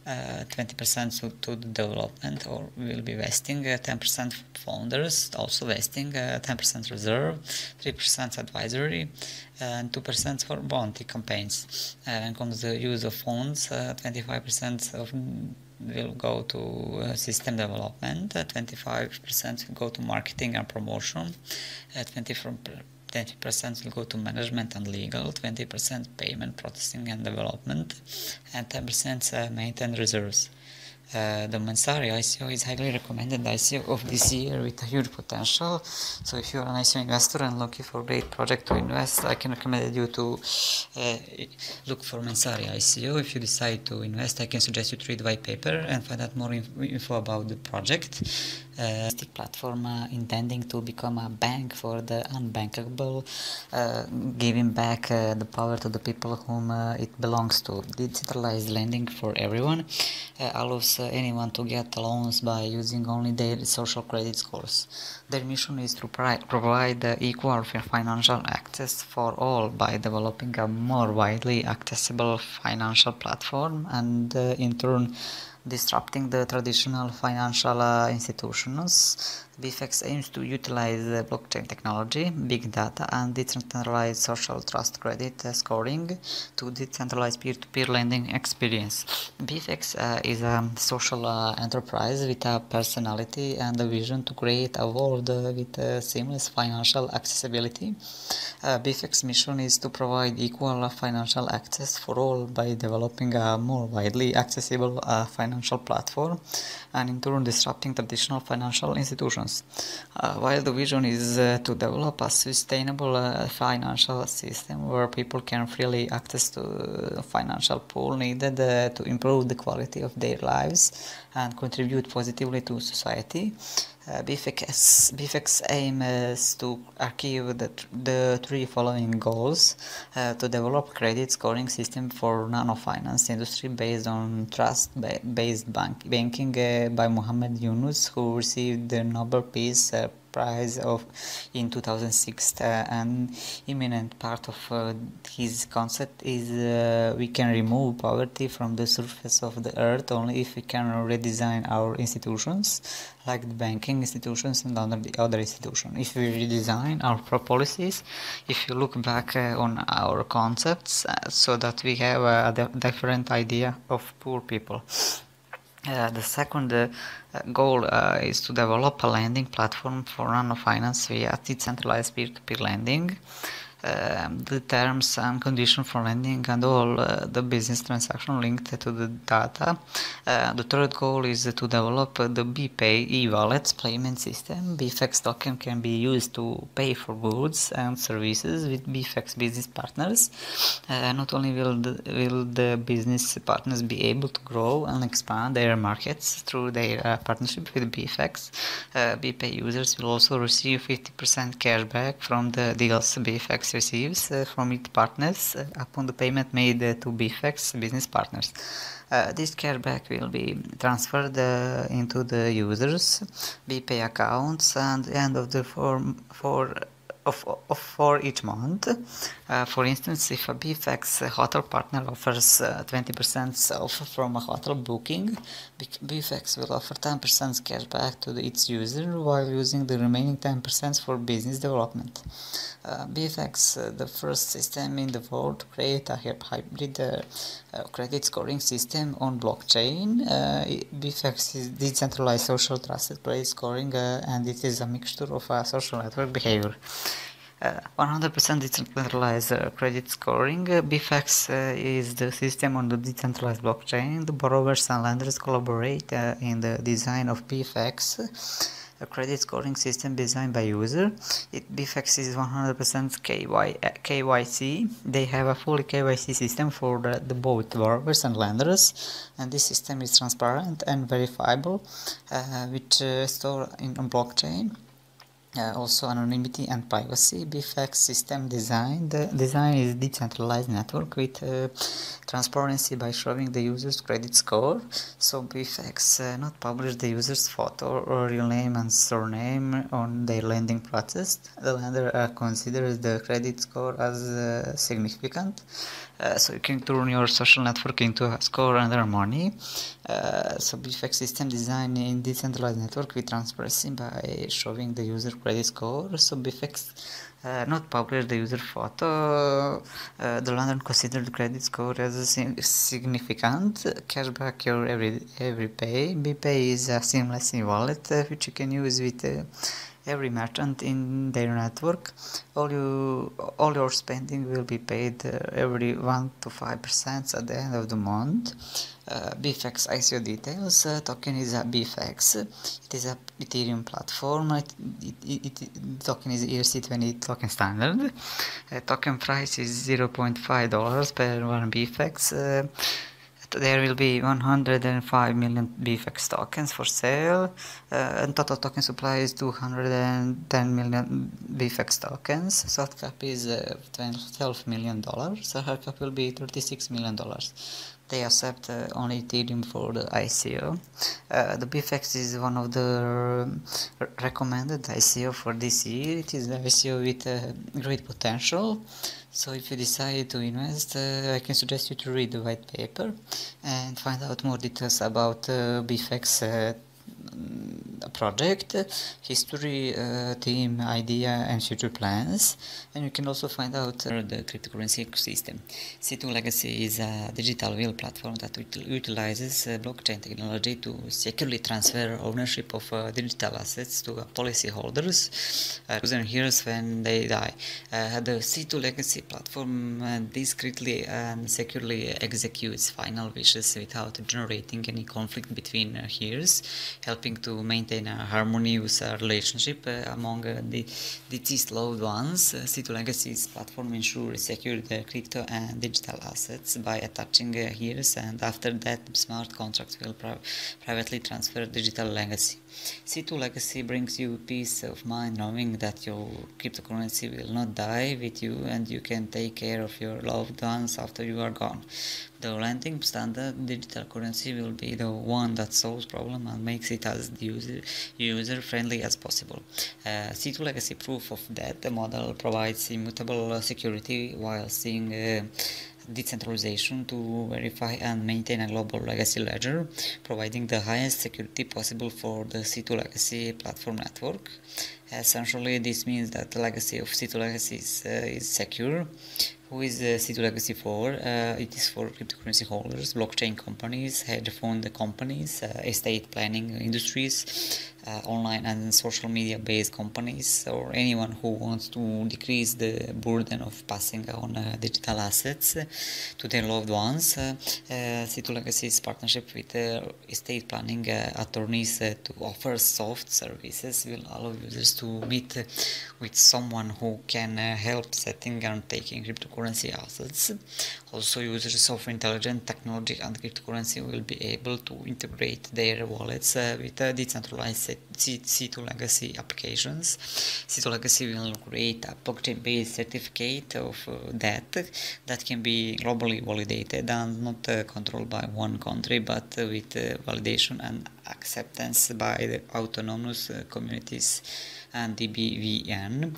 20% to the development or will be vesting, 10% founders also vesting, 10% reserve, 3% advisory, and 2% for bounty campaigns. When comes the use of funds, 25% will go to system development, 25% will go to marketing and promotion, 20% will go to management and legal, 20% payment, processing and development, and 10% maintenance reserves. The Mansari ICO is highly recommended ICO of this year with a huge potential. So if you are an ICO investor and looking for a great project to invest, I can recommend you to look for Mansari ICO. If you decide to invest, I can suggest you to read the white paper and find out more info about the project. Platform intending to become a bank for the unbankable, giving back the power to the people whom it belongs to. Decentralized lending for everyone allows anyone to get loans by using only their social credit scores. Their mission is to provide equal financial access for all by developing a more widely accessible financial platform and in turn disrupting the traditional financial institutions. BFX aims to utilize blockchain technology, big data, and decentralized social trust credit scoring to decentralize peer-to-peer lending experience. BFX is a social enterprise with a personality and a vision to create a world with seamless financial accessibility. BFX mission is to provide equal financial access for all by developing a more widely accessible financial platform and in turn disrupting traditional financial institutions. While the vision is to develop a sustainable financial system where people can freely access to the financial pool needed to improve the quality of their lives and contribute positively to society. BFX aim is to achieve the 3 following goals: to develop credit scoring system for nano-finance industry based on trust-based banking by Muhammad Yunus, who received the Nobel Peace Prize in 2006. An imminent part of his concept is we can remove poverty from the surface of the earth only if we can redesign our institutions, like the banking institutions and other institutions. If we redesign our policies, if you look back on our concepts, so that we have a different idea of poor people. The second goal is to develop a lending platform for nano-finance via decentralized peer-to-peer lending. the terms and conditions for lending, and all the business transaction linked to the data. The third goal is to develop the BPay e-wallets payment system. BFX token can be used to pay for goods and services with BFX business partners. Not only will the business partners be able to grow and expand their markets through their partnership with BFX, BPay users will also receive 50% cashback from the deals BFX receives from its partners upon the payment made to BFX business partners. This cashback will be transferred into the users' BPay accounts at the end of the form for each month. For instance, if a BFX hotel partner offers 20% off from a hotel booking, BFX will offer 10% cashback to its user while using the remaining 10% for business development. BFX, the first system in the world to create a hybrid credit scoring system on blockchain. BFX is decentralized social trusted credit scoring, and it is a mixture of social network behavior. 100% decentralized credit scoring. BFX is the system on the decentralized blockchain. The borrowers and lenders collaborate in the design of BFX, a credit scoring system designed by user. BFX is 100% KYC. They have a fully KYC system for the both borrowers and lenders, and this system is transparent and verifiable, which store on blockchain. Also anonymity and privacy. BFX system design. The design is decentralized network with transparency by showing the user's credit score. So BFX not publish the user's photo or real name and surname on their lending process. The lender considers the credit score as significant. So you can turn your social network into a score and earn money. So BFX system design in decentralized network with transparency by showing the user credit score. So BFX not publish the user photo. The lender consider the credit score as a significant. Cashback your every pay. BPay is a seamless wallet which you can use with every merchant in their network. All your spending will be paid every 1 to 5% at the end of the month. BFX ICO details. Token is a BFX. It is a Ethereum platform. Token is ERC20 token standard. Token price is $0.5 per one BFX. There will be 105 million BFX tokens for sale, and total token supply is 210 million BFX tokens. Soft cap is $12 million, so hard cap will be $36 million. They accept only Ethereum for the ICO. The BFX is one of the recommended ICO for this year. It is the ICO with great potential. So if you decide to invest, I can suggest you to read the white paper and find out more details about BFX project, history, team, idea, and future plans. And you can also find out the cryptocurrency ecosystem. C2 Legacy is a digital will platform that utilizes blockchain technology to securely transfer ownership of digital assets to policyholders within years when they die. The C2 Legacy platform discreetly and securely executes final wishes without generating any conflict between heirs, helping to maintain a harmonious relationship among the deceased loved ones. C2 Legacy's platform ensures secure crypto and digital assets by attaching heirs, and after that smart contracts will privately transfer digital legacy. C2 Legacy brings you peace of mind knowing that your cryptocurrency will not die with you and you can take care of your loved ones after you are gone. The lending standard digital currency will be the one that solves problem and makes it as user friendly as possible. C2 Legacy proof of that the model provides immutable security while seeing decentralization to verify and maintain a global legacy ledger, providing the highest security possible for the C2 Legacy platform network. Essentially, this means that the legacy of C2 Legacy is secure. Who is C2 Legacy for? It is for cryptocurrency holders, blockchain companies, hedge fund companies, estate planning industries, online and social media based companies, or anyone who wants to decrease the burden of passing on digital assets to their loved ones. C2 Legacy's partnership with estate planning attorneys to offer soft services will allow users to meet with someone who can help setting and taking cryptocurrency assets. Also, users of intelligent technology and cryptocurrency will be able to integrate their wallets with decentralized C2 Legacy applications. C2 Legacy will create a blockchain-based certificate of debt that can be globally validated and not controlled by one country, but with validation and acceptance by the autonomous communities and the BVN.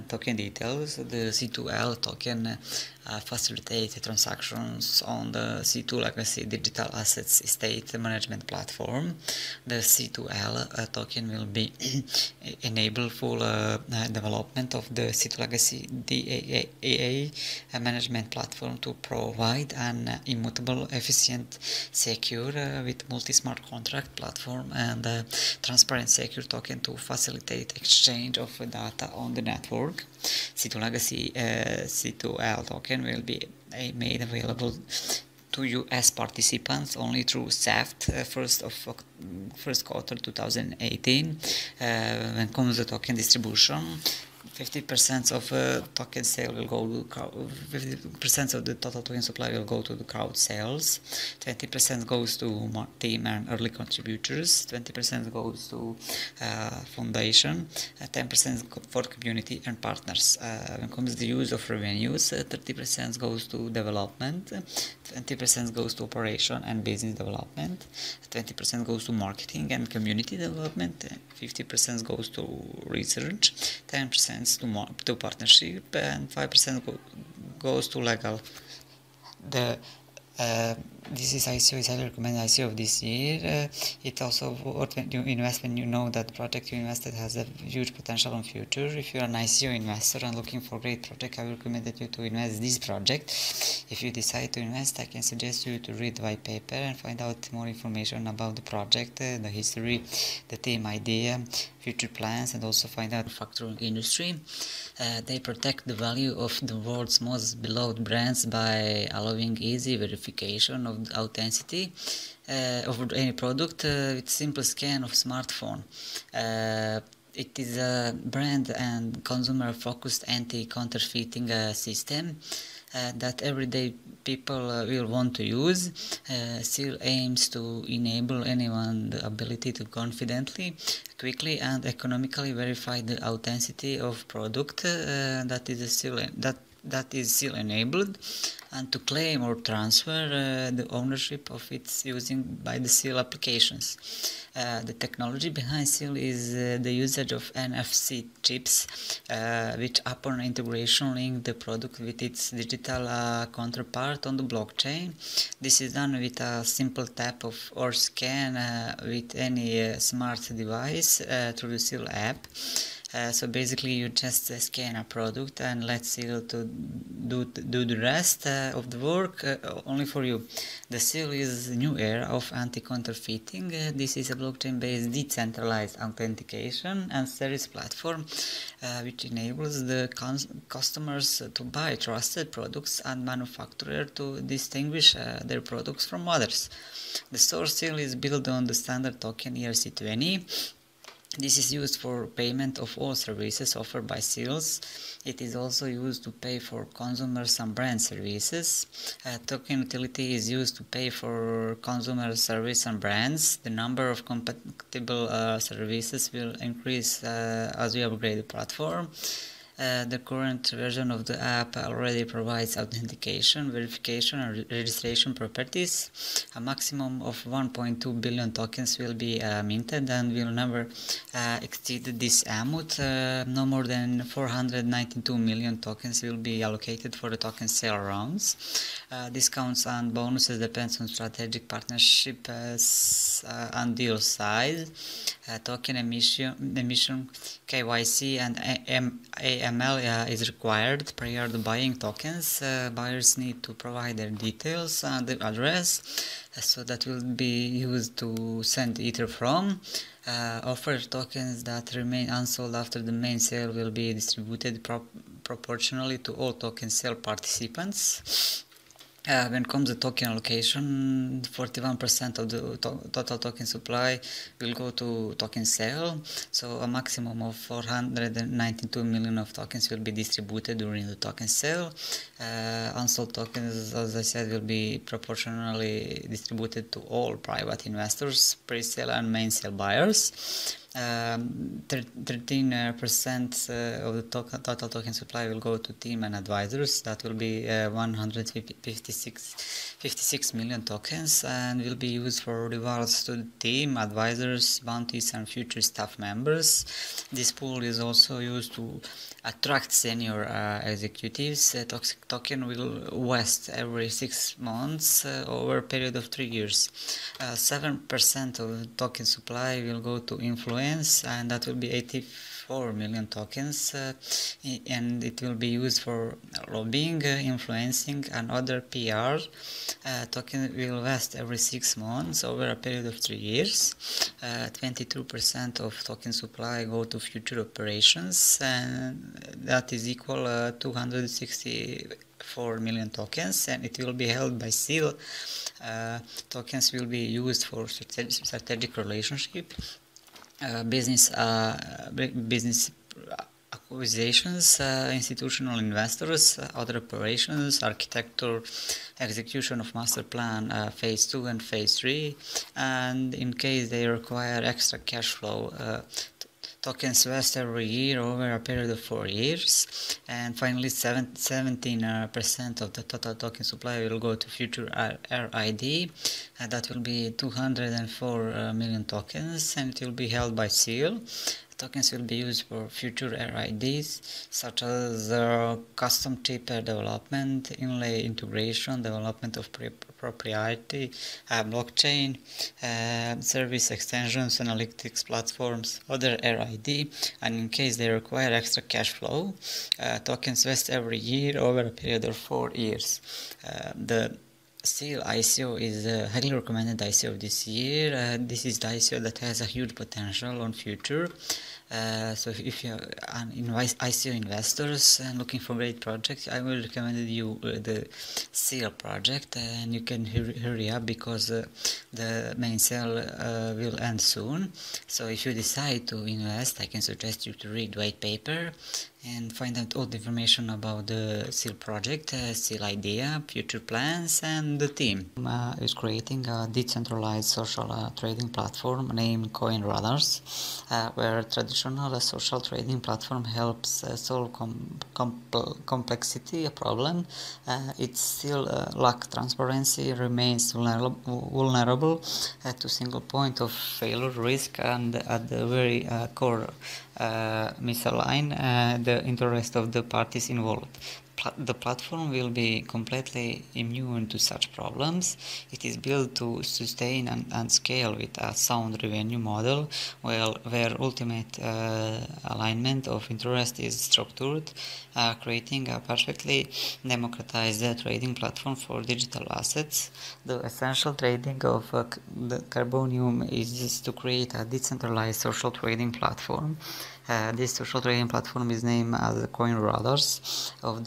Token details: the C2L token facilitates transactions on the C2 Legacy digital assets estate management platform. The C2L token will be enable full development of the C2 Legacy DAA management platform to provide an immutable, efficient, secure with multi-smart contract platform and transparent secure token to facilitate exchange of data on the network. C2 Legacy C2L token will be made available to US participants only through SEFT first quarter 2018. When comes the token distribution, 50% of token sale will go to 50% of the total token supply will go to the crowd sales, 20% goes to team and early contributors, 20% goes to foundation, 10% for community and partners. When it comes to the use of revenues, 30% goes to development, 20% goes to operation and business development, 20% goes to marketing and community development, 50% goes to research, 10% to partnership, and 5% goes to legal. This is ICO, is highly recommended ICO of this year. It also worth when you invest, when you know that the project you invested has a huge potential in future. If you are an ICO investor and looking for a great project, I will recommend you to invest this project. If you decide to invest, I can suggest you to read the white paper and find out more information about the project, the history, the team idea, future plans, and also find out the manufacturing industry. They protect the value of the world's most beloved brands by allowing easy verification of the authenticity of any product with simple scan of smartphone. It is a brand and consumer-focused anti-counterfeiting system that everyday people will want to use. Seal aims to enable anyone the ability to confidently, quickly and economically verify the authenticity of product that is seal enabled, and to claim or transfer the ownership of its using by the seal applications. The technology behind seal is the usage of NFC chips, which upon integration link the product with its digital counterpart on the blockchain. This is done with a simple tap of or scan with any smart device through the seal app. So basically you just scan a product and let seal to do the rest of the work only for you. The seal is a new era of anti-counterfeiting. This is a blockchain-based decentralized authentication and service platform which enables the customers to buy trusted products and manufacturers to distinguish their products from others. The source seal is built on the standard token ERC20. This is used for payment of all services offered by seals. It is also used to pay for consumers and brand services. Token utility is used to pay for consumer service and brands. The number of compatible services will increase as we upgrade the platform. The current version of the app already provides authentication, verification and registration properties. A maximum of 1.2 billion tokens will be minted and will never exceed this amount. No more than 492 million tokens will be allocated for the token sale rounds. Discounts and bonuses depends on strategic partnership and deal size. Token emission KYC and AML is required prior to buying tokens. Buyers need to provide their details and their address, so that will be used to send Ether from. Offered tokens that remain unsold after the main sale will be distributed proportionally to all token sale participants. When it comes to token allocation, 41% of the total token supply will go to token sale, so a maximum of 492 million of tokens will be distributed during the token sale. Unsold tokens, as I said, will be proportionally distributed to all private investors, pre-sale and main sale buyers. 13% of the total token supply will go to team and advisors. That will be 156 million tokens and will be used for rewards to the team, advisors, bounties and future staff members. This pool is also used to attract senior executives. Token will vest every 6 months over a period of 3 years. 7% of the token supply will go to influence, and that will be 84 million tokens, and it will be used for lobbying, influencing and other PR. Token will vest every 6 months over a period of 3 years. 22% of token supply go to future operations, and that is equal 264 million tokens, and it will be held by seal. Tokens will be used for strategic relationship, business acquisitions, institutional investors, other operations, architecture, execution of master plan phase 2 and phase 3, and in case they require extra cash flow, tokens vest every year over a period of 4 years. And finally, 17% of the total token supply will go to future RID. That will be 204 million tokens, and it will be held by seal. Tokens will be used for future RIDs, such as custom chip development, inlay integration, development of proprietary blockchain, service extensions, analytics platforms, other RID, and in case they require extra cash flow, tokens vest every year over a period of 4 years. The Seal ICO is a highly recommended ICO of this year. This is the ICO that has a huge potential on future. So if you're an ICO investors and looking for great projects, I will recommend you the Seal project, and you can hurry up because the main sale will end soon. So if you decide to invest, I can suggest you to read white paper and find out all the information about the Seal project, Seal idea, future plans, and the team. Is creating a decentralized social trading platform named CoinRadars, where traditional social trading platform helps solve complexity problem. It still lacks transparency, remains vulnerable to single point of failure risk, and at the very core misalign the interest of the parties involved. The platform will be completely immune to such problems. It is built to sustain and scale with a sound revenue model, where ultimate alignment of interest is structured, creating a perfectly democratized trading platform for digital assets. The essential trading of the Carbonium is just to create a decentralized social trading platform. This social trading platform is named as CoinRadars. On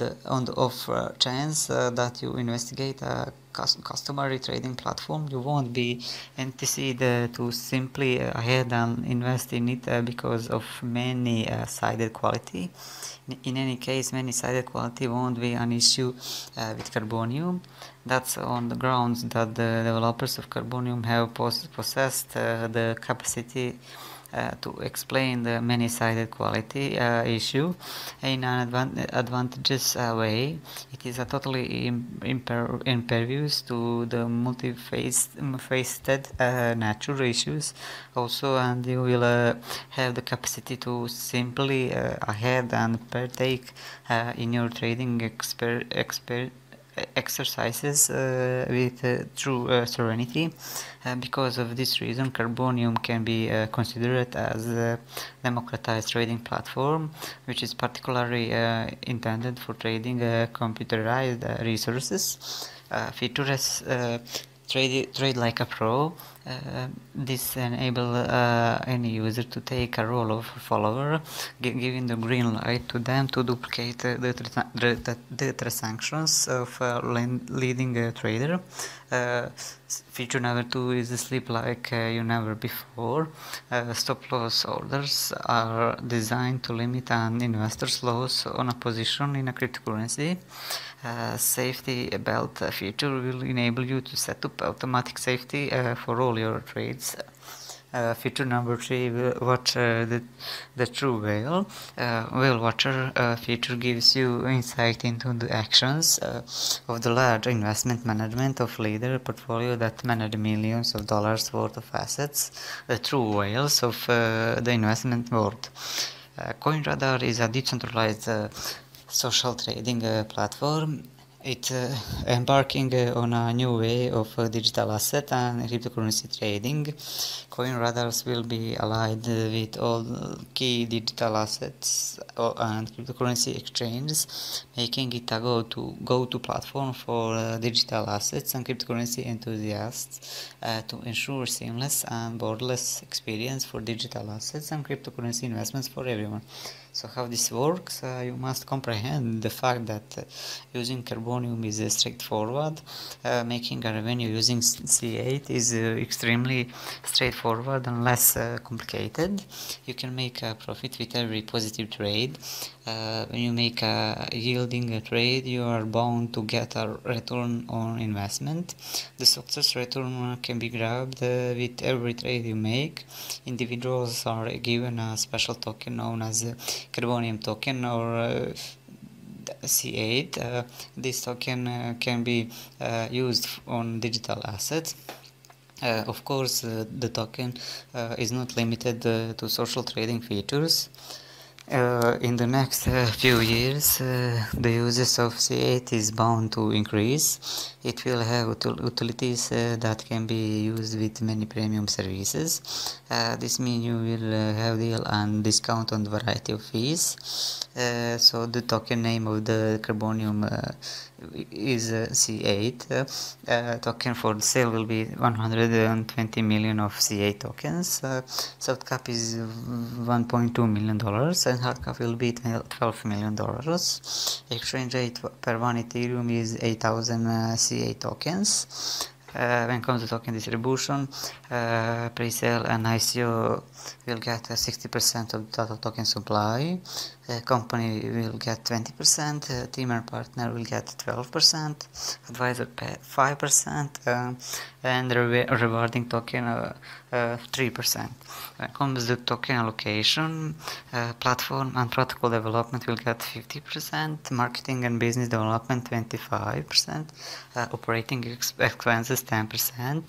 the off chance that you investigate a customary trading platform, you won't be anticipated to simply ahead and invest in it because of many sided quality. In any case, many sided quality won't be an issue with Carbonium. That's on the grounds that the developers of Carbonium have possessed the capacity to explain the many-sided quality issue in an advantageous way. It is a totally impervious to the multifaceted nature issues also, and you will have the capacity to simply ahead and partake in your trading exercises with true serenity. Because of this reason, Carbonium can be considered as a democratized trading platform, which is particularly intended for trading computerized resources. Features trade like a pro, This enable any user to take a role of follower, giving the green light to them to duplicate the transactions of a leading trader. Feature number 2 is sleep like you never before. Stop loss orders are designed to limit an investor's loss on a position in a cryptocurrency. Safety belt feature will enable you to set up automatic safety for all your trades. Feature number 3, watch the true whale. Whale watcher feature gives you insight into the actions of the large investment management of leader portfolio that manage millions of dollars worth of assets, the true whales of the investment world. CoinRadar is a decentralized social trading platform. It's embarking on a new way of digital asset and cryptocurrency trading. CoinRadars will be allied with all key digital assets and cryptocurrency exchanges, making it a go-to platform for digital assets and cryptocurrency enthusiasts to ensure seamless and borderless experience for digital assets and cryptocurrency investments for everyone. So how this works? You must comprehend the fact that using Carbonium is straightforward. Making a revenue using C8 is extremely straightforward and less complicated. You can make a profit with every positive trade. When you make a yielding trade, you are bound to get a return on investment. The success return can be grabbed with every trade you make. Individuals are given a special token known as Carbonium token or C8. This token can be used on digital assets. Of course, the token is not limited to social trading features. In the next few years, the uses of C8 is bound to increase. It will have utilities that can be used with many premium services. This means you will have deal and discount on the variety of fees. So the token name of the Carbonium is C8. Token for the sale will be 120 million of C8 tokens. Soft cap is $1.2 million and hard cap will be $12 million. Exchange rate per one Ethereum is 8,000 C8 tokens. When it comes to token distribution, pre-sale and ICO will get 60% of the total token supply. Company will get 20%, team and partner will get 12%, advisor 5%, and rewarding token 3%. When it comes to token allocation, platform and protocol development will get 50%, marketing and business development 25%, operating expenses 10%,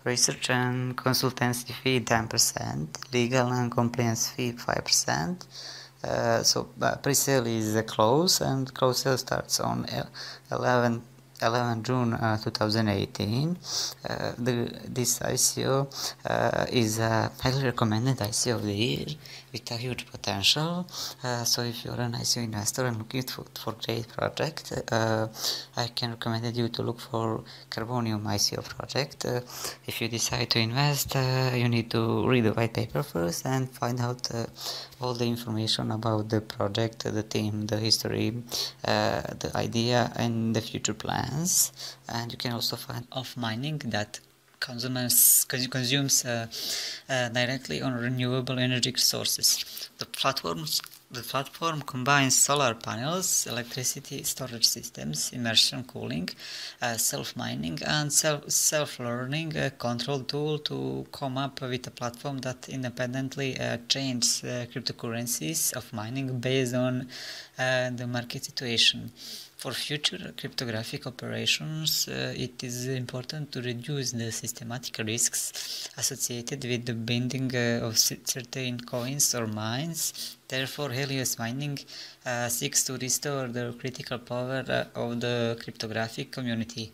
research and consultancy fee 10%, legal and compliance fee 5%. So pre-sale is close, and close sale starts on 11 June 2018. This ICO is a highly recommended ICO of the year with a huge potential. So if you're an ICO investor and looking for great project, I can recommend you to look for Carbonium ICO project. If you decide to invest, you need to read the white paper first and find out all the information about the project, the team, the history, the idea, and the future plans. And you can also find off mining that consumes directly on renewable energy sources. The platform combines solar panels, electricity storage systems, immersion cooling, self-mining, and self-learning control tool to come up with a platform that independently changes cryptocurrencies of mining based on the market situation. For future cryptographic operations, it is important to reduce the systematic risks associated with the binding of certain coins or mines. Therefore, Helios Mining seeks to restore the critical power of the cryptographic community.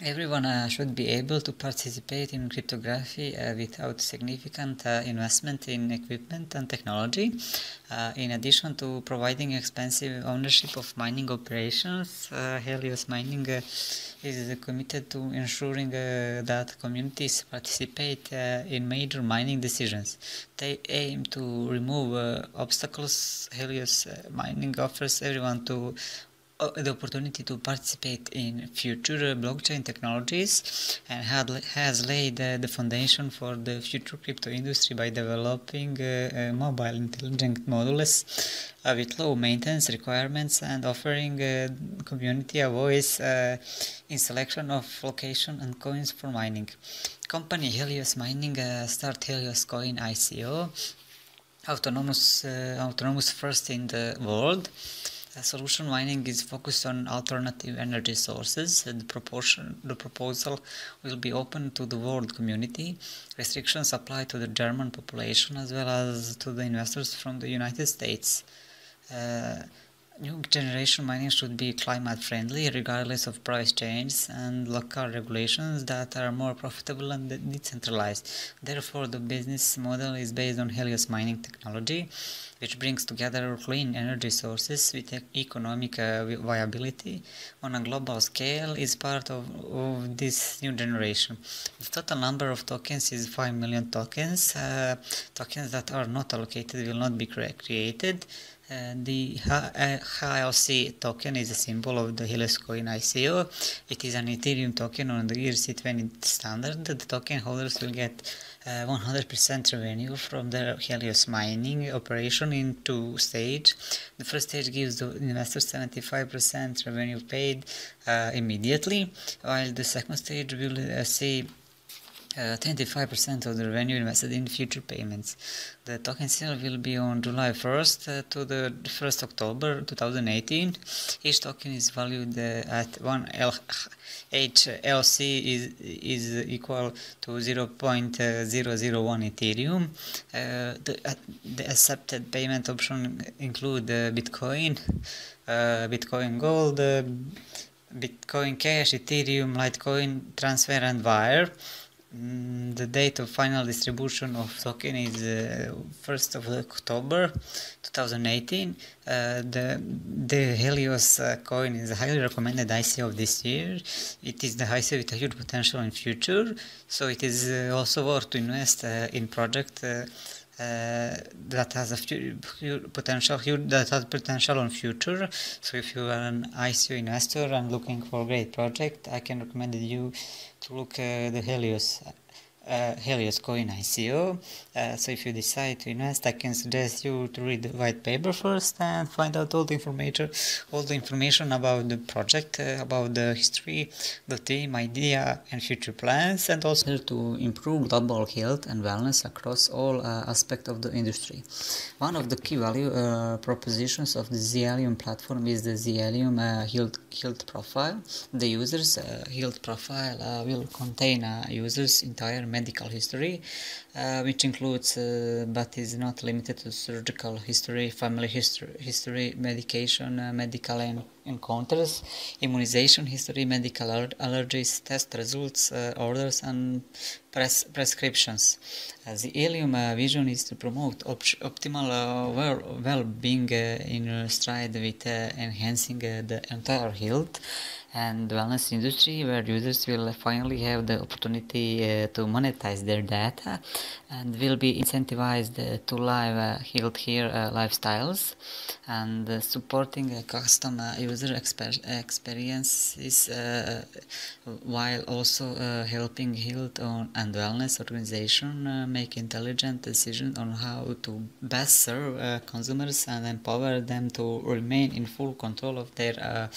Everyone should be able to participate in cryptography without significant investment in equipment and technology. In addition to providing expensive ownership of mining operations, Helios Mining is committed to ensuring that communities participate in major mining decisions. They aim to remove obstacles. Helios Mining offers everyone the opportunity to participate in future blockchain technologies and has laid the foundation for the future crypto industry by developing mobile intelligent modules with low maintenance requirements and offering community a voice in selection of location and coins for mining. Company Helios Mining start Helios Coin ICO, autonomous first in the world. Solution mining is focused on alternative energy sources. The proposal will be open to the world community. Restrictions apply to the German population as well as to the investors from the United States. New generation mining should be climate friendly regardless of price changes and local regulations that are more profitable and decentralized. Therefore, the business model is based on Helios mining technology, which brings together clean energy sources with economic viability on a global scale is part of this new generation. The total number of tokens is 5 million tokens. Tokens that are not allocated will not be created. The HLC token is a symbol of the Helios Coin ICO. It is an Ethereum token on the ERC20 standard. The token holders will get 100% revenue from their Helios mining operation in two stages. The first stage gives the investors 75% revenue paid immediately, while the second stage will see 25% of the revenue invested in future payments. The token sale will be on July 1st to the 1st October 2018. Each token is valued at 1 HLC is equal to 0.001 Ethereum. The accepted payment option include Bitcoin, Bitcoin Gold, Bitcoin Cash, Ethereum, Litecoin, Transfer and Wire. The date of final distribution of token is 1st of October 2018. The Helios coin is a highly recommended ICO of this year. It is the ICO with a huge potential in future, so it is also worth to invest in project that has a potential on future. So if you are an ICO investor and looking for a great project, I can recommend you to look the Helios Coin ICO. So if you decide to invest, I can suggest you to read the white paper first and find out all the information about the project, about the history, the team, idea and future plans, and also to improve global health and wellness across all aspects of the industry. One of the key value propositions of the Zelium platform is the Zelium health profile. The user's health profile will contain user's entire medical history, which includes but is not limited to surgical history, family history, medication, medical encounters, immunization history, medical allergies, test results, orders and prescriptions. The Helium vision is to promote optimal well-being in stride with enhancing the entire health and wellness industry, where users will finally have the opportunity to monetize their data and will be incentivized to live healthier lifestyles, and supporting custom user experiences while also helping health and wellness organization make intelligent decisions on how to best serve consumers and empower them to remain in full control of their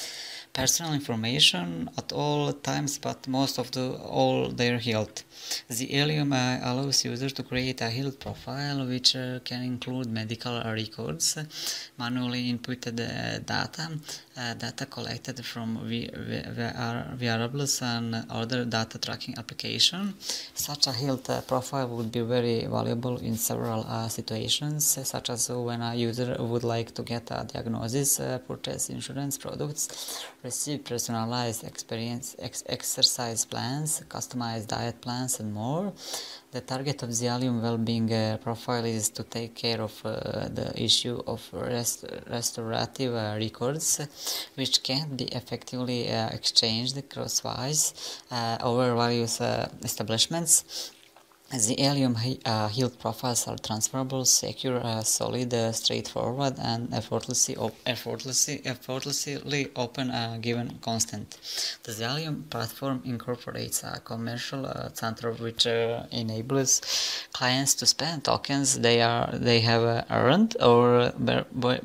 personal information at all times, but most of all their health. The Helium allows users to create a health profile which can include medical records, manually inputted data collected from wearables and other data tracking application. Such a health profile would be very valuable in several situations, such as when a user would like to get a diagnosis, purchase insurance products, receive personalized exercise plans, customized diet plans, and more. The target of the Allium Wellbeing profile is to take care of the issue of restorative records, which can be effectively exchanged crosswise over various establishments. The Allium health profiles are transferable, secure, solid, straightforward, and effortlessly open given constant. The Allium platform incorporates a commercial center which enables clients to spend tokens they have earned or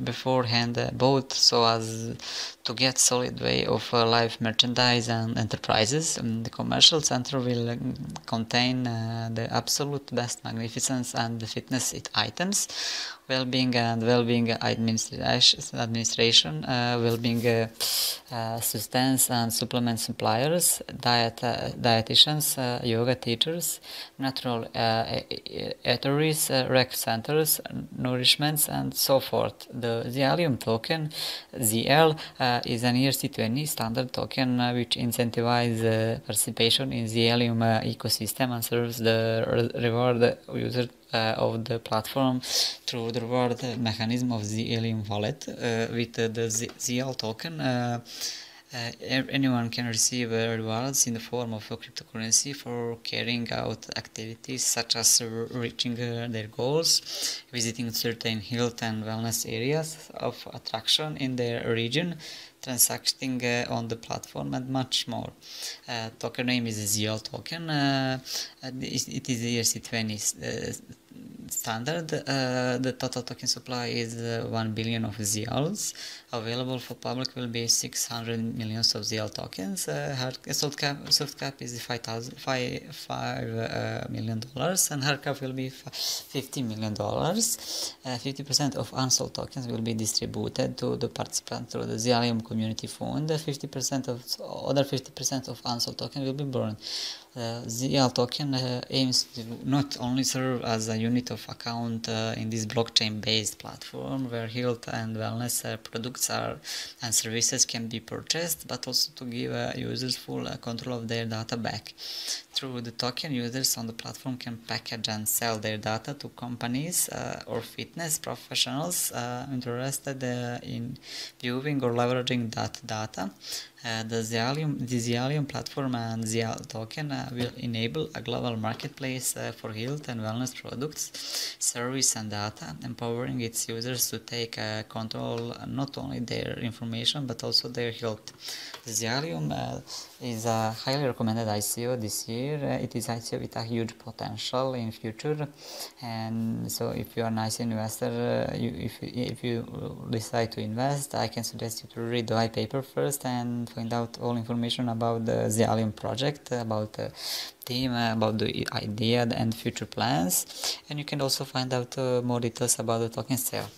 beforehand bought, so as to get solid way of live merchandise and enterprises. The commercial center will contain the absolute best magnificence and fitness items, well-being administration, well-being substance and supplement suppliers, dietitians, yoga teachers, natural eateries, rec centers, nourishments, and so forth. The Allium token, ZL, is an ERC20 standard token which incentivizes participation in the Allium ecosystem and serves the reward user of the platform through the reward mechanism of the Allium wallet. With the ZL token, anyone can receive rewards in the form of a cryptocurrency for carrying out activities such as reaching their goals, visiting certain health and wellness areas of attraction in their region, transacting on the platform, and much more. Token name is ZL token. It is ERC20 standard. The total token supply is 1 billion of ZLs. Available for public will be 600 million of ZL tokens. Soft cap is $5 million, and hard cap will be $50 million. 50% of unsold tokens will be distributed to the participants through the Allium Community Fund. 50% of unsold tokens will be burned. ZL token aims to not only serve as a unit of account in this blockchain-based platform where health and wellness products and services can be purchased, but also to give users full control of their data back. Through the token, users on the platform can package and sell their data to companies or fitness professionals interested in viewing or leveraging that data. The Allium platform and ZL token will enable a global marketplace for health and wellness products, service and data, empowering its users to take control not only their information but also their health. The Allium is a highly recommended ICO this year. It is ICO with a huge potential in future, and so if you are a nice investor, if you decide to invest, I can suggest you to read the white paper first and find out all information about the Allium project, about the team, about the idea and future plans, and you can also find out more details about the token sale.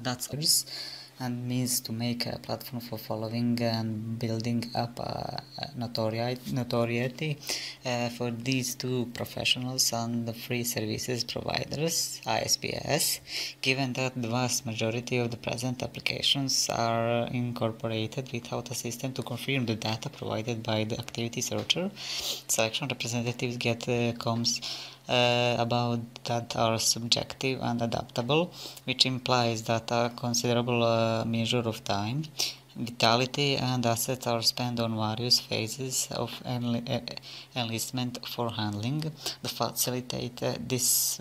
That's and means to make a platform for following and building up notoriety for these two professionals and the free services providers, ISPs, given that the vast majority of the present applications are incorporated without a system to confirm the data provided by the activity searcher. Selection representatives get comms about that are subjective and adaptable, which implies that a considerable measure of time, vitality, and assets are spent on various phases of enlistment for handling. To facilitate this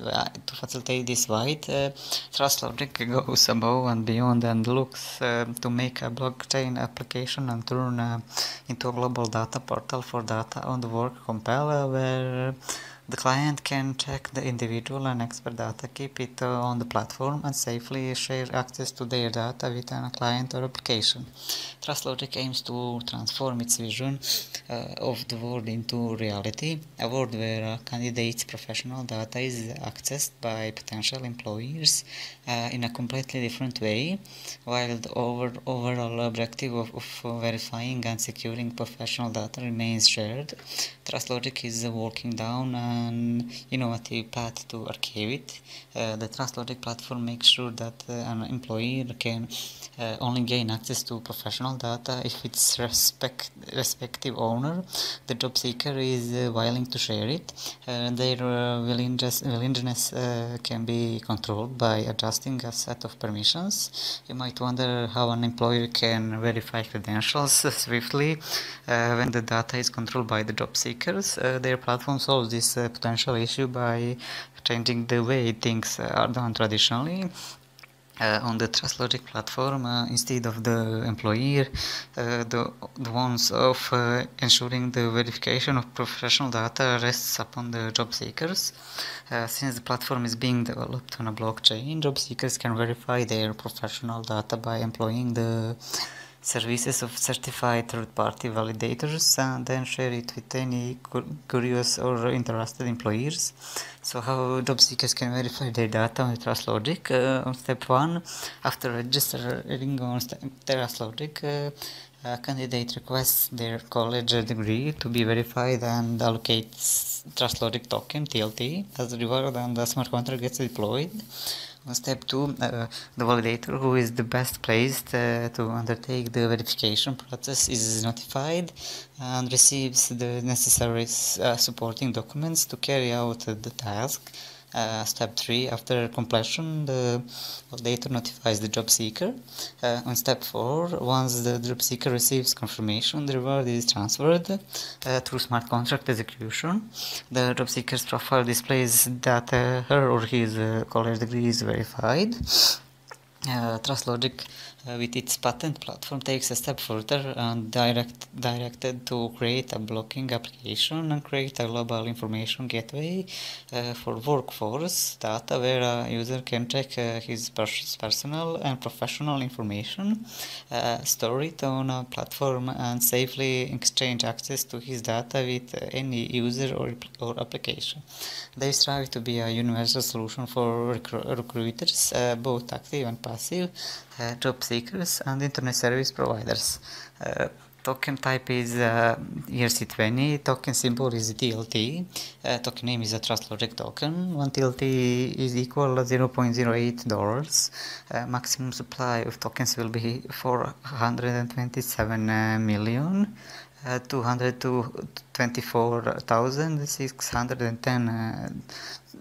wide, Trust Logic goes above and beyond and looks to make a blockchain application and turn into a global data portal for data on the work compile, where the client can check the individual and expert data, keep it on the platform, and safely share access to their data with a client or application. Trust Logic aims to transform its vision of the world into reality, a world where a candidate's professional data is accessed by potential employers in a completely different way, while the overall objective of verifying and securing professional data remains shared. Trust Logic is working down an innovative path to archive it. The Trust Logic platform makes sure that an employer can only gain access to professional data if its respective owner, the job seeker, is willing to share it. Their willingness can be controlled by adjusting a set of permissions. You might wonder how an employer can verify credentials swiftly when the data is controlled by the job seekers. Their platform solves this potential issue by changing the way things are done traditionally. On the Trust Logic platform, instead of the employer, the ones of ensuring the verification of professional data rests upon the job seekers. Since the platform is being developed on a blockchain, job seekers can verify their professional data by employing the services of certified third-party validators and then share it with any curious or interested employers. So how job seekers can verify their data on Trust Logic? On step 1, after registering on Trust Logic, a candidate requests their college degree to be verified and allocates Trust Logic token TLT as a reward, and the smart contract gets deployed. On step 2, the validator, who is the best placed to undertake the verification process, is notified and receives the necessary supporting documents to carry out the task. Step 3, after completion, the validator notifies the job seeker. On step 4, once the job seeker receives confirmation, the reward is transferred through smart contract execution. The job seeker's profile displays that her or his college degree is verified. Trust Logic, with its patent platform, takes a step further and directed to create a blocking application and create a global information gateway for workforce data, where a user can check his personal and professional information, store it on a platform, and safely exchange access to his data with any user or application. They strive to be a universal solution for recruiters, both active and passive, job seekers, and internet service providers. Token type is ERC20, token symbol is TLT, token name is a Trust Logic token. 1 TLT is equal to $0.08. Maximum supply of tokens will be 427 million. 224,610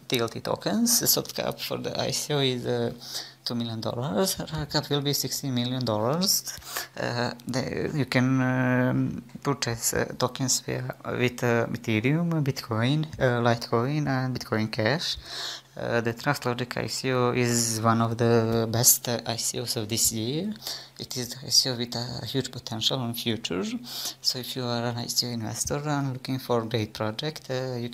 TLT tokens. The soft cap for the ICO is $2 million. Hard cap will be $16 million. You can purchase tokens with Ethereum, Bitcoin, Litecoin, and Bitcoin Cash. The Trust Logic ICO is one of the best ICOs of this year. It is the ICO with a huge potential in future. So if you are an ICO investor and looking for a great project, you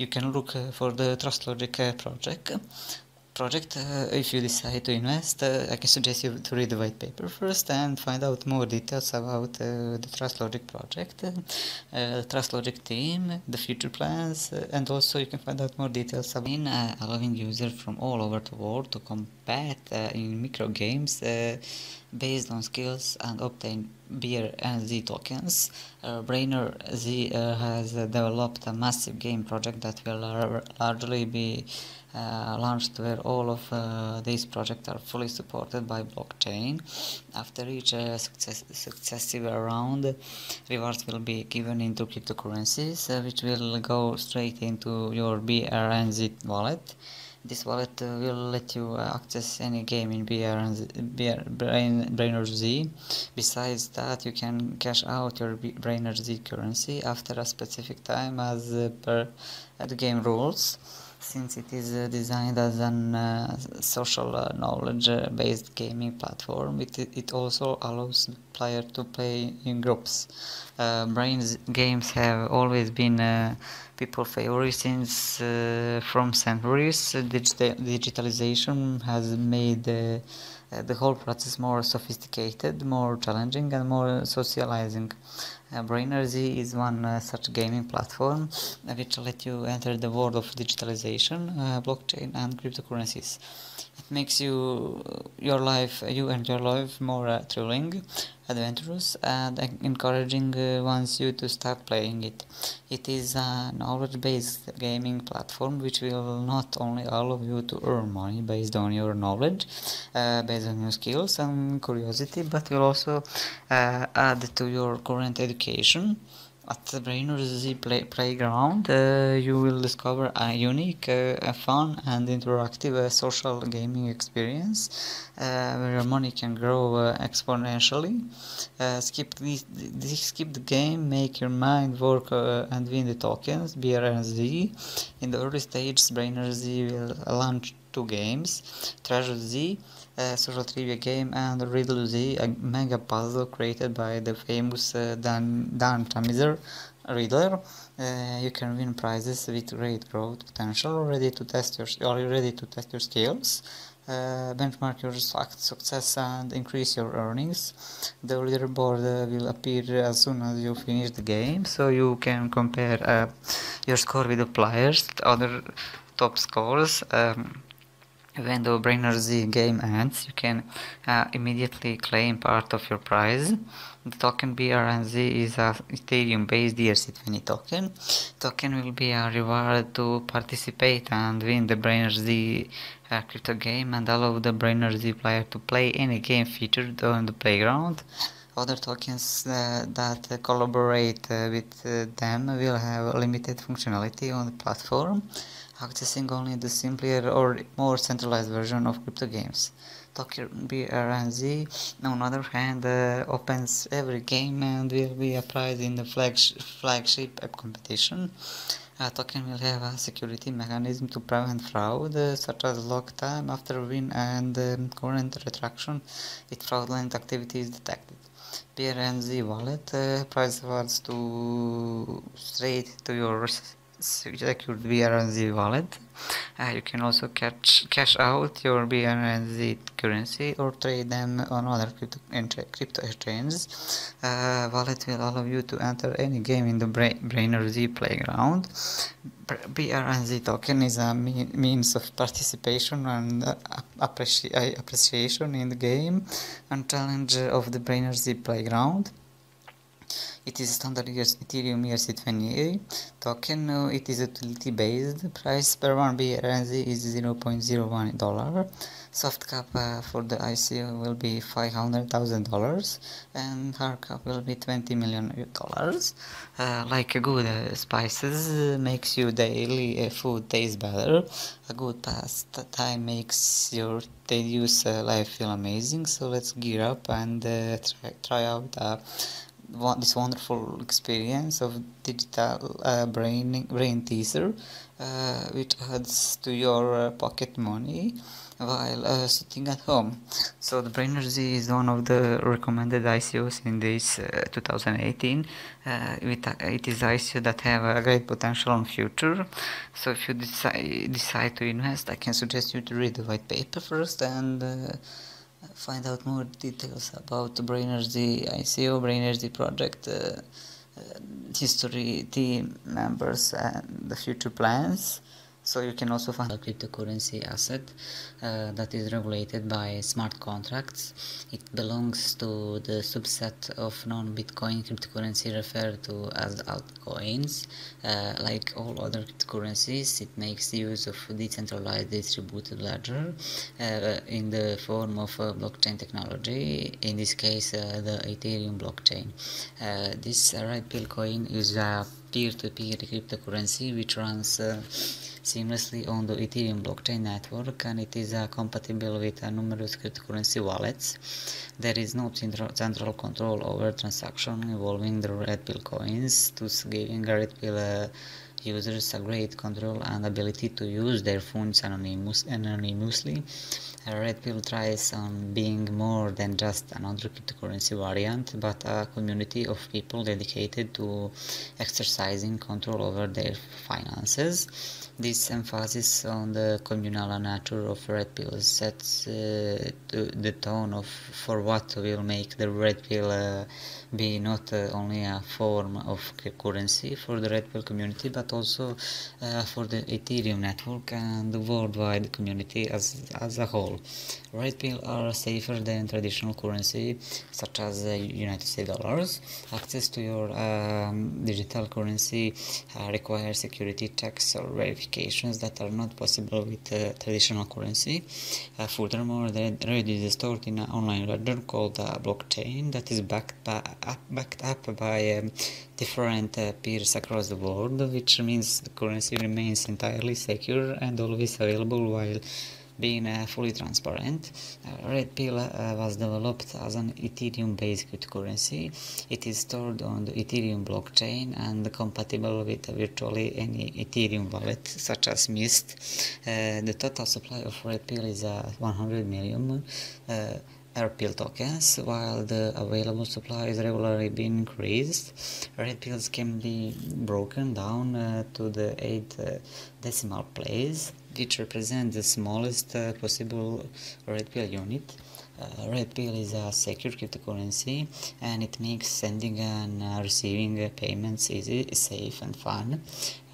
can look for the Trust Logic project. If you decide to invest, I can suggest you to read the white paper first and find out more details about the Trust Logic project, the Trust Logic team, the future plans, and also you can find out more details about allowing users from all over the world to compete in micro games based on skills and obtain BRNZ tokens. Brainer Z has developed a massive game project that will largely be launched, where all of these projects are fully supported by blockchain. After each successive round, rewards will be given into cryptocurrencies, which will go straight into your BRNZ wallet. This wallet will let you access any game in Brainer Z. Besides that, you can cash out your Brainer Z currency after a specific time as per the game rules. Since it is designed as an social knowledge-based gaming platform, it also allows the player to play in groups. Brain's games have always been people favorite since from centuries. Digitalization has made the whole process more sophisticated, more challenging, and more socializing. Brainer Z is one such gaming platform which let you enter the world of digitalization, blockchain, and cryptocurrencies. It makes you and your life more thrilling, adventurous, and encouraging wants you to start playing it. It is a knowledge-based gaming platform which will not only allow you to earn money based on your knowledge, based on your skills and curiosity, but will also add to your current education. At the Brainers Playground, you will discover a unique, fun, and interactive social gaming experience where your money can grow exponentially. Skip the game, make your mind work, and win the tokens, BRNZ. In the early stages, Brainers Z will launch two games, Treasure Z, a social trivia game, and Riddle Z, a mega puzzle created by the famous Dan Tamizer Riddler. You can win prizes with great growth potential. Are you ready to test your skills? Benchmark your success and increase your earnings. The leaderboard will appear as soon as you finish the game, so you can compare your score with the players, other top scores. When the Brainer Z game ends, you can immediately claim part of your prize. The token BRNZ is a Ethereum-based ERC20 token. Token will be a reward to participate and win the Brainer Z crypto game and allow the Brainer Z player to play any game featured on the playground. Other tokens that collaborate with them will have limited functionality on the platform, accessing only the simpler or more centralized version of crypto games. Token BRNZ, on the other hand, opens every game and will be a prize in the flagship app competition. A token will have a security mechanism to prevent fraud, such as lock time after win and current retraction if fraudulent activity is detected. BRNZ wallet prize rewards to straight to your secured BRNZ wallet. You can also cash out your BRNZ currency or trade them on other crypto exchanges. Wallet will allow you to enter any game in the Brainer Z playground. BRNZ token is a means of participation and appreciation in the game and challenge of the Brainer Z playground. It is standard Ethereum ERC20 token. It is utility based. Price per one BRNZ is $0.01. Soft cap for the ICO will be $500,000 and hard cap will be $20 million. Like a good spices makes your daily food taste better. A good pastime makes your tedious life feel amazing. So let's gear up and try out this wonderful experience of digital brain teaser, which adds to your pocket money while sitting at home. So the Brainer Z is one of the recommended ICOs in this 2018. It is ICO that have a great potential on future. So if you decide to invest, I can suggest you to read the white paper first and find out more details about the Brainer Z ICO, Brainer Z project, history, team members, and the future plans. So you can also find a cryptocurrency asset that is regulated by smart contracts. It belongs to the subset of non-Bitcoin cryptocurrency referred to as altcoins. Like all other cryptocurrencies, it makes use of decentralized distributed ledger in the form of blockchain technology, in this case the Ethereum blockchain. This red pill coin is a peer-to-peer cryptocurrency which runs seamlessly on the Ethereum blockchain network, and it is compatible with numerous cryptocurrency wallets. There is no central control over transaction involving the red pill coins, thus giving red pill users a great control and ability to use their funds anonymously. Red Pill tries on being more than just another cryptocurrency variant, but a community of people dedicated to exercising control over their finances. This emphasis on the communal nature of Red Pill sets the tone for what will make the Red Pill be not only a form of currency for the Red Pill community, but but also for the Ethereum network and the worldwide community as a whole. Red pill are safer than traditional currency such as United States dollars. Access to your digital currency requires security checks or verifications that are not possible with traditional currency. Furthermore, the Red is stored in an online ledger called a blockchain that is backed up by different peers across the world, which means the currency remains entirely secure and always available while being fully transparent. Red Pill was developed as an Ethereum-based cryptocurrency. It is stored on the Ethereum blockchain and compatible with virtually any Ethereum wallet, such as Mist. The total supply of Red Pill is 100 million RPL tokens, while the available supply is regularly being increased. Red pills can be broken down to the 8 decimal place, which represent the smallest possible red pill unit. Red pill is a secure cryptocurrency, and it makes sending and receiving payments easy, safe, and fun.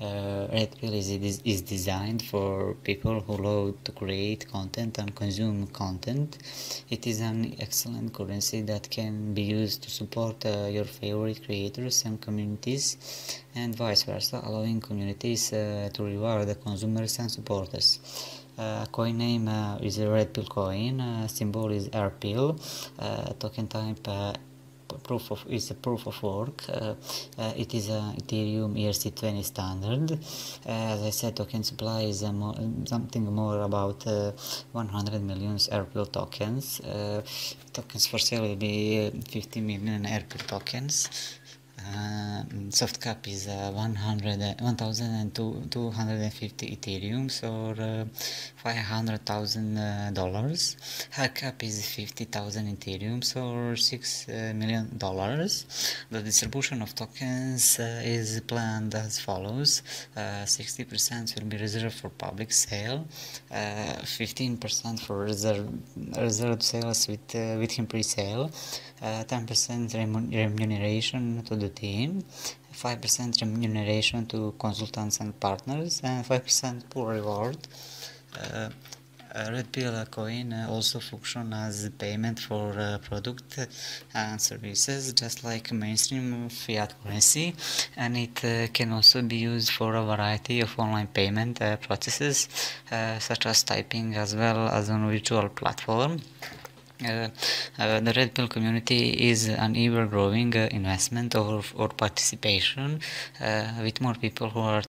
Red pill is designed for people who love to create content and consume content. It is an excellent currency that can be used to support your favorite creators and communities, and vice versa, allowing communities to reward the consumers and supporters. Coin name is a red pill coin, symbol is RPill, token type is a proof of work. It is a Ethereum ERC20 standard. As I said, token supply is something more about 100 million RPill tokens. Tokens for sale will be 50 million RPill tokens. Soft cap is 1,250 Ethereums or $500,000. Hard cap is 50,000 Ethereums or $6 million. The distribution of tokens is planned as follows: 60% will be reserved for public sale, 15% for reserved sales within pre-sale, 10% remuneration to the team, 5% remuneration to consultants and partners, and 5% pool reward. Red Pill coin also function as payment for product and services, just like mainstream fiat currency, and it can also be used for a variety of online payment processes, such as typing, as well as on virtual platform. The Red Pill community is an ever-growing investment or participation, with more people who are